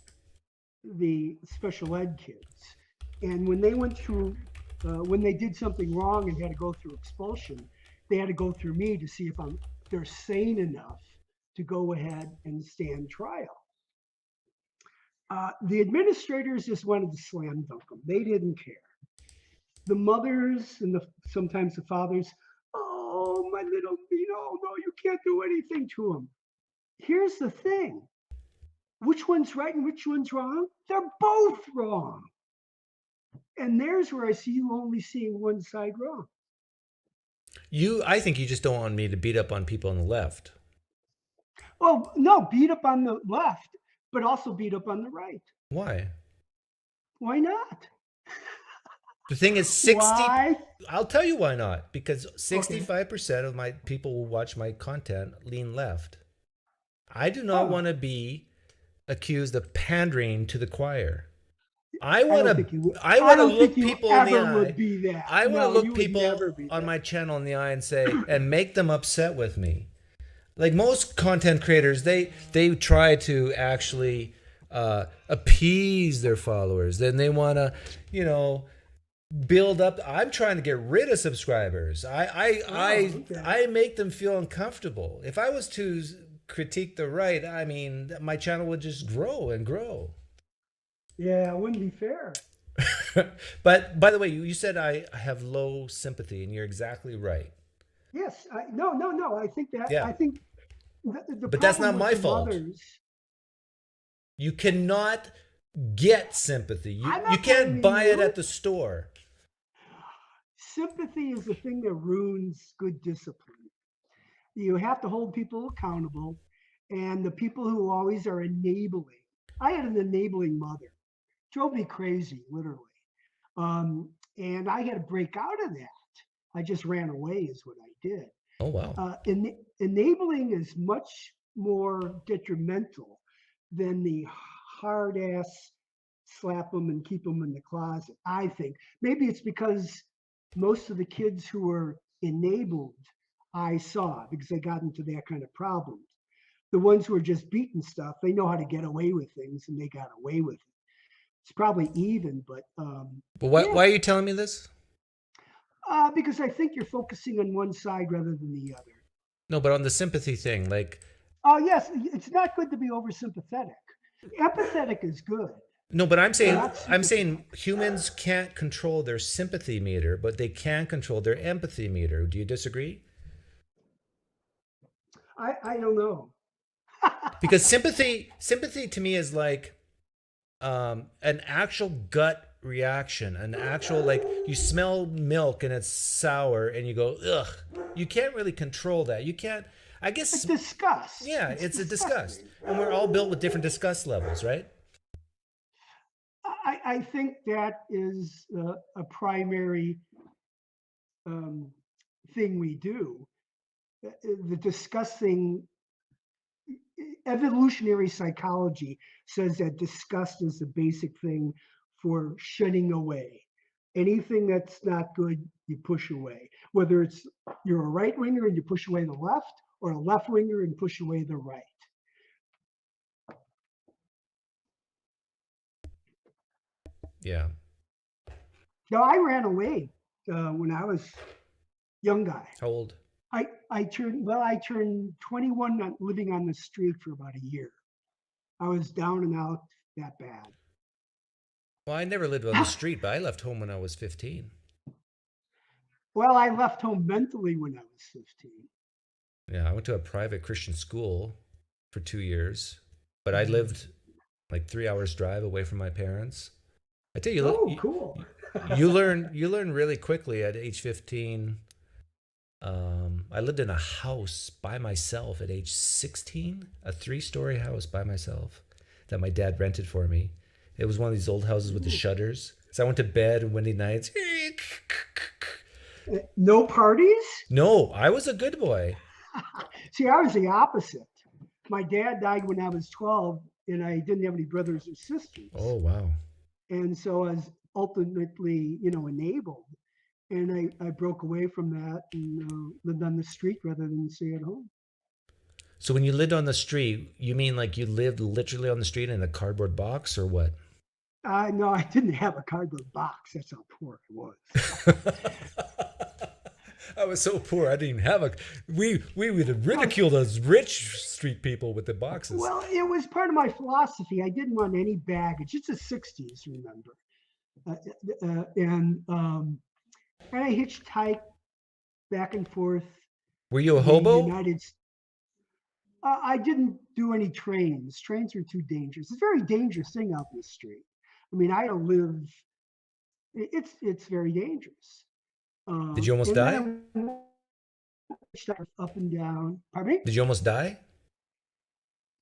S4: the special ed kids, and when they went through, when they did something wrong and had to go through expulsion, they had to go through me to see if they're sane enough to go ahead and stand trial. The administrators just wanted to slam dunk them. They didn't care. The mothers and sometimes the fathers, oh, my little, no, you can't do anything to them. Here's the thing. Which one's right and which one's wrong? They're both wrong. And there's where I see you only seeing one side wrong.
S2: I think you just don't want me to beat up on people on the left.
S4: Oh, no, beat up on the left, but also beat up on the right.
S2: Why?
S4: Why not?
S2: The thing is, 60.
S4: Why?
S2: I'll tell you why not. Because 65% of my people who watch my content lean left. I do not want to be accused of pandering to the choir. I want to look people in the eye. I want to look people on my channel in the eye and say, and make them upset with me. Like most content creators, they try to actually appease their followers. Then they want to, build up. I'm trying to get rid of subscribers. I make them feel uncomfortable. If I was to critique the right, I mean, my channel would just grow and grow.
S4: Yeah, it wouldn't be fair.
S2: But by the way, you said I have low sympathy, and you're exactly right.
S4: Yes, no. I think that.
S2: Yeah.
S4: I think.
S2: But that's not my fault. You cannot get sympathy. You can't buy it at the store.
S4: sympathy is the thing that ruins good discipline. You have to hold people accountable, and the people who always are enabling. I had an enabling mother, drove me crazy, literally. And I had to break out of that. I just ran away, is what I did.
S2: Oh, wow.
S4: Enabling is much more detrimental than the hard ass slap them and keep them in the closet, I think. Maybe it's because most of the kids who were enabled, I saw, because they got into that kind of problems. The ones who are just beating stuff, they know how to get away with things, and they got away with it. It's probably even, but
S2: why
S4: yeah.
S2: are you telling me this?
S4: Because I think you're focusing on one side rather than the other.
S2: No, but on the sympathy thing, like.
S4: Oh yes, it's not good to be oversympathetic. Empathetic is good.
S2: No, but I'm saying humans can't control their sympathy meter, but they can control their empathy meter. Do you disagree?
S4: I don't know.
S2: Because sympathy to me is like an actual gut reaction, an actual, like, you smell milk and it's sour and you go, ugh. You can't really control that. You can't, I guess.
S4: It's disgust.
S2: Yeah, it's a disgust. And we're all built with different disgust levels, right?
S4: I think that is a primary thing we do. The disgusting, evolutionary psychology says that disgust is the basic thing for shunning away. Anything that's not good, you push away. Whether it's you're a right winger and you push away the left, or a left winger and push away the right.
S2: Yeah.
S4: No, I ran away when I was young guy.
S2: How old?
S4: I turned 21 living on the street for about a year. I was down and out that bad.
S2: Well, I never lived on the street, but I left home when I was 15.
S4: Well, I left home mentally when I was 15.
S2: Yeah, I went to a private Christian school for 2 years, but I lived like 3 hours drive away from my parents. I tell you,
S4: cool.
S2: you learn really quickly at age 15. I lived in a house by myself at age 16, a 3-story house by myself that my dad rented for me. It was one of these old houses with the shutters. So I went to bed on windy nights.
S4: No parties?
S2: No, I was a good boy.
S4: See, I was the opposite. My dad died when I was 12, and I didn't have any brothers or sisters.
S2: Oh, wow.
S4: And so I was ultimately, enabled. And I broke away from that and lived on the street rather than stay at home.
S2: So when you lived on the street, you mean like you lived literally on the street in a cardboard box or what?
S4: No, I didn't have a cardboard box. That's how poor I was.
S2: I was so poor, I didn't even have we would have ridiculed us rich street people with the boxes.
S4: Well, it was part of my philosophy. I didn't want any baggage. It's the 60s, remember. And I hitchhiked back and forth.
S2: Were you a hobo?
S4: I didn't do any trains. Trains are too dangerous. It's a very dangerous thing out in the street. I mean, I had to live. It's very dangerous.
S2: Did you almost die?
S4: Up and down. Pardon me?
S2: Did you almost die?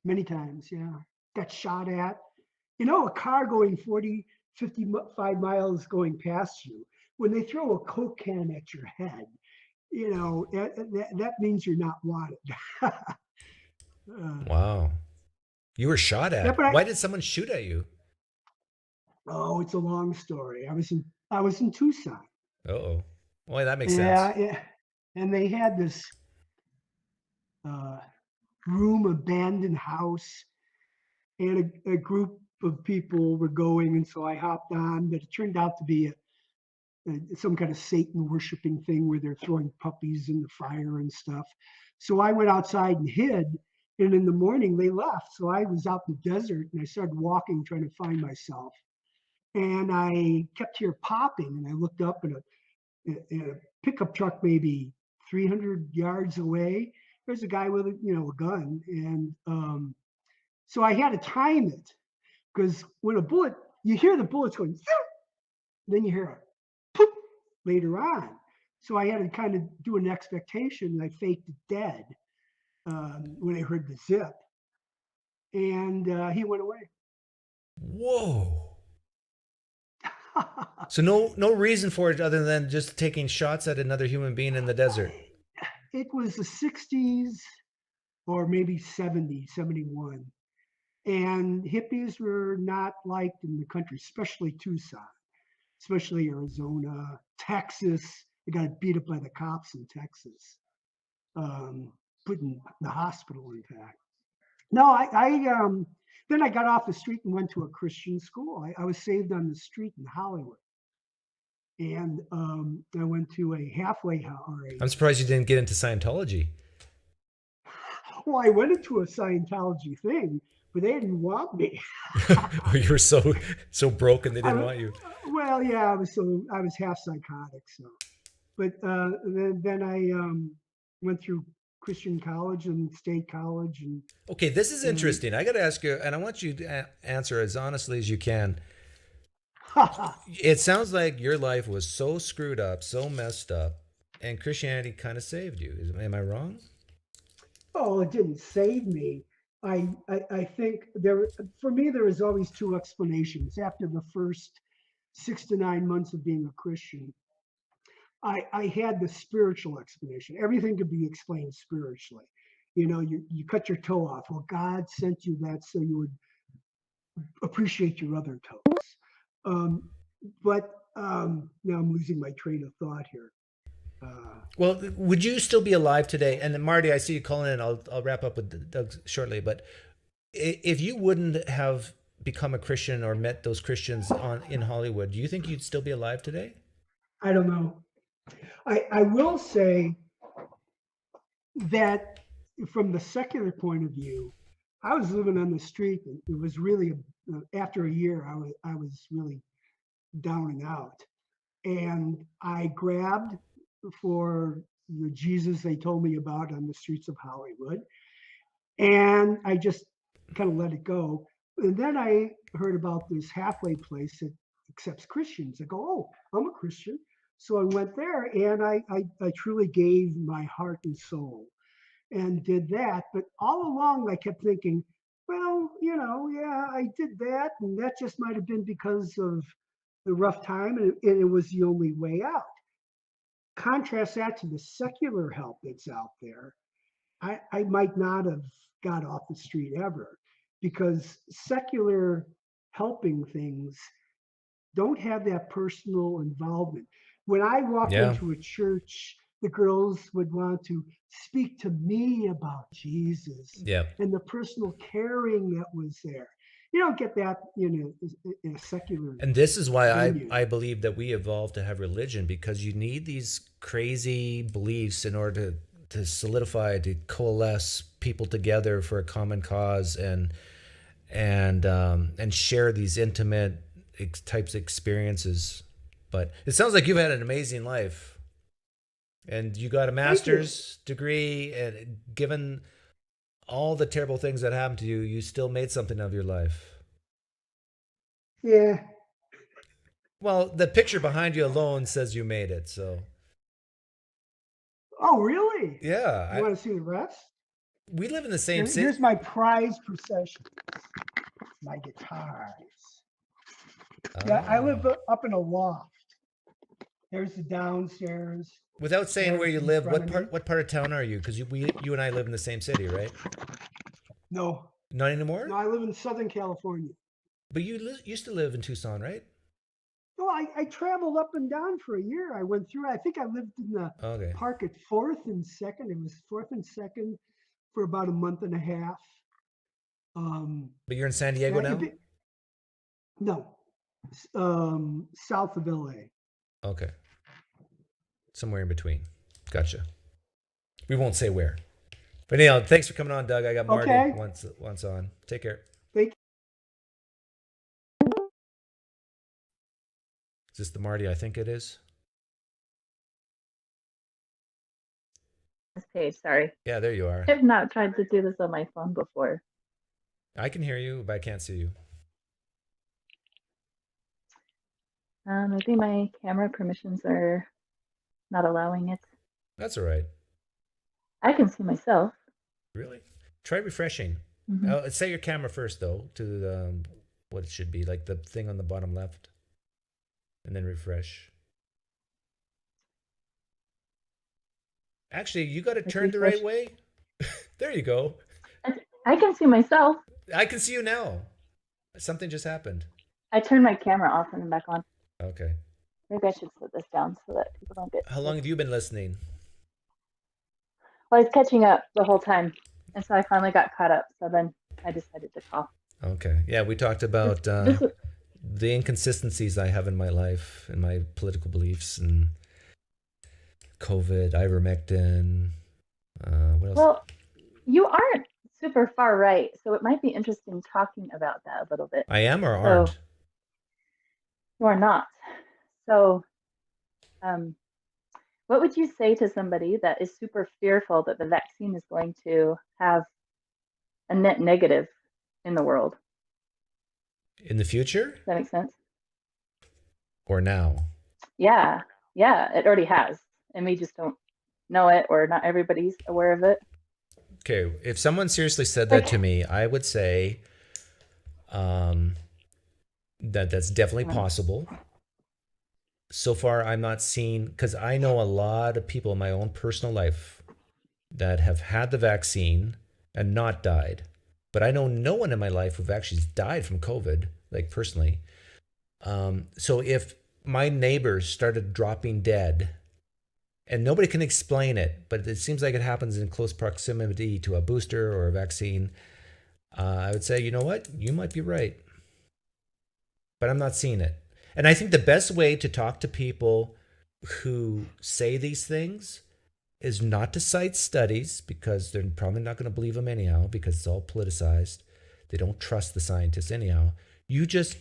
S4: Many times, yeah. Got shot at. A car going 40, 55 miles going past you, when they throw a Coke can at your head, that means you're not wanted.
S2: Wow. You were shot at. Yeah, why did someone shoot at you?
S4: Oh, it's a long story. I was in Tucson.
S2: Uh-oh. Boy, that makes sense.
S4: Yeah. And they had this room abandoned house, and a group of people were going, and so I hopped on, but it turned out to be some kind of Satan worshiping thing where they're throwing puppies in the fire and stuff. So I went outside and hid, and in the morning they left. So I was out in the desert, and I started walking, trying to find myself. And I kept hearing popping, and I looked up, and a pickup truck maybe 300 yards away, there's a guy with a gun. And so I had to time it, because when you hear the bullets going, then you hear a poop later on. So I had to kind of do an expectation, and I faked it dead when I heard the zip, and he went away.
S2: Whoa. So no reason for it other than just taking shots at another human being in the desert.
S4: It was the 60s or maybe 70, 71. And hippies were not liked in the country, especially Tucson, especially Arizona, Texas. They got beat up by the cops in Texas, put in the hospital, in fact. No, then I got off the street and went to a Christian school. I was saved on the street in Hollywood. And I went to a halfway house.
S2: I'm surprised you didn't get into Scientology.
S4: Well, I went into a Scientology thing, but they didn't want me.
S2: You were so broken they didn't want you.
S4: Well, yeah, I was half psychotic. So, but then I went through Christian college and state college. And
S2: okay, this is interesting. I got to ask you, and I want you to answer as honestly as you can. It sounds like your life was so screwed up, so messed up, and Christianity kind of saved you. Am I wrong?
S4: Oh, it didn't save me. I think for me, there was always two explanations. After the first 6 to 9 months of being a Christian, I had the spiritual explanation. Everything could be explained spiritually. You know, you cut your toe off. Well, God sent you that so you would appreciate your other toes. But now I'm losing my train of thought here.
S2: Well, would you still be alive today? And Marty, I see you calling in. I'll wrap up with Doug shortly. But if you wouldn't have become a Christian or met those Christians in Hollywood, do you think you'd still be alive today?
S4: I don't know. I will say that from the secular point of view, I was living on the street, and it was really after a year I was really down and out, and I grabbed for the Jesus they told me about on the streets of Hollywood, and I just kind of let it go. And then I heard about this halfway place that accepts Christians. I go, oh, I'm a Christian. So I went there, and I truly gave my heart and soul and did that. But all along I kept thinking, well, you know, yeah, I did that, and that just might have been because of the rough time, and it was the only way out. Contrast that to the secular help that's out there. I might not have got off the street ever, because secular helping things don't have that personal involvement. When I walked into a church, the girls would want to speak to me about Jesus and the personal caring that was there. You don't get that in a secular.
S2: And this is why
S4: venue.
S2: I believe that we evolved to have religion, because you need these crazy beliefs in order to solidify, to coalesce people together for a common cause and share these intimate types of experiences. But it sounds like you've had an amazing life, and you got a master's degree, and given all the terrible things that happened to you, you still made something of your life.
S4: Yeah.
S2: Well, the picture behind you alone says you made it, so.
S4: Oh, really?
S2: Yeah.
S4: You want to see the rest?
S2: We live in the same city.
S4: Here's my prized possession, my guitars. Yeah, I live up in a loft. There's the downstairs.
S2: Without saying where you live, what part of town are you? Because you and I live in the same city, right?
S4: No.
S2: Not anymore?
S4: No, I live in Southern California.
S2: But you used to live in Tucson, right?
S4: No, I traveled up and down for a year. I went through. I think I lived in the park at 4th and 2nd. It was 4th and 2nd for about a month and a half.
S2: But you're in San Diego now?
S4: No, south of LA.
S2: Okay. Somewhere in between. Gotcha. We won't say where. But anyhow, thanks for coming on, Doug. I got Marty once on. Take care.
S4: Thank you.
S2: Is this the Marty I think it is?
S16: This page, sorry.
S2: Yeah, there you are.
S16: I've not tried to do this on my phone before.
S2: I can hear you, but I can't see you.
S16: I think my camera permissions are not allowing it.
S2: That's all right.
S16: I can see myself.
S2: Really? Try refreshing.
S16: Mhm.
S2: Set your camera first, though, to what it should be, like the thing on the bottom left. And then refresh. Actually, you got to
S16: Let's
S2: turn the
S16: refresh.
S2: right way. There you go.
S16: I can see myself.
S2: I can see you now. Something just happened.
S16: I turned my camera off and then back on.
S2: Okay.
S16: Maybe I should set this down so that people don't get.
S2: How long have you been listening?
S16: Well, I was catching up the whole time, and so I finally got caught up. So then I decided to call.
S2: Okay. Yeah, we talked about the inconsistencies I have in my life and my political beliefs and COVID, ivermectin. What else?
S16: Well, you aren't super far right, so it might be interesting talking about that a little bit.
S2: I am or aren't?
S16: So, you are not. So, what would you say to somebody that is super fearful that the vaccine is going to have a net negative in the world?
S2: In the future?
S16: Does that make sense?
S2: Or now?
S16: Yeah, it already has, and we just don't know it, or not everybody's aware of it.
S2: Okay, if someone seriously said that to me, I would say that's definitely possible. So far, I'm not seeing, because I know a lot of people in my own personal life that have had the vaccine and not died. But I know no one in my life who've actually died from COVID, like personally. So if my neighbors started dropping dead, and nobody can explain it, but it seems like it happens in close proximity to a booster or a vaccine, I would say, you know what? You might be right. But I'm not seeing it. And I think the best way to talk to people who say these things is not to cite studies, because they're probably not going to believe them anyhow, because it's all politicized. They don't trust the scientists anyhow. You just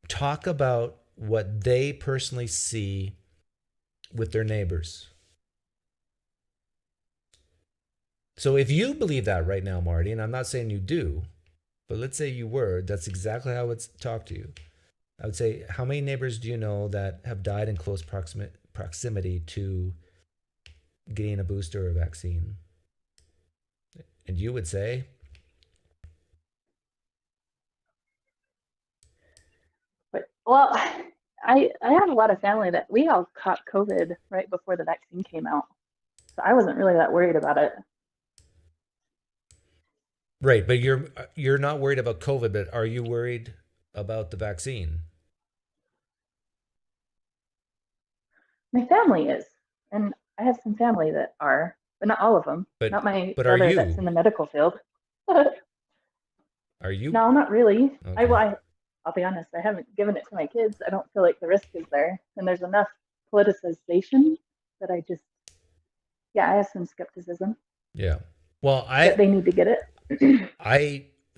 S2: talk about what they personally see with their neighbors. So if you believe that right now, Marty, and I'm not saying you do, but let's say you were, that's exactly how I would talk to you. I would say, how many neighbors do you know that have died in close proximity to getting a booster or a vaccine? And you would say?
S16: Well, I have a lot of family that we all caught COVID right before the vaccine came out. So I wasn't really that worried about it.
S2: Right, but you're not worried about COVID, but are you worried about the vaccine?
S16: My family is, and I have some family that are, but not all of them.
S2: But
S16: not my
S2: but are
S16: brother
S2: you?
S16: that's in the medical field.
S2: Are you?
S16: No, not really.
S2: Okay.
S16: I'll be honest, I haven't given it to my kids. I don't feel like the risk is there. And there's enough politicization that I have some skepticism.
S2: Yeah. Well,
S16: that they need to get it.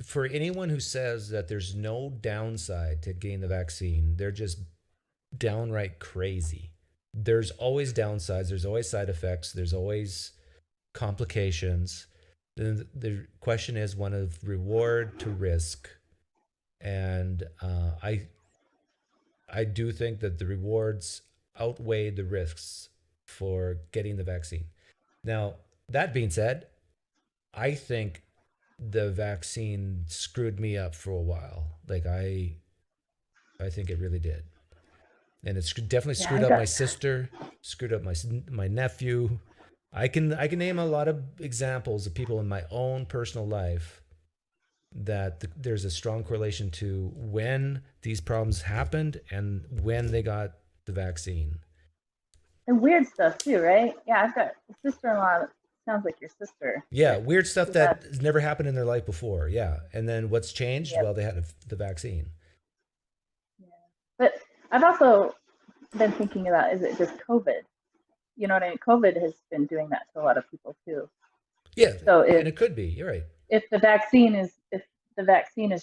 S2: For anyone who says that there's no downside to getting the vaccine, they're just downright crazy. There's always downsides. There's always side effects. There's always complications. The question is one of reward to risk. And I do think that the rewards outweigh the risks for getting the vaccine. Now, that being said, I think the vaccine screwed me up for a while. Like I think it really did. And it's definitely screwed up my sister, screwed up my nephew. I can name a lot of examples of people in my own personal life that there's a strong correlation to when these problems happened and when they got the vaccine.
S16: And weird stuff too, right? Yeah, I've got a sister-in-law that sounds like your sister.
S2: Yeah, weird stuff that has never happened in their life before. Yeah. And then what's changed?
S16: Yep.
S2: Well, they had the vaccine.
S16: Yeah. But I've also been thinking about, is it just COVID? You know what I mean? COVID has been doing that to a lot of people too.
S2: Yeah.
S16: So
S2: and it could be. You're right.
S16: If the vaccine is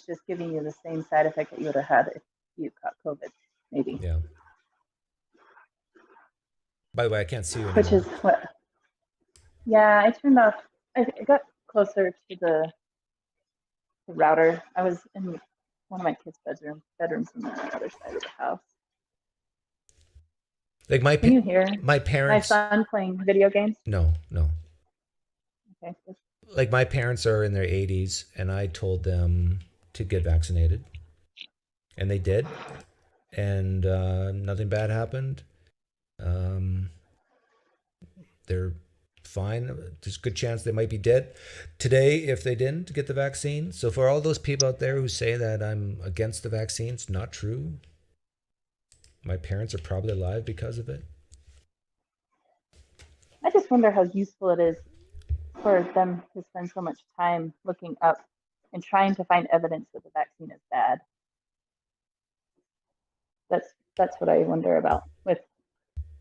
S16: just giving you the same side effect that you would have had if you caught COVID, maybe.
S2: Yeah. By the way, I can't see you anymore.
S16: Which is what? Yeah, I turned off. I got closer to the router. I was in one of my kids' bedrooms on the other side of the house.
S2: Like my
S16: Can you hear
S2: my
S16: my
S2: parents.
S16: son playing video games?
S2: No, no.
S16: Okay.
S2: Like my parents are in their 80s, and I told them to get vaccinated, and they did, and nothing bad happened. They're fine. There's a good chance they might be dead today if they didn't get the vaccine. So for all those people out there who say that I'm against the vaccine, it's not true. My parents are probably alive because of it.
S16: I just wonder how useful it is for them to spend so much time looking up and trying to find evidence that the vaccine is bad. That's what I wonder about with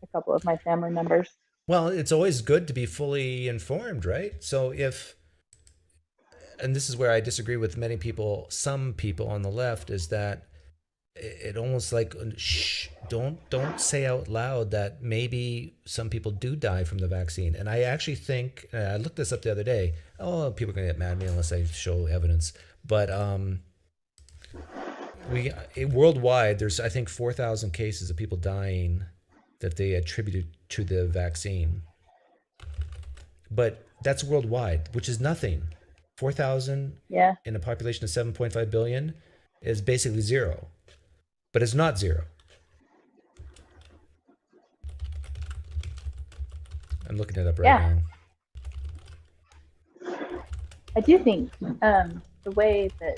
S16: a couple of my family members.
S2: Well, it's always good to be fully informed, right? So and this is where I disagree with many people, some people on the left, is that it almost like, don't say out loud that maybe some people do die from the vaccine. And I actually think, I looked this up the other day, people are going to get mad at me unless I show evidence. But worldwide, there's, I think, 4,000 cases of people dying that they attributed to the vaccine. But that's worldwide, which is nothing. 4,000 in a population of 7.5 billion is basically zero. But it's not zero. I'm looking it up right now.
S16: I do think the way that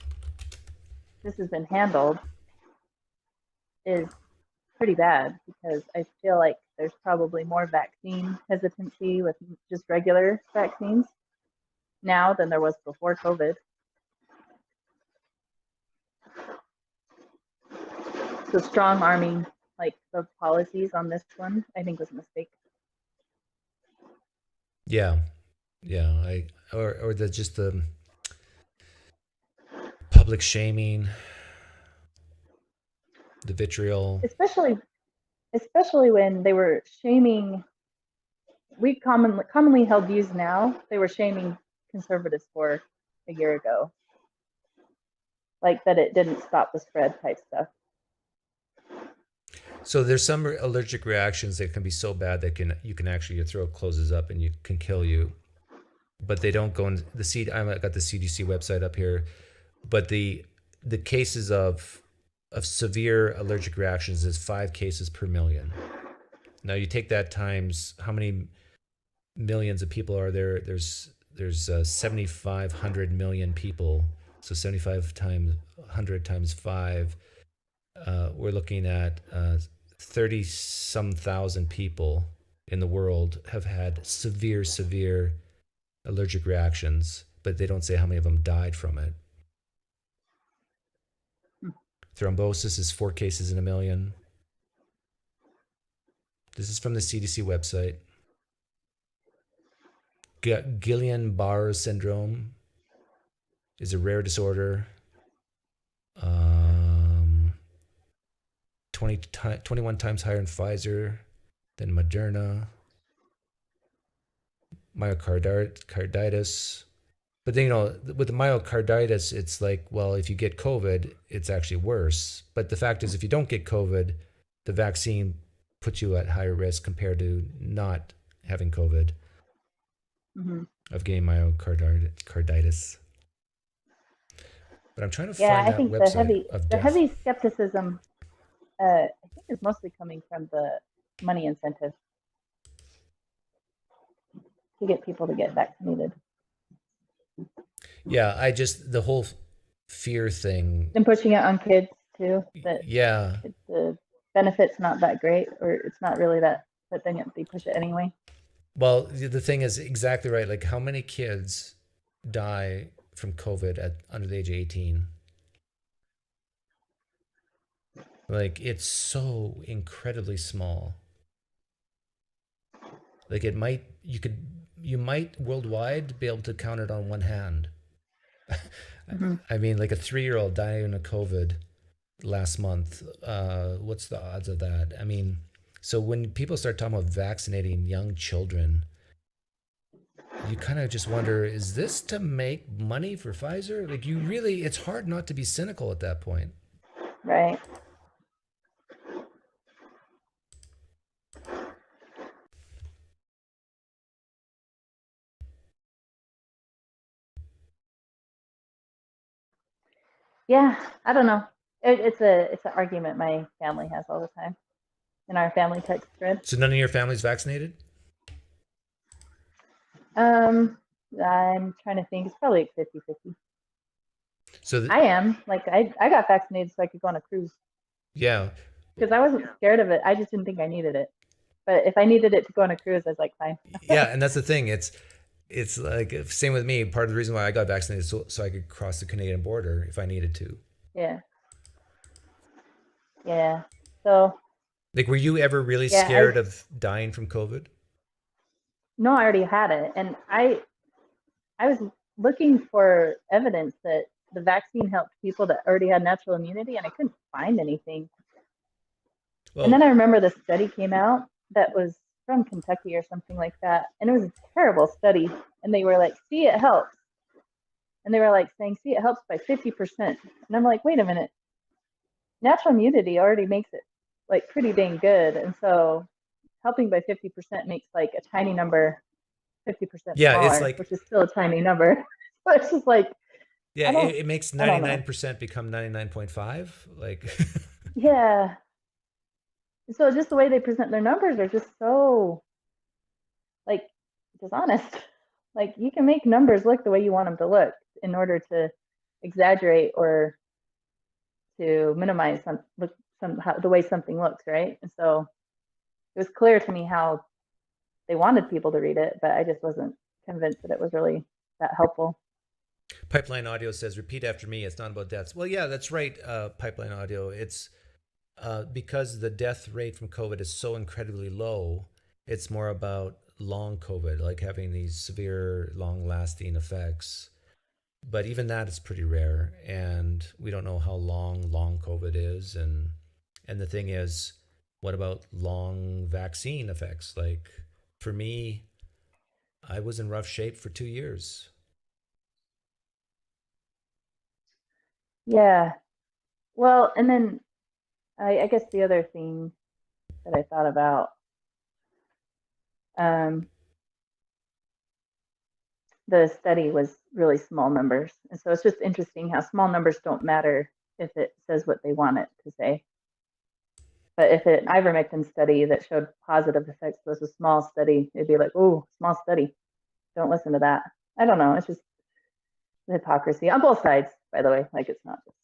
S16: this has been handled is pretty bad, because I feel like there's probably more vaccine hesitancy with just regular vaccines now than there was before COVID. So strong arming like the policies on this one, I think, was a mistake.
S2: Yeah, or the public shaming, the vitriol,
S16: especially when they were shaming. We commonly held views now. They were shaming conservatives for a year ago, like that it didn't stop the spread type stuff.
S2: So there's some allergic reactions that can be so bad that you can actually, your throat closes up and you can kill you. But they don't go in I got the CDC website up here, but the cases of severe allergic reactions is 5 cases per million. Now you take that times how many millions of people are there? There's 7,500 million people. So 75 times 100 times 5. We're looking at 30-some thousand people in the world have had severe allergic reactions, but they don't say how many of them died from it. Thrombosis is 4 cases in a million. This is from the CDC website. Guillain-Barré syndrome is a rare disorder. 21 times higher in Pfizer than Moderna. Myocarditis. But then, with the myocarditis, it's like, well, if you get COVID, it's actually worse. But the fact is, if you don't get COVID, the vaccine puts you at higher risk compared to not having COVID of getting myocarditis. But I'm trying to find that website of
S16: the
S2: death.
S16: heavy skepticism, I think, is mostly coming from the money incentive to get people to get vaccinated.
S2: Yeah, the whole fear thing.
S16: And pushing it on kids too. That the benefit's not that great, or it's not really that thing that they push it anyway.
S2: Well, the thing is exactly right. Like, how many kids die from COVID under the age of 18? Like, it's so incredibly small. Like, you might worldwide be able to count it on one hand. I mean, like a 3-year-old dying of COVID last month. What's the odds of that? I mean, so when people start talking about vaccinating young children, you kind of just wonder, is this to make money for Pfizer? Like, it's hard not to be cynical at that point.
S16: Right. Yeah, I don't know. It's an argument my family has all the time in our family text thread.
S2: So none of your family's vaccinated?
S16: I'm trying to think. It's probably like 50-50.
S2: So
S16: I am. Like, I got vaccinated so I could go on a cruise
S2: yeah.
S16: because I wasn't scared of it. I just didn't think I needed it. But if I needed it to go on a cruise, I was like, fine.
S2: Yeah, and that's the thing. It's like same with me. Part of the reason why I got vaccinated so I could cross the Canadian border if I needed to.
S16: Yeah. Yeah. So.
S2: Like, were you ever really scared of dying from COVID?
S16: No, I already had it, and I was looking for evidence that the vaccine helped people that already had natural immunity, and I couldn't find anything.
S2: Well,
S16: and then I remember the study came out that was from Kentucky or something like that, and it was a terrible study. And they were like, "See, it helps," and they were like saying, "See, it helps by 50%." And I'm like, "Wait a minute, natural immunity already makes it like pretty dang good, and so helping by 50% makes like a tiny number 50%
S2: yeah,
S16: smaller,
S2: it's like,
S16: which is still a tiny number." So it's just like,
S2: yeah, it makes 99% become 99.5. Like,
S16: yeah. So just the way they present their numbers are just so like dishonest. Like, you can make numbers look the way you want them to look in order to exaggerate or to minimize the way something looks, right? And so it was clear to me how they wanted people to read it, but I just wasn't convinced that it was really that helpful.
S2: Pipeline Audio says, repeat after me, it's not about deaths. Well, yeah, that's right, Pipeline Audio. It's because the death rate from COVID is so incredibly low, it's more about long COVID, like having these severe, long-lasting effects. But even that is pretty rare, and we don't know how long COVID is. And the thing is, what about long vaccine effects? Like, for me, I was in rough shape for 2 years.
S16: Yeah. Well, and then I guess the other thing that I thought about, the study was really small numbers. And so it's just interesting how small numbers don't matter if it says what they want it to say. But if an ivermectin study that showed positive effects was a small study, it'd be like, oh, small study. Don't listen to that. I don't know. It's just hypocrisy on both sides, by the way. Like, it's not just.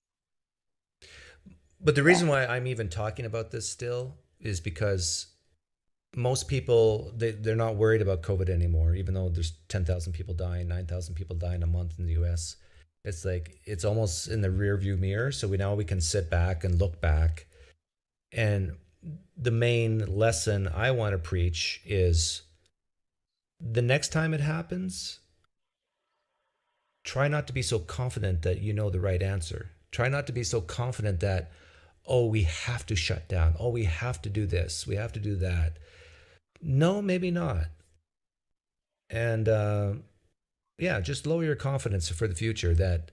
S2: But the reason why I'm even talking about this still is because most people, they're not worried about COVID anymore, even though there's 10,000 people dying, 9,000 people dying a month in the US. It's like, it's almost in the rear view mirror. So we can sit back and look back. And the main lesson I want to preach is, the next time it happens, try not to be so confident that you know the right answer. Try not to be so confident that, oh, we have to shut down. Oh, we have to do this. We have to do that. No, maybe not. And yeah, just lower your confidence for the future that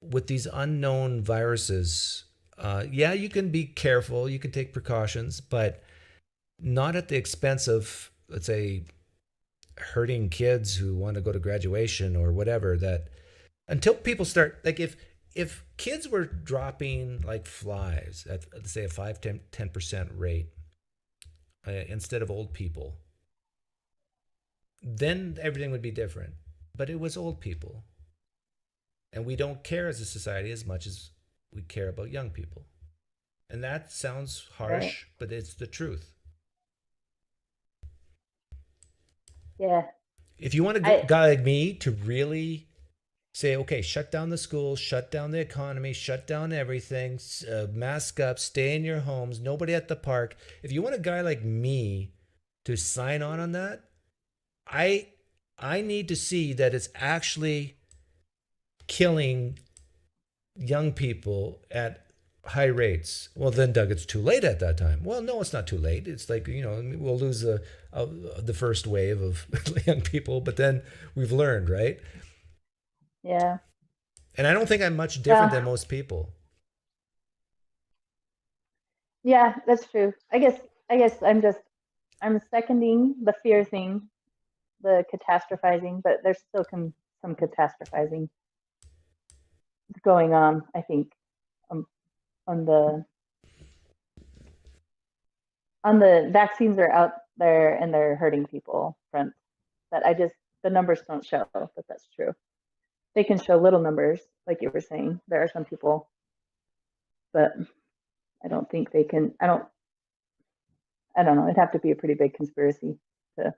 S2: with these unknown viruses, yeah, you can be careful, you can take precautions, but not at the expense of, let's say, hurting kids who want to go to graduation or whatever. That until people start, like, if kids were dropping like flies at, let's say, a 5-10% rate instead of old people, then everything would be different. But it was old people. And we don't care as a society as much as we care about young people. And that sounds harsh, right, but it's the truth.
S16: Yeah.
S2: If you want a guy like me to really say, okay, shut down the schools, shut down the economy, shut down everything, mask up, stay in your homes, nobody at the park. If you want a guy like me to sign on that, I need to see that it's actually killing young people at high rates. Well, then, Doug, it's too late at that time. Well, no, it's not too late. It's like, we'll lose the first wave of young people, but then we've learned, right?
S16: Yeah.
S2: And I don't think I'm much different than most people.
S16: Yeah, that's true. I guess I'm seconding the fear thing, the catastrophizing, but there's still some catastrophizing going on, I think. on the vaccines are out there and they're hurting people front. That the numbers don't show that that's true. They can show little numbers, like you were saying. There are some people, but I don't think they can. I don't know. It'd have to be a pretty big conspiracy to.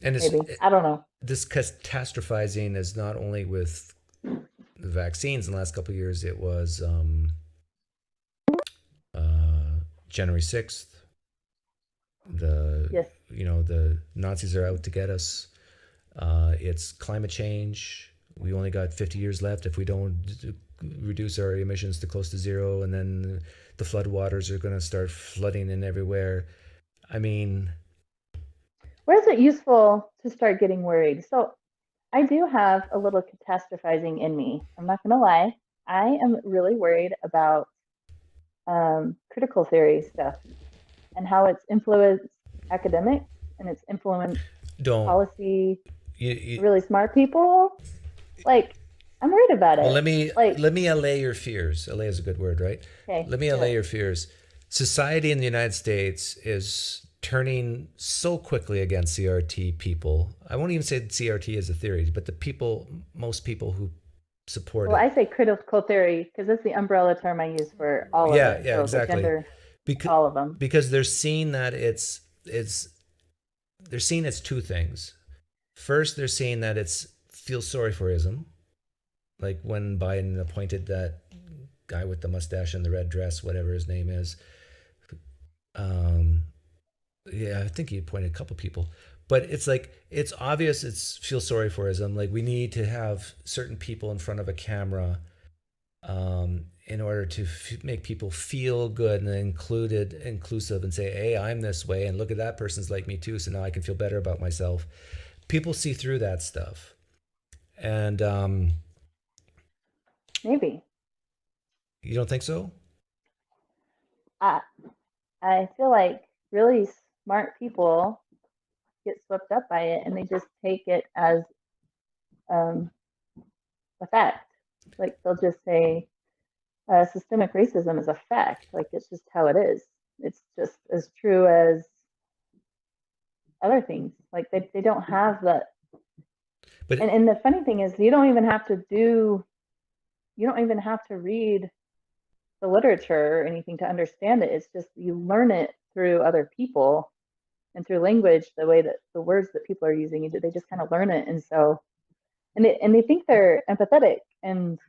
S2: And
S16: maybe. I don't know.
S2: This catastrophizing is not only with the vaccines in the last couple of years. It was January 6th.
S16: Yes.
S2: The Nazis are out to get us. It's climate change. We only got 50 years left if we don't reduce our emissions to close to zero, and then the floodwaters are going to start flooding in everywhere. I mean,
S16: where is it useful to start getting worried? So I do have a little catastrophizing in me. I'm not going to lie. I am really worried about critical theory stuff and how it's influenced academics and it's influenced policy. Really smart people. Like, I'm worried about it.
S2: Well, let me allay your fears. Allay is a good word, right?
S16: Okay.
S2: Let me allay your fears. Society in the United States is turning so quickly against CRT people. I won't even say CRT is a theory, but most people who support it.
S16: I say critical theory because it's the umbrella term I use for all of it.
S2: Yeah, exactly.
S16: All of them.
S2: Because they're seeing that they're seeing it's two things. First, they're seeing that it's feel sorry forism, like when Biden appointed that guy with the mustache and the red dress, whatever his name is. Yeah, I think he appointed a couple people, but it's like, it's obvious it's feel sorry forism. Like, we need to have certain people in front of a camera in order to make people feel good and inclusive, and say, hey, I'm this way, and look at that person's like me too, so now I can feel better about myself. People see through that stuff. And
S16: maybe.
S2: You don't think so?
S16: I feel like really smart people get swept up by it and they just take it as a fact. Like, they'll just say systemic racism is a fact. Like, it's just how it is. It's just as true as other things. Like, they don't have that. But and the funny thing is, you don't even have to read the literature or anything to understand it. It's just you learn it through other people and through language, the way that the words that people are using, they just kind of learn it. And so, and they think they're empathetic and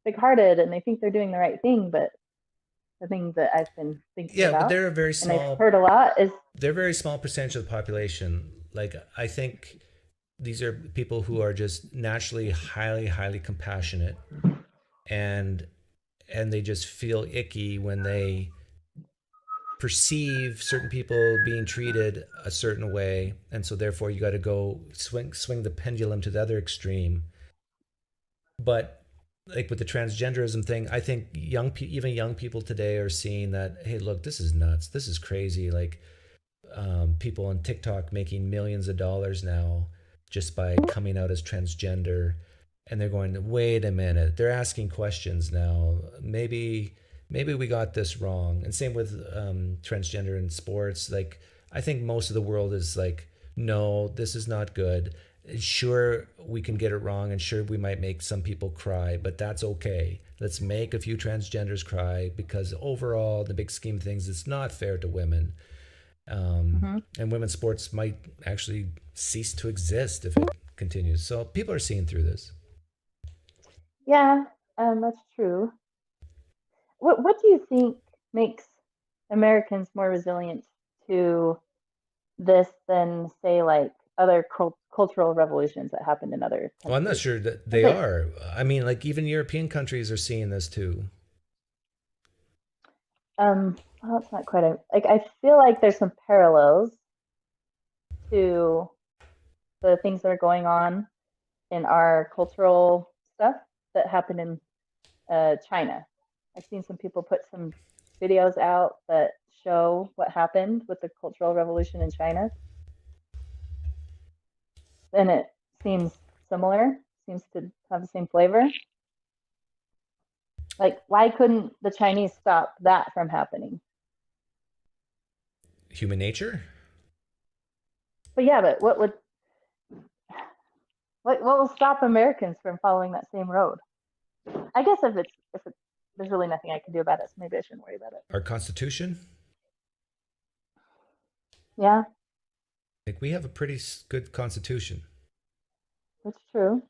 S16: big-hearted and they think they're doing the right thing, but the thing that I've been thinking about,
S2: but they're a very small,
S16: and I've heard a lot, is
S2: they're a very small percentage of the population. Like, I think these are people who are just naturally highly compassionate, and they just feel icky when they perceive certain people being treated a certain way, and so therefore you got to go swing the pendulum to the other extreme. But like with the transgenderism thing, I think even young people today are seeing that, hey, look, this is nuts, this is crazy. Like, people on TikTok making millions of dollars now just by coming out as transgender, and they're going, wait a minute, they're asking questions now. Maybe we got this wrong. And same with transgender in sports. Like, I think most of the world is like, no, this is not good. Sure, we can get it wrong, and sure, we might make some people cry, but that's okay. Let's make a few transgenders cry, because overall, in the big scheme of things, it's not fair to women. And women's sports might actually cease to exist if it continues. So people are seeing through this.
S16: Yeah, that's true. What do you think makes Americans more resilient to this than, say, like other cultural revolutions that happened in other countries?
S2: Well, I'm not sure that they are. I mean, like, even European countries are seeing this too.
S16: Well, it's not quite I feel like there's some parallels to the things that are going on in our cultural stuff that happened in China. I've seen some people put some videos out that show what happened with the Cultural Revolution in China. And it seems similar, seems to have the same flavor. Like, why couldn't the Chinese stop that from happening?
S2: Human nature?
S16: But yeah, but what will stop Americans from following that same road? I guess if there's really nothing I can do about it, so maybe I shouldn't worry about it.
S2: Our Constitution?
S16: Yeah,
S2: Like, we have a pretty good Constitution.
S16: that's true.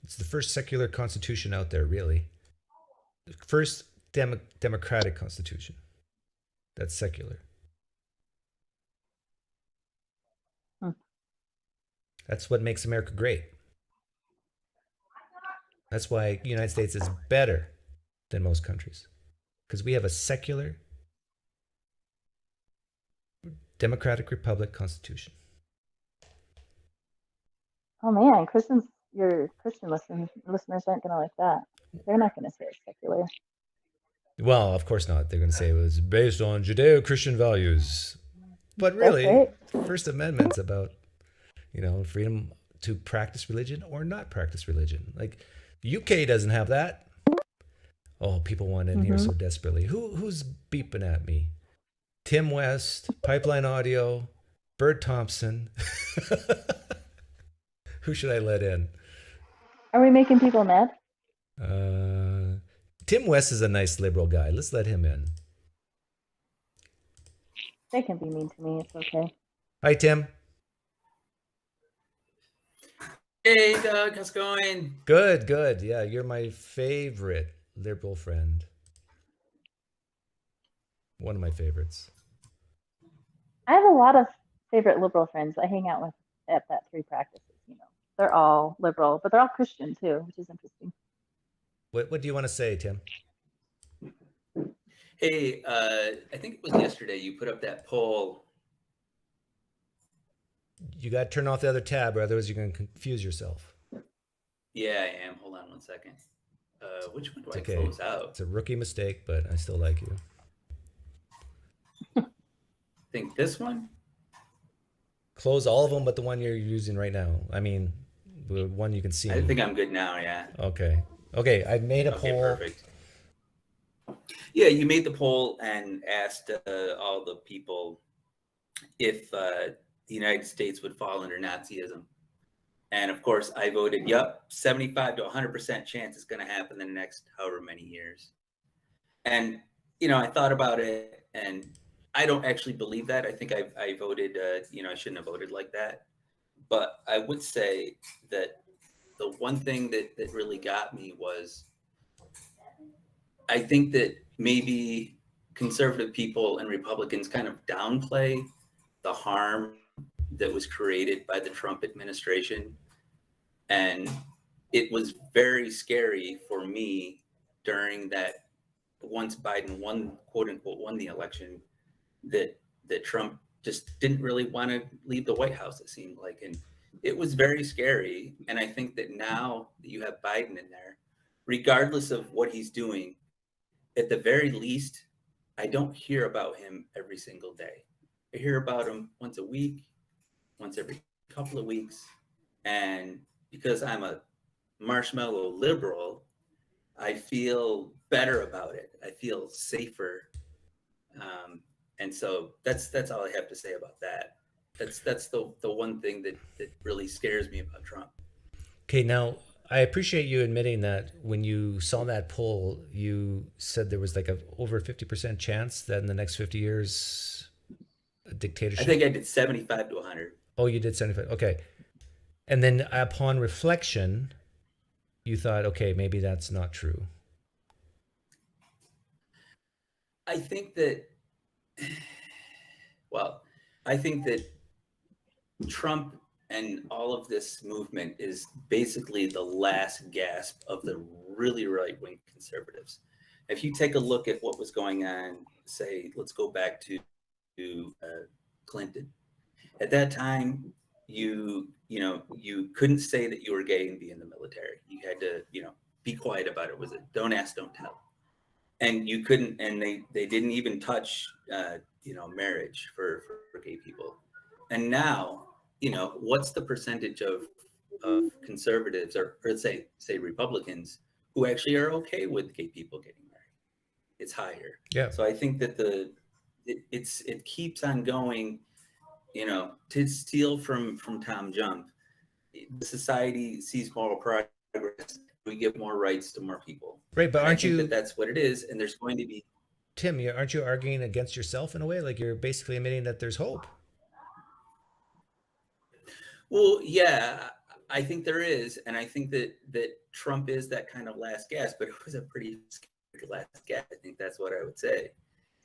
S2: It's the first secular Constitution out there, really. The first democratic Constitution that's secular. That's what makes America great. That's why the United States is better than most countries, because we have a secular democratic republic constitution.
S16: Oh man, your Christian listeners aren't gonna like that. They're not gonna say it's secular.
S2: Well, of course not. They're going to say it was based on Judeo-Christian values. But really, the First Amendment's about, freedom to practice religion or not practice religion. Like, the UK doesn't have that. Oh, people want in here so desperately. Who's beeping at me? Tim West, Pipeline Audio, Bird Thompson. Who should I let in?
S16: Are we making people mad?
S2: Tim West is a nice liberal guy. Let's let him in.
S16: They can be mean to me. It's okay.
S2: Hi, Tim.
S17: Hey, Doug. How's it going?
S2: Good, good. Yeah, you're my favorite liberal friend. One of my favorites.
S16: I have a lot of favorite liberal friends I hang out with at that 3 practices. They're all liberal, but they're all Christian too, which is interesting.
S2: What do you want to say, Tim?
S17: Hey, I think it was yesterday you put up that poll.
S2: You got to turn off the other tab, or otherwise you're going to confuse yourself.
S17: Yeah, I am. Hold on one second. Which one do I
S2: Okay.
S17: close out?
S2: It's a rookie mistake, but I still like you.
S17: I think this one?
S2: Close all of them, but the one you're using right now. I mean, the one you can see.
S17: I think I'm good now, yeah.
S2: Okay. Okay, I made a poll.
S17: Perfect. Yeah, you made the poll and asked all the people if the United States would fall under Nazism. And of course, I voted, yep, 75 to 100% chance it's going to happen in the next however many years. And, I thought about it, and I don't actually believe that. I think I voted, I shouldn't have voted like that. But I would say that the one thing that really got me was, I think that maybe conservative people and Republicans kind of downplay the harm that was created by the Trump administration. And it was very scary for me during that, once Biden quote unquote, won the election, that Trump just didn't really want to leave the White House, it seemed like. And it was very scary. And I think that now that you have Biden in there, regardless of what he's doing, at the very least, I don't hear about him every single day. I hear about him once a week, once every couple of weeks. And because I'm a marshmallow liberal, I feel better about it. I feel safer. And so that's all I have to say about that. That's the one thing that really scares me about Trump.
S2: Okay, now I appreciate you admitting that when you saw that poll, you said there was like over 50% chance that in the next 50 years, a dictatorship.
S17: I think I did 75 to 100.
S2: Oh, you did 75. Okay. And then upon reflection, you thought, okay, maybe that's not true.
S17: I think that, I think that Trump and all of this movement is basically the last gasp of the really right-wing conservatives. If you take a look at what was going on, say, let's go back to Clinton. At that time, you couldn't say that you were gay and be in the military. You had to, be quiet about it. Was it don't ask, don't tell? And you couldn't, and they didn't even touch, marriage for gay people. And now, what's the percentage of conservatives or say Republicans who actually are okay with gay people getting married. It's higher.
S2: Yeah.
S17: So I think that it keeps on going. You know, to steal from Tom Jump, the society sees moral progress. We give more rights to more people.
S2: Right, but
S17: And
S2: aren't
S17: I think
S2: you,
S17: that that's what it is, and there's going to be.
S2: Tim, aren't you arguing against yourself in a way? Like you're basically admitting that there's hope.
S17: Well, yeah, I think there is, and I think that Trump is that kind of last gasp, but it was a pretty scary last gasp. I think that's what I would say,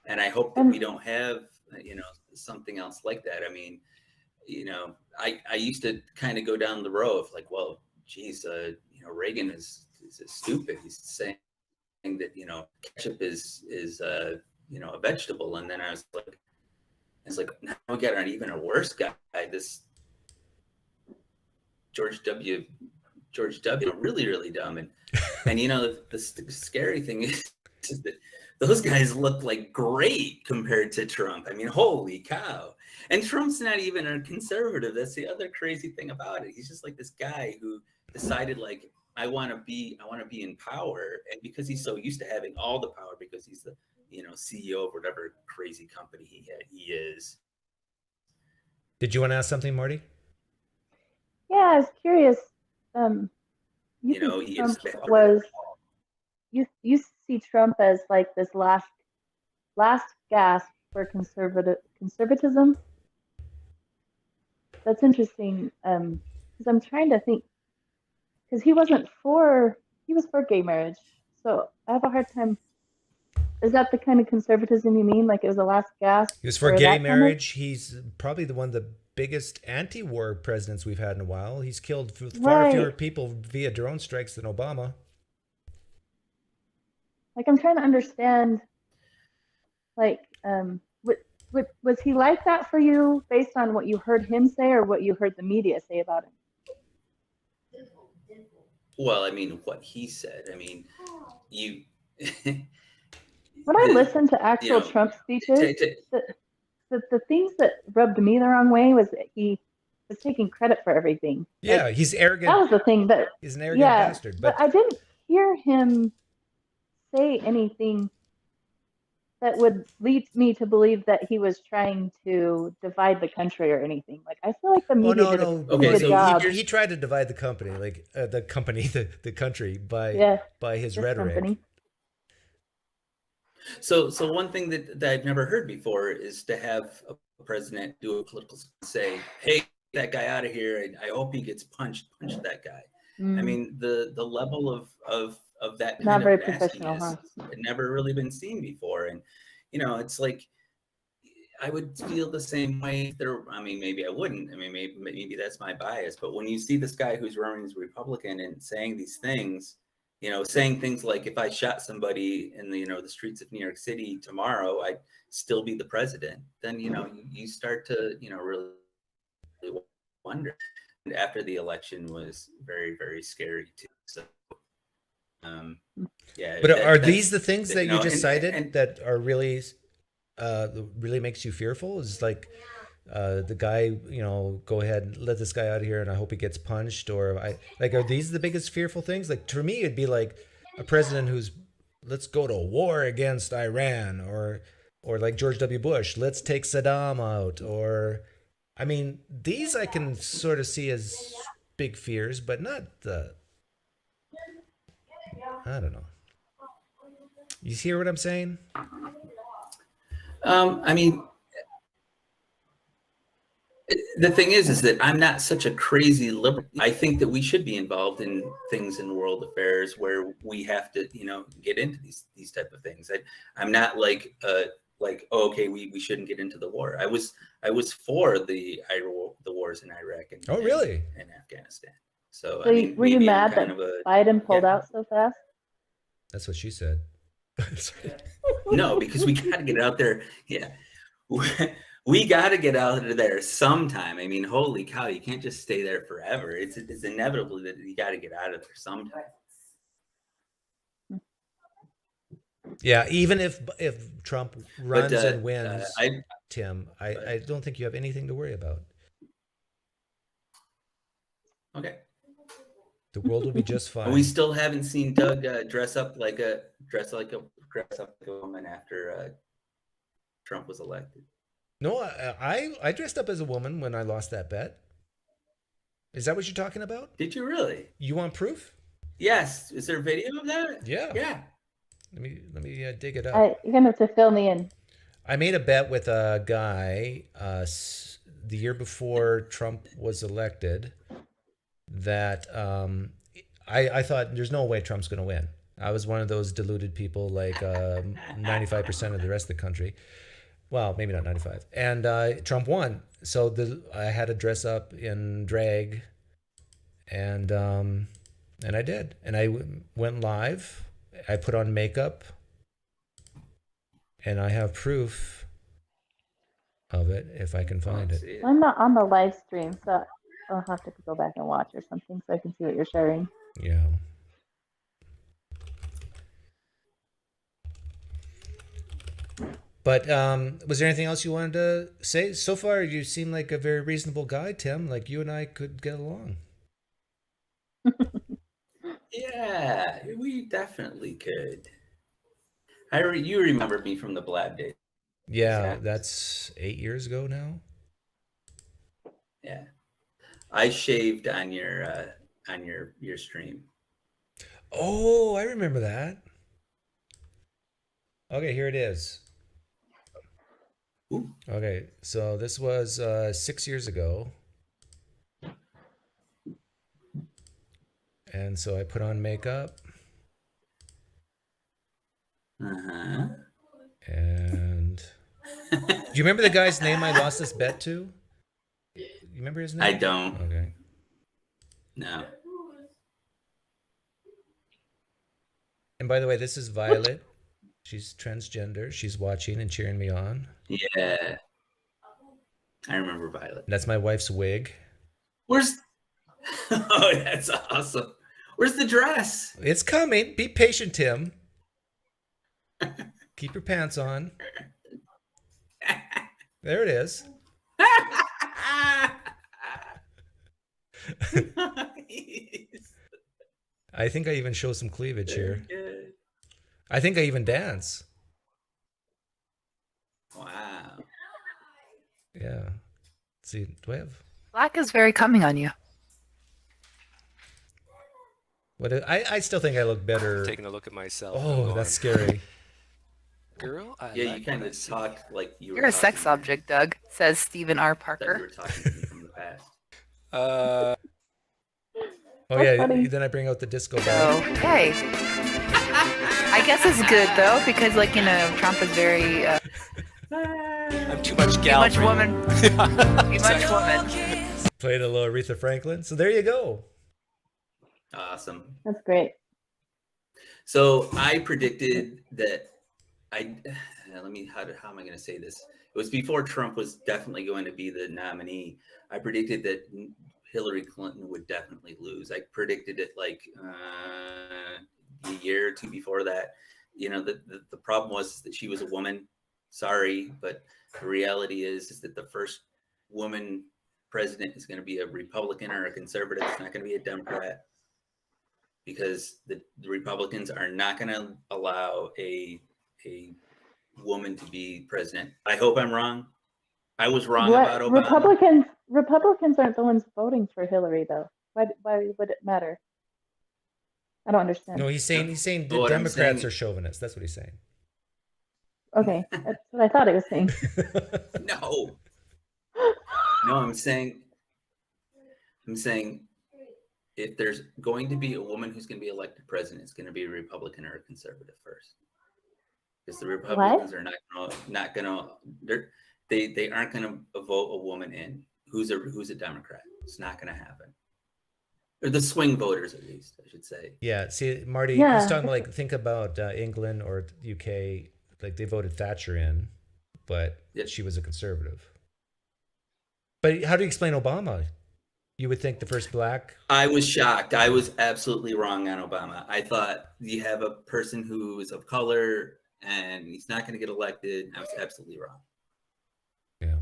S17: and I hope that we don't have, you know, something else like that. I mean, you know, I used to kind of go down the row of like, well, geez, you know, Reagan is stupid. He's saying that, you know, ketchup is you know, a vegetable, and then I was like, now we got an even a worse guy. This George W. really, really dumb, and you know, the scary thing is that those guys look like great compared to Trump. I mean, holy cow! And Trump's not even a conservative. That's the other crazy thing about it. He's just like this guy who decided, like, I want to be in power, and because he's so used to having all the power, because he's the, you know, CEO of whatever crazy company he is.
S2: Did you want to ask something, Marty?
S16: Yeah, I was curious.
S17: You know,
S16: think Trump was. You see Trump as like this last gasp for conservatism. That's interesting, because I'm trying to think, because he was for gay marriage, so I have a hard time. Is that the kind of conservatism you mean? Like it was the last gasp?
S2: He was for gay marriage. He's probably one of the biggest anti-war presidents we've had in a while. He's killed far fewer people via drone strikes than Obama.
S16: Like I'm trying to understand, like, was he like that for you based on what you heard him say or what you heard the media say about him?
S17: Well, I mean, what he said. I mean, you.
S16: When I listened to actual Trump speeches, the things that rubbed me the wrong way was that he was taking credit for everything.
S2: Yeah,
S16: like,
S2: he's arrogant.
S16: That was the thing that
S2: he's an arrogant bastard.
S16: But I didn't hear him say anything that would lead me to believe that he was trying to divide the country or anything. Like I feel like the media did a good job.
S2: He tried to divide the company, like the country by his rhetoric.
S16: Company.
S17: So one thing that I've never heard before is to have a president do a political say, "Hey, that guy out of here. I hope he gets punched. Punch that guy." I mean, the level of that kind
S16: not very
S17: of
S16: professional,
S17: nastiness had never really been seen before. And you know, it's like I would feel the same way. I mean, maybe I wouldn't. I mean, maybe that's my bias. But when you see this guy who's running as Republican and saying these things, you know, saying things like, if I shot somebody in the, you know, the streets of New York City tomorrow, I'd still be the president. Then, you know, you start to, you know, really wonder. And after the election was very, very scary too. So, yeah.
S2: But are these the things that you just cited that are really, really makes you fearful? Is like the guy, you know, go ahead and let this guy out of here and I hope he gets punched, or are these the biggest fearful things? Like to me, it'd be like a president who's, let's go to war against Iran, or like George W. Bush, let's take Saddam out, or, I mean, these I can sort of see as big fears, but not the, I don't know. You hear what I'm saying?
S17: I mean, the thing is that I'm not such a crazy liberal. I think that we should be involved in things in world affairs where we have to, you know, get into these type of things. I'm not like oh, okay, we shouldn't get into the war. I was for the wars in Iraq and
S2: really
S17: and Afghanistan. So
S16: I mean, were you mad that Biden pulled out so fast?
S2: That's what she said.
S17: No, because we got to get out there. Yeah. We got to get out of there sometime. I mean, holy cow, you can't just stay there forever. It's inevitable that you got to get out of there sometime.
S2: Yeah, even if Trump runs and wins, Tim, I don't think you have anything to worry about.
S17: Okay.
S2: The world will be just
S17: And we
S2: fine.
S17: still haven't seen Doug dress up like a woman after Trump was elected.
S2: No, I dressed up as a woman when I lost that bet. Is that what you're talking about?
S17: Did you really?
S2: You want proof?
S17: Yes. Is there a video of that?
S2: Yeah.
S17: Yeah.
S2: Let me dig it up.
S16: You're gonna have to fill me in.
S2: I made a bet with a guy the year before Trump was elected that I thought there's no way Trump's going to win. I was one of those deluded people, like 95% of the rest of the country. Well, maybe not 95. And Trump won. So I had to dress up in drag, and I did. And I went live. I put on makeup, and I have proof of it if I can find it.
S16: I'm not on the live stream, so I'll have to go back and watch or something so I can see what you're sharing.
S2: Yeah. But was there anything else you wanted to say? So far, you seem like a very reasonable guy, Tim. Like you and I could get along.
S17: Yeah, we definitely could. You remember me from the Blab days.
S2: Yeah, that's 8 years ago now.
S17: Yeah, I shaved on your stream.
S2: Oh, I remember that. Okay, here it is.
S17: Ooh.
S2: Okay, so this was 6 years ago. And so I put on makeup.
S17: Uh-huh.
S2: And do you remember the guy's name I lost this bet to? You remember his name?
S17: I don't.
S2: Okay.
S17: No.
S2: And by the way, this is Violet. She's transgender. She's watching and cheering me on.
S17: Yeah. I remember Violet.
S2: That's my wife's wig.
S17: Where's... Oh, that's awesome. Where's the dress?
S2: It's coming. Be patient, Tim. Keep your pants on. There it is. I think I even show some cleavage here.
S17: Good.
S2: I think I even dance.
S17: Wow.
S2: Yeah. Let's see, do I have...
S18: Black is very coming on you.
S2: What? I still think I look better.
S19: Taking a look at myself.
S2: Oh, that's scary.
S19: Girl, I
S17: Yeah,
S19: like
S17: you kind
S19: what I
S17: of
S19: see.
S17: talked like you
S18: You're
S17: were
S18: a sex
S17: talking-
S18: object, Doug, says Stephen R.
S17: that you
S18: Parker.
S17: were talking to me from the past.
S2: Oh
S16: That's
S2: yeah,
S16: funny.
S2: then I bring out the disco
S18: So,
S2: ball.
S18: hey. I guess it's good, though, because, like, you know, Trump is very...
S19: I'm too much
S18: too
S19: gal.
S18: much
S19: for you.
S18: woman. Too much woman.
S2: Played a little Aretha Franklin. So there you go.
S17: Awesome.
S16: That's great.
S17: So I predicted that how am I going to say this? It was before Trump was definitely going to be the nominee. I predicted that Hillary Clinton would definitely lose. I predicted it like a year or two before that. You know, the problem was that she was a woman. Sorry, but the reality is that the first woman president is going to be a Republican or a conservative. It's not going to be a Democrat, because the Republicans are not going to allow a woman to be president. I hope I'm wrong. I was wrong about Obama.
S16: Republicans aren't the ones voting for Hillary, though. Why would it matter? I don't understand.
S2: No, he's saying the
S17: What I'm
S2: Democrats
S17: saying-
S2: are chauvinists. That's what he's saying.
S16: Okay, that's what I thought it was saying.
S17: No. No, I'm saying if there's going to be a woman who's going to be elected president, it's going to be a Republican or a conservative first. Because the Republicans are not going to they aren't going to vote a woman in who's a Democrat. It's not going to happen. Or the swing voters, at least, I should say.
S2: Yeah. See, Marty,
S16: Yeah.
S2: he's talking like, think about England or UK. Like they voted Thatcher in, but she was a conservative. But how do you explain Obama? You would think the first black.
S17: I was shocked. I was absolutely wrong on Obama. I thought you have a person who is of color and he's not going to get elected. I was absolutely wrong.
S2: Yeah.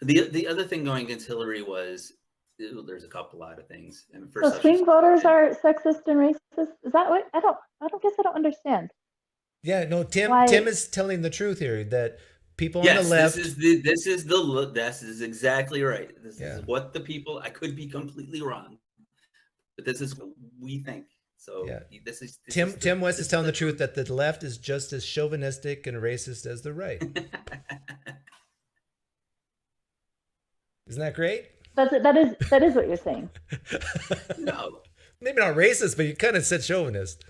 S17: The other thing going against Hillary was there's a lot of things. And
S16: So
S17: first off,
S16: swing voters are sexist and racist. Is that what? I don't understand.
S2: Yeah, no, Tim
S16: Why?
S2: is telling the truth here that people on the
S17: yes,
S2: left.
S17: this is exactly right. This is what the people. I could be completely wrong, but this is what we think. So
S2: Yeah.
S17: this is
S2: Tim West is telling the truth that the left is just as chauvinistic and racist as the right. Isn't that great?
S16: That is what you're saying.
S17: No,
S2: maybe not racist, but you kind of said chauvinist.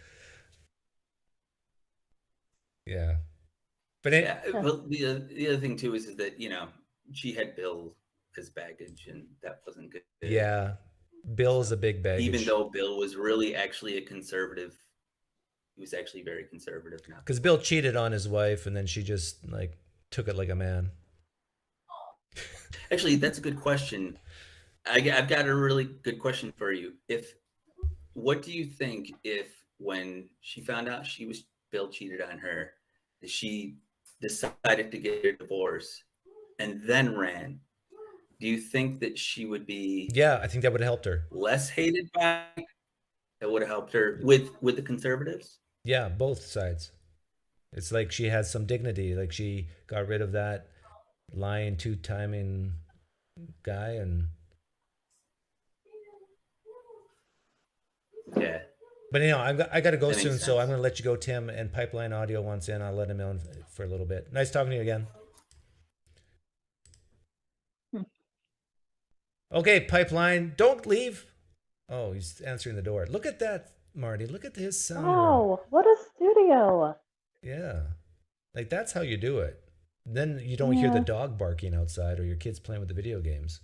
S2: Yeah, but
S17: well, the other thing too is that she had Bill as baggage, and that wasn't good.
S2: Yeah, Bill's a big baggage.
S17: Even though Bill was really actually a conservative, he was actually very conservative now.
S2: Because Bill cheated on his wife, and then she just like took it like a man.
S17: Actually, that's a good question. I've got a really good question for you. What do you think if when she found out Bill cheated on her, she decided to get a divorce and then ran? Do you think that she would be?
S2: Yeah, I think that would have helped her.
S17: Less hated by? That would have helped her with the conservatives?
S2: Yeah, both sides. It's like she had some dignity. Like she got rid of that lying, two-timing guy, and
S17: yeah.
S2: But I got to go
S17: That
S2: soon,
S17: makes
S2: so I'm
S17: sense.
S2: going to let you go, Tim. And Pipeline Audio wants in. I'll let him in for a little bit. Nice talking to you again. Okay, Pipeline, don't leave. Oh, he's answering the door. Look at that, Marty. Look at his sound.
S16: Oh, what a studio!
S2: Yeah, like that's how you do it. Then you don't hear the
S16: Yeah.
S2: dog barking outside or your kids playing with the video games.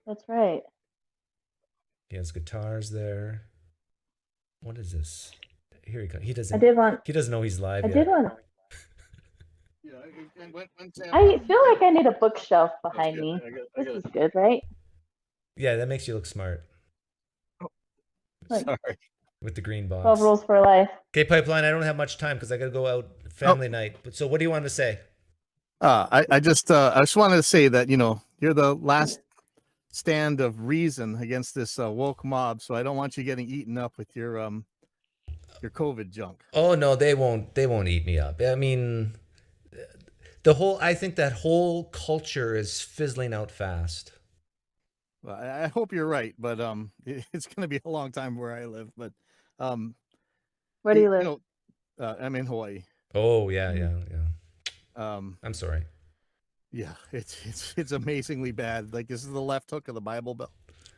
S16: That's right.
S2: He has guitars there. What is this? Here he comes. He
S16: I
S2: doesn't.
S16: did want.
S2: He doesn't know he's live
S16: I
S2: yet.
S16: did want. I feel like I need a bookshelf behind me. This is good, right?
S2: Yeah, that makes you look smart.
S16: Like,
S2: With the green box.
S16: 12 rules for life.
S2: Okay, Pipeline, I don't have much time because I got to go out family night. But so what do you want to say?
S20: I just wanted to say that, you're the last stand of reason against this woke mob. So I don't want you getting eaten up with your COVID junk.
S2: Oh no, they won't eat me up. I mean, I think that whole culture is fizzling out fast.
S20: Well, I hope you're right, but it's going to be a long time where I live. But
S16: Where do you live?
S20: I'm in Hawaii.
S2: Oh yeah. I'm sorry.
S20: Yeah, it's amazingly bad. Like this is the left hook of the Bible Belt,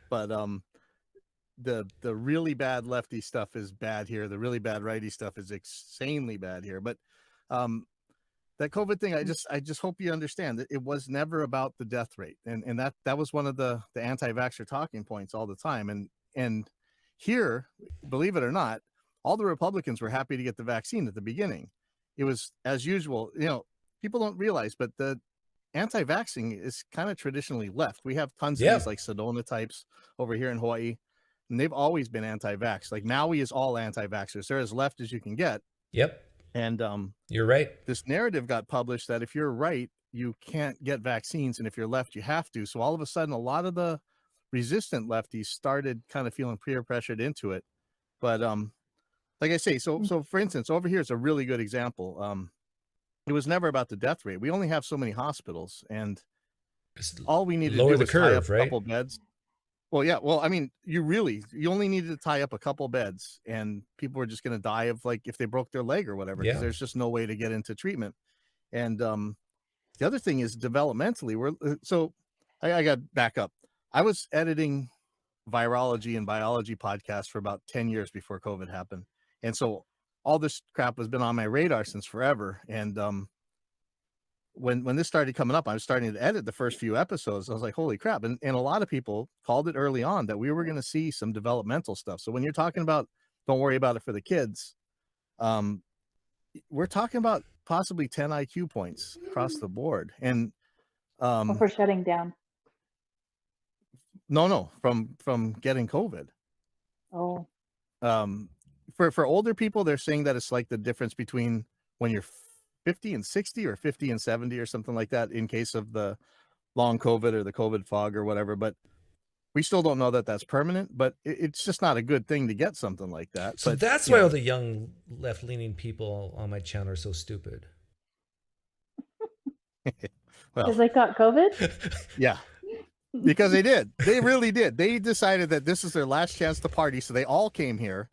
S20: but the really bad lefty stuff is bad here. The really bad righty stuff is insanely bad here. But that COVID thing, I just hope you understand that it was never about the death rate, and that was one of the anti-vaxxer talking points all the time. And here, believe it or not, all the Republicans were happy to get the vaccine at the beginning. It was as usual. People don't realize, but the anti-vaxxing is kind of traditionally left. We have tons of these like Sedona types over here in Hawaii, and they've always been anti-vax. Like Maui is all anti-vaxxers. They're as left as you can get.
S2: Yep.
S20: And
S2: you're right.
S20: This narrative got published that if you're right, you can't get vaccines, and if you're left, you have to. So all of a sudden, a lot of the resistant lefties started kind of feeling peer pressured into it. But like I say, so for instance, over here is a really good example. It was never about the death rate. We only have so many hospitals, and all we needed to do was tie up a couple beds. Well, yeah. Well, I mean, you only needed to tie up a couple beds, and people were just going to die of like if they broke their leg or whatever, because there's just no way to get into treatment. And the other thing is developmentally, I got to back up. I was editing virology and biology podcasts for about 10 years before COVID happened. And so all this crap has been on my radar since forever. And when this started coming up, I was starting to edit the first few episodes. I was like, holy crap. And a lot of people called it early on that we were going to see some developmental stuff. So when you're talking about, don't worry about it for the kids, we're talking about possibly 10 IQ points across the board. And
S16: for shutting down.
S20: No, from getting COVID.
S16: Oh.
S20: For older people, they're saying that it's like the difference between when you're 50 and 60 or 50 and 70 or something like that in case of the long COVID or the COVID fog or whatever. But We still don't know that that's permanent, but it's just not a good thing to get something like that.
S2: So
S20: but,
S2: that's why all the young left-leaning people on my channel are so stupid.
S16: Because they got COVID?
S20: Yeah. Because they did. They really did. They decided that this is their last chance to party. So they all came here,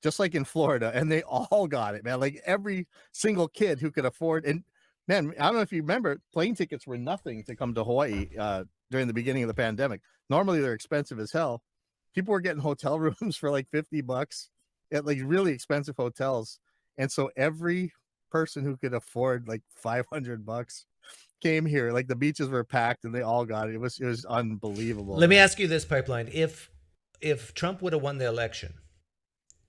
S20: just like in Florida, and they all got it, man. Like every single kid who could afford. And man, I don't know if you remember, plane tickets were nothing to come to Hawaii during the beginning of the pandemic. Normally they're expensive as hell. People were getting hotel rooms for like $50 at like really expensive hotels. And so every person who could afford like $500 came here. Like the beaches were packed and they all got it. It was unbelievable.
S2: Let me ask you this, Pipeline. If Trump would have won the election,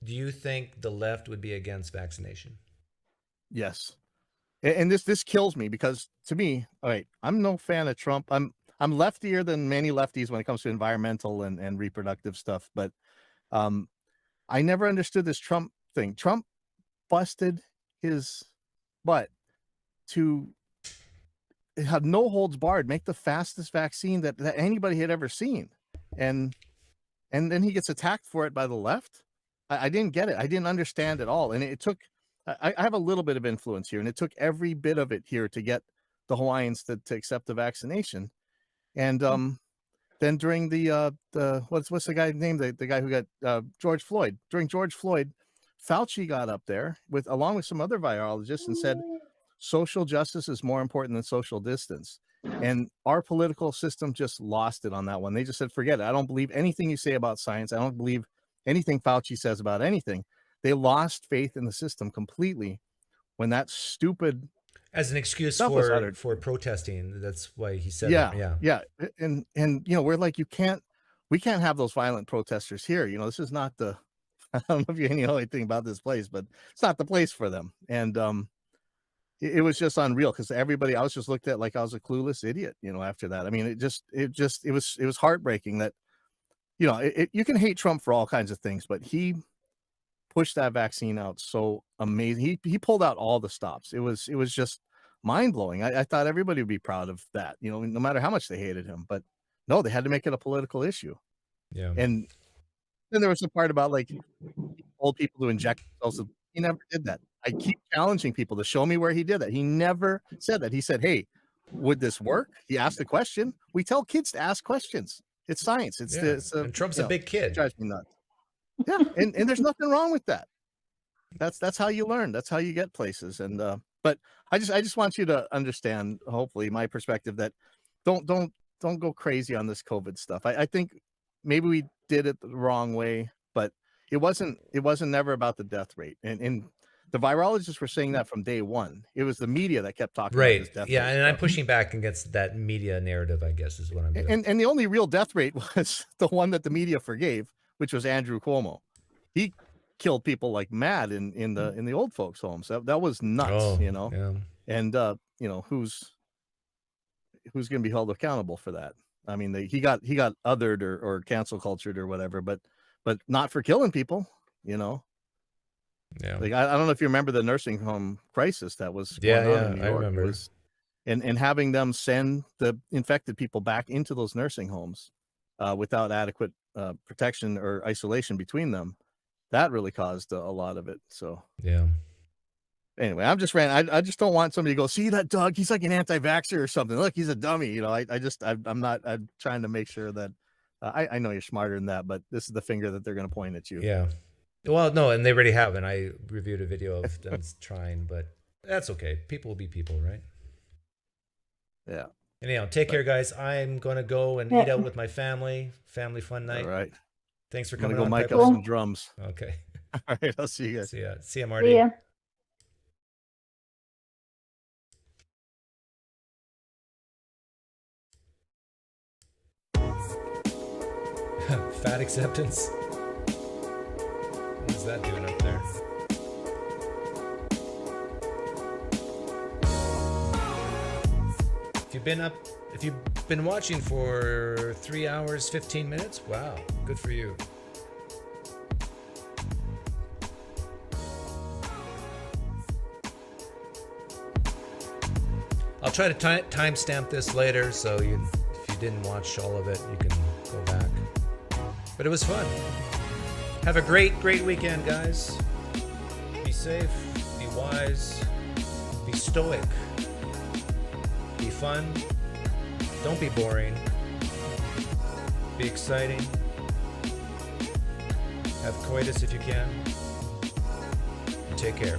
S2: do you think the left would be against vaccination?
S20: Yes. And this kills me because to me, all right, I'm no fan of Trump. I'm leftier than many lefties when it comes to environmental and reproductive stuff, but I never understood this Trump thing. Trump busted his butt to have no holds barred, make the fastest vaccine that anybody had ever seen. And then he gets attacked for it by the left. I didn't get it. I didn't understand at all. And it took, I have a little bit of influence here, and it took every bit of it here to get the Hawaiians to accept the vaccination. And then during the what's the guy's name? The guy who got George Floyd. During George Floyd, Fauci got up there along with some other virologists and said, social justice is more important than social distance. And our political system just lost it on that one. They just said, forget it. I don't believe anything you say about science. I don't believe anything Fauci says about anything. They lost faith in the system completely when that stupid
S2: as an excuse for protesting. That's why he said that.
S20: Yeah. And you know, we're like, we can't have those violent protesters here. You know, this is not the, I don't know if you know anything about this place, but it's not the place for them. And it was just unreal because everybody, I was just looked at like I was a clueless idiot, you know, after that. I mean, it was heartbreaking that, you know, you can hate Trump for all kinds of things, but he pushed that vaccine out so amazing. He pulled out all the stops. It was just mind blowing. I thought everybody would be proud of that, you know, no matter how much they hated him, but no, they had to make it a political issue.
S2: Yeah.
S20: And then there was the part about like old people to inject themselves. He never did that. I keep challenging people to show me where he did that. He never said that. He said, hey, would this work? He asked a question. We tell kids to ask questions. It's science.
S2: And Trump's a big kid.
S20: It drives me nuts. Yeah, and there's nothing wrong with that. That's how you learn. That's how you get places. And but I just want you to understand, hopefully, my perspective that don't go crazy on this COVID stuff. I think maybe we did it the wrong way, but it wasn't never about the death rate. And the virologists were saying that from day one. It was the media that kept talking about this death rate.
S2: And I'm pushing back against that media narrative, I guess, is what I'm doing.
S20: And the only real death rate was the one that the media forgave, which was Andrew Cuomo. He killed people like mad in the old folks' homes. That was nuts, you know. Yeah. And you know, who's going to be held accountable for that? I mean, he got othered or cancel cultured or whatever, but not for killing people, you know.
S2: Yeah.
S20: Like I don't know if you remember the nursing home crisis that was going on in New York.
S2: I remember.
S20: And having them send the infected people back into those nursing homes without adequate protection or isolation between them, that really caused a lot of it. So
S2: yeah.
S20: Anyway, I just don't want somebody to go, see that Doug, he's like an anti-vaxxer or something. Look, he's a dummy. You know, I'm trying to make sure that I know you're smarter than that, but this is the finger that they're going to point at you.
S2: Yeah. Well, no, and they already have, and I reviewed a video of them trying, but that's okay. People will be people, right?
S20: Yeah.
S2: Anyhow, take care, guys. I'm going to go and eat out with my family. Family fun night.
S20: All right.
S2: Thanks for
S20: I'm
S2: coming
S20: gonna
S2: on.
S20: go mic
S2: Piper.
S20: up some drums.
S2: Okay.
S20: All right. I'll see you guys.
S2: See ya, Marty.
S16: See ya.
S2: Fat acceptance. What is that doing up there? If you've been watching for 3 hours, 15 minutes, wow, good for you. I'll try to timestamp this later, so if you didn't watch all of it, you can go back. But it was fun. Have a great weekend, guys. Be safe, be wise, be stoic, be fun, don't be boring, be exciting, have coitus if you can, and take care.